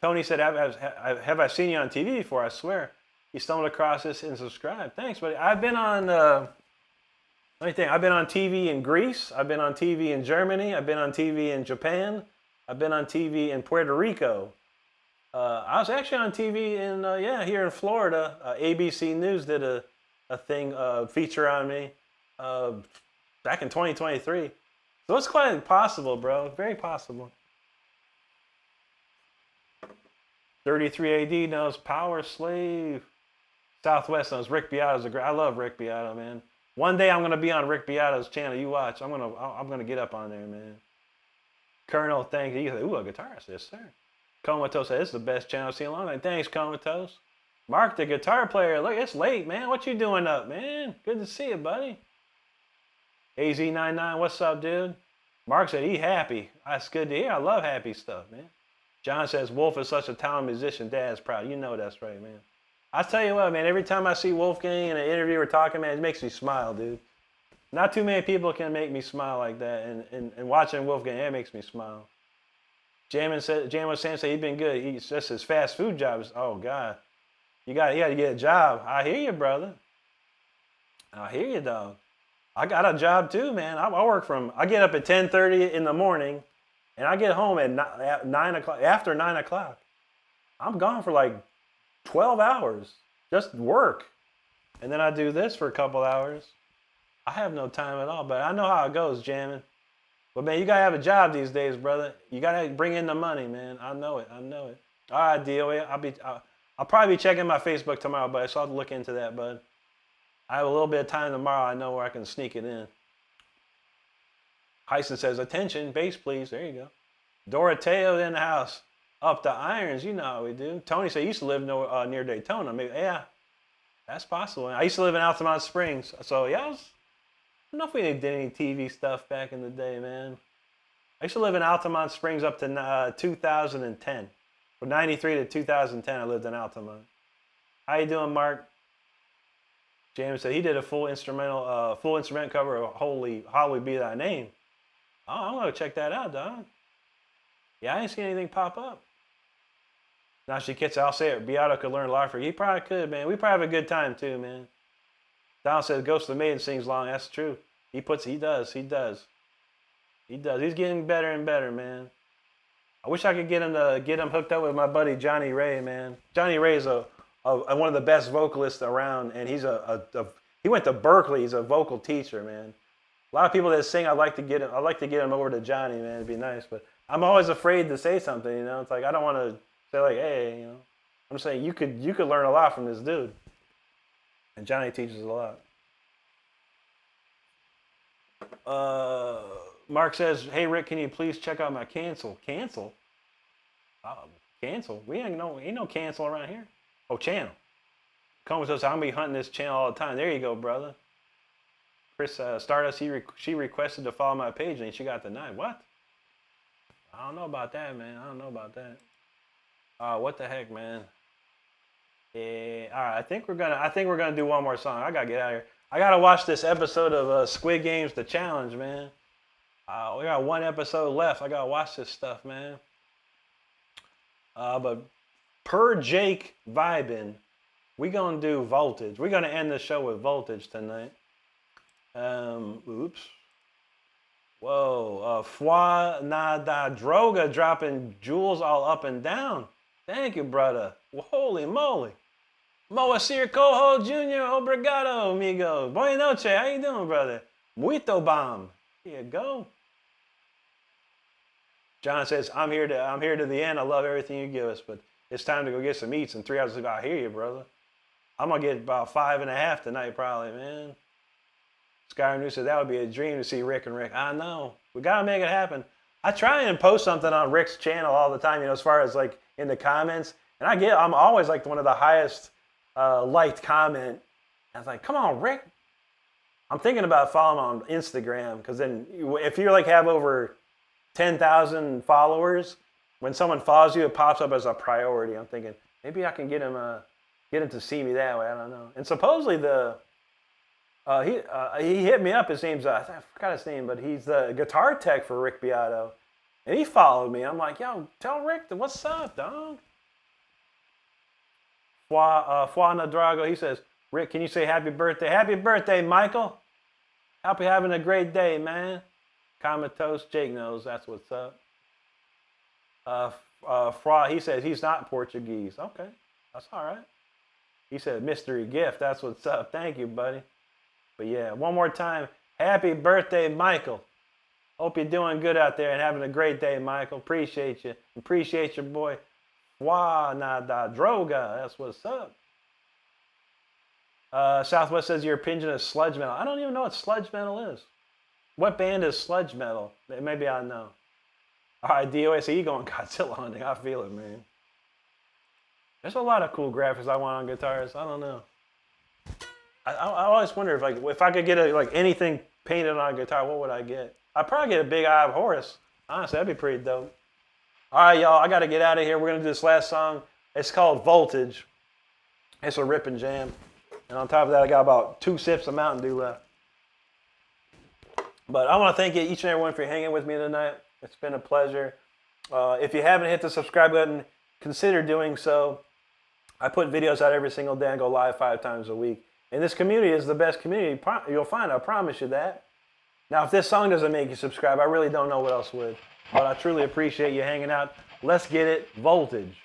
A: Tony said, have I seen you on TV before? I swear. You stumbled across this and subscribed. Thanks, buddy. I've been on, let me think. I've been on TV in Greece. I've been on TV in Germany. I've been on TV in Japan. I've been on TV in Puerto Rico. I was actually on TV in, here in Florida. ABC News did a thing, feature on me back in 2023. So it's quite possible, bro. Very possible. 33 AD knows Power Slave. Southwest knows Rick Beato's a great. I love Rick Beato, man. One day I'm gonna be on Rick Beato's channel. You watch. I'm gonna get up on there, man. Colonel, thank you. Ooh, a guitarist, yes, sir. Comatose said, this is the best channel I've seen in a long time. Thanks, Comatose. Mark, the guitar player. Look, it's late, man. What you doing up, man? Good to see you, buddy. AZ99, what's up, dude? Mark said he happy. That's good to hear. I love happy stuff, man. John says, Wolf is such a talented musician. Dad's proud. You know that's right, man. I tell you what, man, every time I see Wolfgang in an interview or talking, man, it makes me smile, dude. Not too many people can make me smile like that. And watching Wolfgang, it makes me smile. Jam was saying he's been good. He's just his fast food job. Oh, God. You got to get a job. I hear you, brother. I hear you, dog. I got a job too, man. I get up at 10:30 in the morning, and I get home at 9 o'clock, after 9 o'clock. I'm gone for like 12 hours, just work. And then I do this for a couple hours. I have no time at all, but I know how it goes, jamming. But, man, you got to have a job these days, brother. You got to bring in the money, man. I know it. All right, DOA. I'll probably be checking my Facebook tomorrow, but so I'll look into that, bud. I have a little bit of time tomorrow. I know where I can sneak it in. Hyson says, attention, bass, please. There you go. Doroteo in the house. Up the irons. You know how we do. Tony said he used to live near Daytona. Maybe, yeah, that's possible. I used to live in Altamont Springs. So, yeah, I don't know if we did any TV stuff back in the day, man. I used to live in Altamont Springs up to 2010. From 93 to 2010, I lived in Altamont. How you doing, Mark? James said he did a full instrument cover of Holy Be Thy Name. Oh, I'm gonna check that out, dog. Yeah, I ain't seen anything pop up. Now she gets, I'll say it. Beato could learn a lot for you. He probably could, man. We probably have a good time too, man. Don says Ghost of the Maiden sings long. That's true. He does. He's getting better and better, man. I wish I could get him hooked up with my buddy Johnny Ray, man. Johnny Ray is one of the best vocalists around, and he went to Berkeley. He's a vocal teacher, man. A lot of people that sing, I'd like to get him over to Johnny, man. It'd be nice, but I'm always afraid to say something, you know. It's like I don't want to say like, hey, you know. I'm saying you could learn a lot from this dude. And Johnny teaches a lot. Mark says, "Hey Rick, can you please check out my cancel?" Cancel? Cancel? We ain't no cancel around here. Oh, channel. Combs says, "I'm gonna be hunting this channel all the time." There you go, brother. Chris Stardust, she requested to follow my page and she got denied. What? I don't know about that, man. I don't know about that. What the heck, man? Yeah. All right. I think we're gonna do one more song. I gotta get out of here. I gotta watch this episode of Squid Games: The Challenge, man. We got one episode left. I gotta watch this stuff, man. But per Jake vibing, we gonna do Voltage. We're gonna end the show with Voltage tonight. Oops. Whoa. Fwa Nada Droga dropping jewels all up and down. Thank you, brother. Holy moly. Moacir Coho Jr. Obrigado, amigo. Buenas noches. How you doing, brother? Muito bomb. Here you go. John says, I'm here to the end. I love everything you give us, but it's time to go get some eats in 3 hours. I hear you, brother. I'm going to get about 5.5 tonight, probably, man. Skyrim News said that would be a dream to see Rick and Rick. I know. We got to make it happen. I try and post something on Rick's channel all the time, as far as like in the comments. And I'm always like one of the highest liked comment. I was like, come on, Rick. I'm thinking about following him on Instagram, because then if you like have over 10,000 followers, when someone follows you, it pops up as a priority. I'm thinking maybe I can get him to see me that way. I don't know. And supposedly he hit me up. His name's I forgot his name, but he's the guitar tech for Rick Beato, and he followed me. I'm like, yo, tell Rick what's up, dog. Fuana Drago, he says, Rick, can you say happy birthday? Happy birthday, Michael. Hope you're having a great day, man. Comatose, Jake knows that's what's up. He says he's not Portuguese. Okay, that's all right. He said mystery gift. That's what's up. Thank you, buddy. But yeah, one more time. Happy birthday, Michael. Hope you're doing good out there and having a great day, Michael. Appreciate you. Appreciate your boy. Nada Droga. That's what's up. Southwest says your opinion is sludge metal. I don't even know what sludge metal is. What band is sludge metal? Maybe I know. All right, DOS, you going Godzilla hunting. I feel it, man. There's a lot of cool graphics I want on guitars. I don't know. I always wonder if I could get anything painted on a guitar, what would I get? I'd probably get a big eye of Horus. Honestly, that'd be pretty dope. All right, y'all, I got to get out of here. We're going to do this last song. It's called Voltage. It's a rip and jam. And on top of that, I got about 2 sips of Mountain Dew left. But I want to thank each and everyone for hanging with me tonight. It's been a pleasure. If you haven't hit the subscribe button, consider doing so. I put videos out every single day and go live 5 times a week. And this community is the best community you'll find. I promise you that. Now, if this song doesn't make you subscribe, I really don't know what else would. But I truly appreciate you hanging out. Let's get it. Voltage.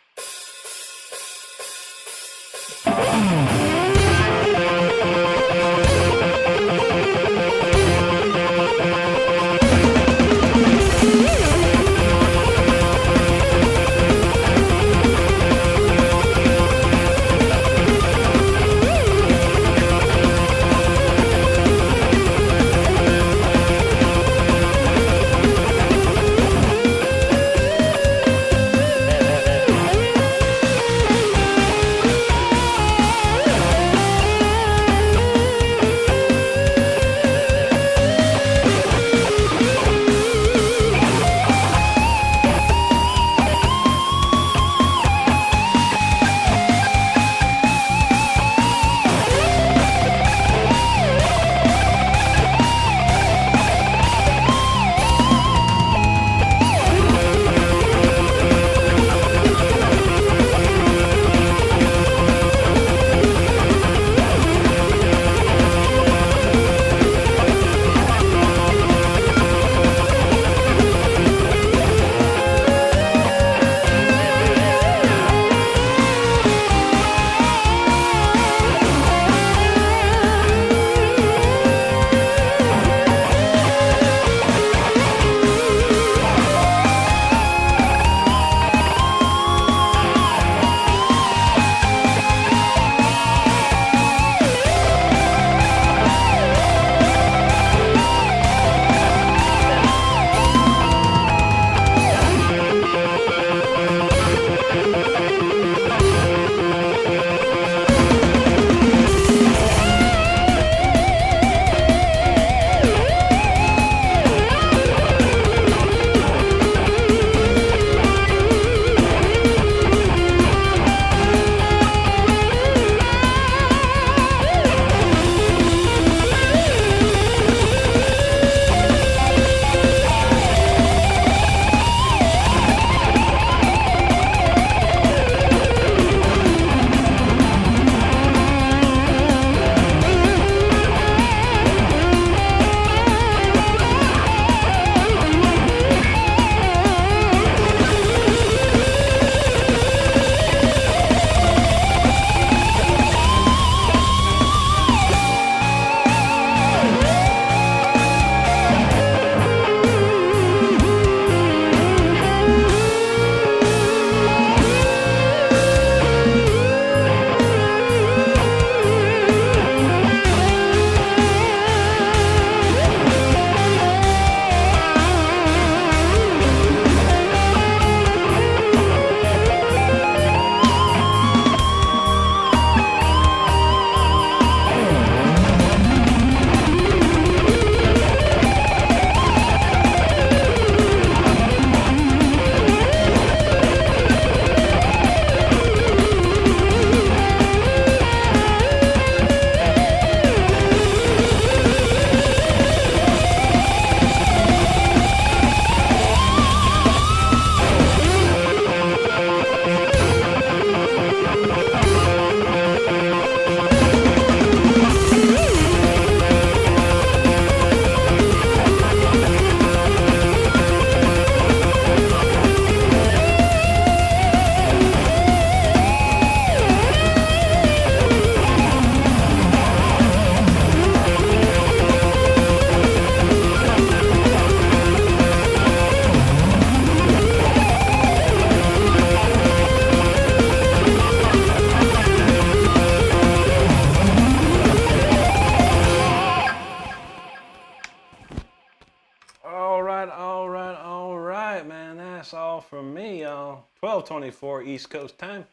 A: from me, 12:24 East Coast time.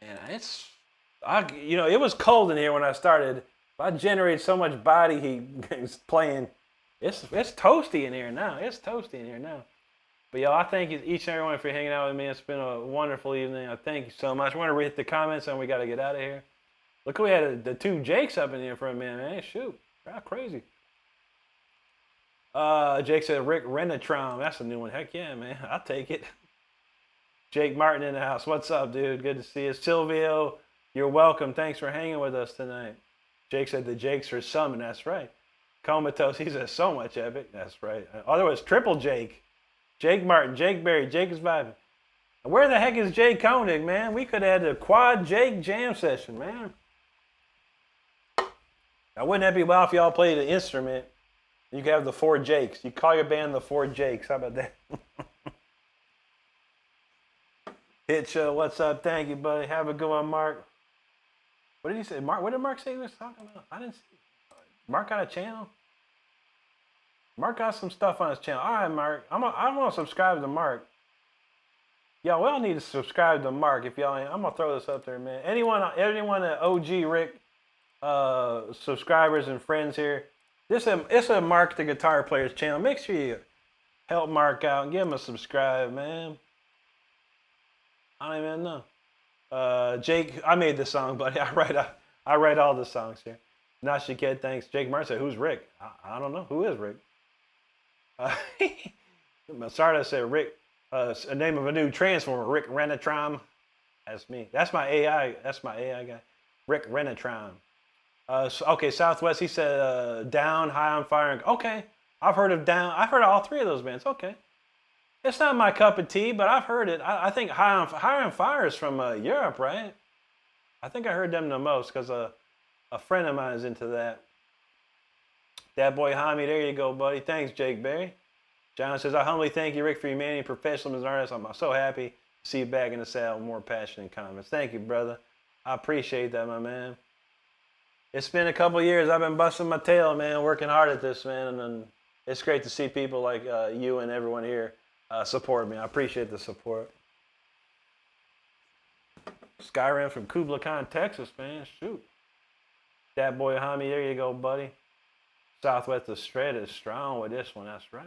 A: And it was cold in here when I started. I generated so much body heat playing. It's toasty in here now. It's toasty in here now. But y'all, I thank you each and every one for hanging out with me. It's been a wonderful evening. I thank you so much. I want to read the comments and we got to get out of here. Look, we had the two Jakes up in here for a minute, man. Shoot, crazy. Jake said Rick Renstrom. That's a new one. Heck yeah, man. I'll take it. Jake Martin in the house. What's up, dude? Good to see you. Silvio, you're welcome. Thanks for hanging with us tonight. Jake said the Jakes are summon. That's right. Comatose, he says so much epic. That's right. Oh, there was triple Jake. Jake Martin, Jake Berry, Jake is vibing. Where the heck is Jay Koenig, man? We could have had a quad Jake jam session, man. Now, wouldn't that be well if y'all played an instrument? You could have the four Jakes. You call your band the four Jakes. How about that? Hitch, what's up? Thank you, buddy. Have a good one, Mark. What did he say? Mark, what did Mark say he was talking about? I didn't see. Mark got a channel? Mark got some stuff on his channel. All right, Mark. I'm gonna subscribe to Mark. Y'all, we all need to subscribe to Mark. If y'all ain't, I'm gonna throw this up there, man. Anyone at OG Rick subscribers and friends here, it's a Mark the Guitar Player's channel. Make sure you help Mark out and give him a subscribe, man. I don't even know. Jake, I made the song, buddy. I write all the songs here. Nashi Kid, thanks. Jake Martin said, who's Rick? I don't know. Who is Rick? Sarda said, Rick, a name of a new transformer, Rick Renstrom. That's me. That's my AI. That's my AI guy. Rick Renstrom. Okay, Southwest, he said, Down, High on Fire. Okay, I've heard of Down. I've heard of all three of those bands. Okay. It's not my cup of tea, but I've heard it. I think High on Fire is from Europe, right? I think I heard them the most because a friend of mine is into that. That boy Hami, there you go, buddy. Thanks, Jake Berry. John says, I humbly thank you, Rick, for your humanity and professionalism as an artist. I'm so happy to see you back in the saddle with more passion and comments. Thank you, brother. I appreciate that, my man. It's been a couple years. I've been busting my tail, man, working hard at this, man. And it's great to see people like you and everyone here support me. I appreciate the support. Skyrim from Kubla Khan, Texas, man. Shoot. That boy Hami, there you go, buddy. Southwest of Shred is strong with this one. That's right.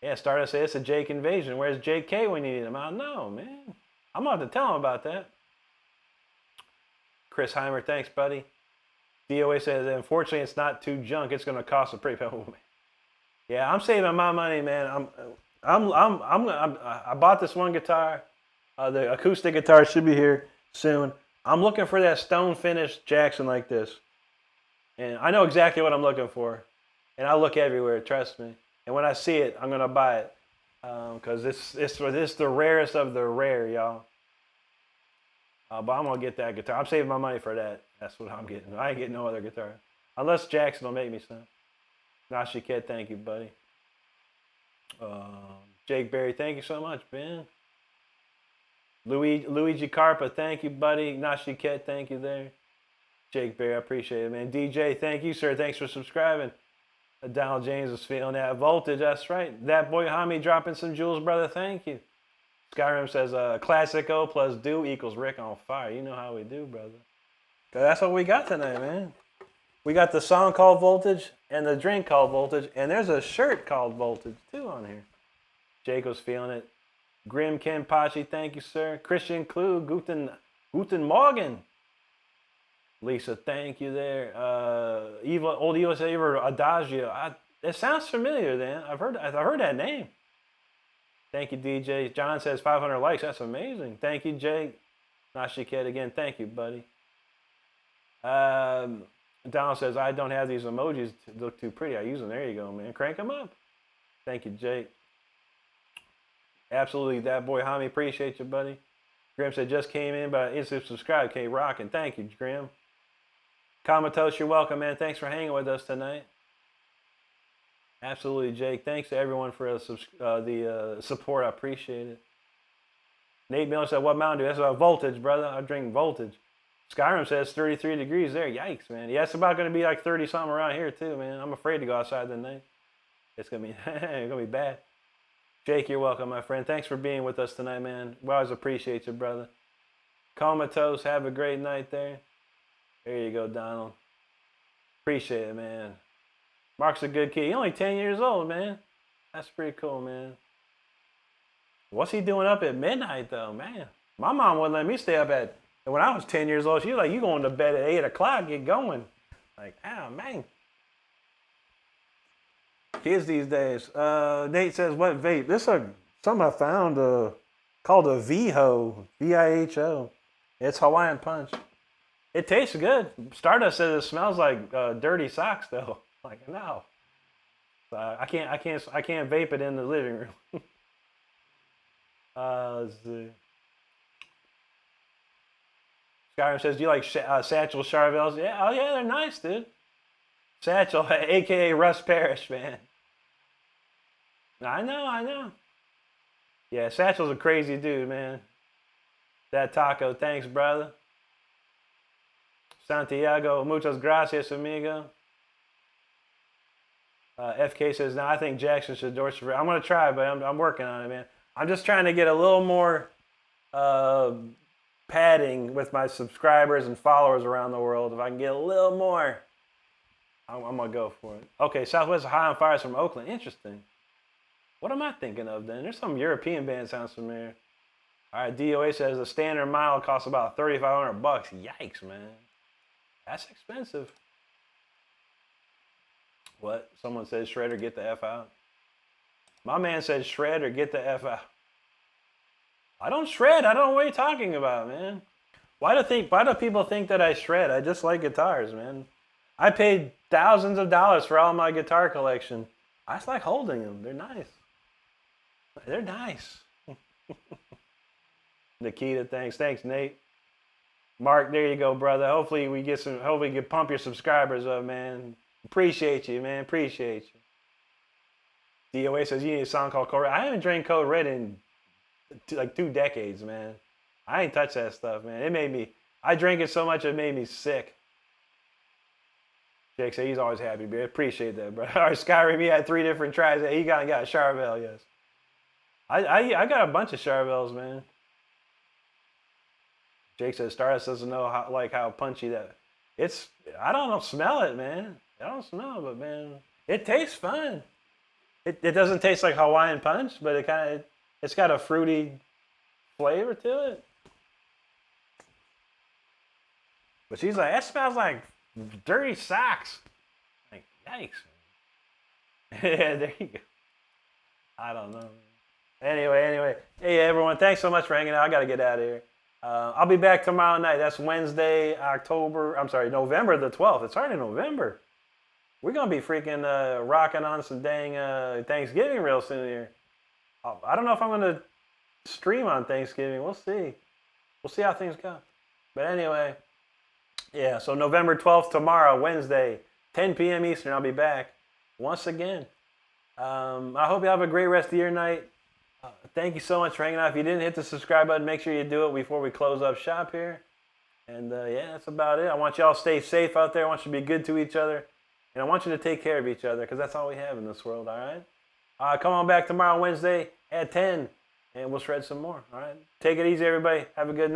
A: Yeah, started to say it's a Jake invasion. Where's Jake K when you need him? I don't know, man. I'm going to have to tell him about that. Chris Heimer, thanks, buddy. DOA says, unfortunately, it's not too junk. It's going to cost a pretty penny. Yeah, I'm saving my money, man. I bought this one guitar. The acoustic guitar should be here soon. I'm looking for that stone finished Jackson like this. And I know exactly what I'm looking for. And I look everywhere, trust me. And when I see it, I'm going to buy it. Because it's the rarest of the rare, y'all. But I'm going to get that guitar. I'm saving my money for that. That's what I'm getting. I ain't getting no other guitar. Unless Jackson will make me some. Nashi Kid, thank you, buddy. Jake Berry, thank you so much, Ben. Luigi Carpa, thank you, buddy. Nashi Kid, thank you there. Jake Berry, I appreciate it, man. DJ, thank you, sir. Thanks for subscribing. Donald James is feeling that voltage. That's right. That boy Hami dropping some jewels, brother. Thank you. Skyrim says, Classico plus do equals Rick on fire. You know how we do, brother. That's what we got tonight, man. We got the song called Voltage and the drink called Voltage. And there's a shirt called Voltage, too, on here. Jake was feeling it. Grim Ken Pachi, thank you, sir. Christian Klug, Guten Morgen. Lisa, thank you there. Old USA Adagio. It sounds familiar, then. I've heard that name. Thank you, DJ. John says 500 likes. That's amazing. Thank you, Jake. Nashiket again. Thank you, buddy. Donald says, I don't have these emojis to look too pretty. I use them. There you go, man. Crank them up. Thank you, Jake. Absolutely. That boy, Hami. Appreciate you, buddy. Grim said, just came in, but instant subscribe. Okay, rocking. Thank you, Grim. Comatose, you're welcome, man. Thanks for hanging with us tonight. Absolutely, Jake. Thanks to everyone for the support. I appreciate it. Nate Miller said, what Mountain Dew? That's about voltage, brother. I drink voltage. Skyrim says 33 degrees there. Yikes, man. Yeah, it's about going to be like 30-something around here, too, man. I'm afraid to go outside tonight. It's going to be, it's going to be bad. Jake, you're welcome, my friend. Thanks for being with us tonight, man. We always appreciate you, brother. Comatose, have a great night there. There you go, Donald. Appreciate it, man. Mark's a good kid. He's only 10 years old, man. That's pretty cool, man. What's he doing up at midnight, though, man? My mom wouldn't let me stay up at, when I was 10 years old, she was like, you going to bed at 8 o'clock, get going. Like, oh, man. Kids these days. Nate says, what vape? This is something I found called a VIHO, V-I-H-O. It's Hawaiian Punch. It tastes good. Stardust says it smells like dirty socks, though. Like, no. I can't vape it in the living room. Let's see. Skyrim says, do you like Satchel Charvels? Yeah, oh yeah, they're nice, dude. Satchel, a.k.a. Russ Parrish, man. I know. Yeah, Satchel's a crazy dude, man. That taco, thanks, brother. Santiago, muchas gracias, amigo. FK says, no, I think Jackson should endorse. I'm going to try, but I'm working on it, man. I'm just trying to get a little more padding with my subscribers and followers around the world. If I can get a little more, I'm going to go for it. Okay, Southwest High on Fire is from Oakland. Interesting. What am I thinking of then? There's some European band sounds familiar. All right, DOA says a standard mile costs about $3,500. Yikes, man. That's expensive. What? Someone says shred or get the F out. My man says shred or get the F out. I don't shred. I don't know what you're talking about, man. Why do people think that I shred? I just like guitars, man. I paid thousands of dollars for all my guitar collection. I just like holding them. They're nice. They're nice. Nikita, thanks. Thanks, Nate. Mark, there you go, brother. Hopefully we can pump your subscribers up, man. Appreciate you, man. Appreciate you. DOA says you need a song called Code Red. I haven't drank Code Red in like 2 decades, man. I ain't touched that stuff, man. I drank it so much it made me sick. Jake said he's always happy, man. Appreciate that, bro. All right, Skyrim, he had 3 different tries. He got a Charvel, yes. I got a bunch of Charvels, man. Jake says Stardust doesn't know how punchy that. I don't smell it, man. I don't smell it, but man, it tastes fun. It doesn't taste like Hawaiian Punch, but it's got a fruity flavor to it. But she's like, that smells like dirty socks. Like, yikes. Yeah, there you go. I don't know. Anyway. Hey, everyone. Thanks so much for hanging out. I got to get out of here. I'll be back tomorrow night. That's Wednesday, November the 12th. It's already November. We're going to be freaking rocking on some dang Thanksgiving real soon here. I don't know if I'm going to stream on Thanksgiving. We'll see. We'll see how things go. But anyway, yeah, so November 12th tomorrow, Wednesday, 10 p.m. Eastern, I'll be back once again. I hope you have a great rest of your night. Thank you so much for hanging out. If you didn't hit the subscribe button, make sure you do it before we close up shop here. And yeah, that's about it. I want y'all to stay safe out there. I want you to be good to each other. And I want you to take care of each other because that's all we have in this world, all right? Come on back tomorrow, Wednesday at 10, and we'll shred some more, all right? Take it easy, everybody. Have a good night.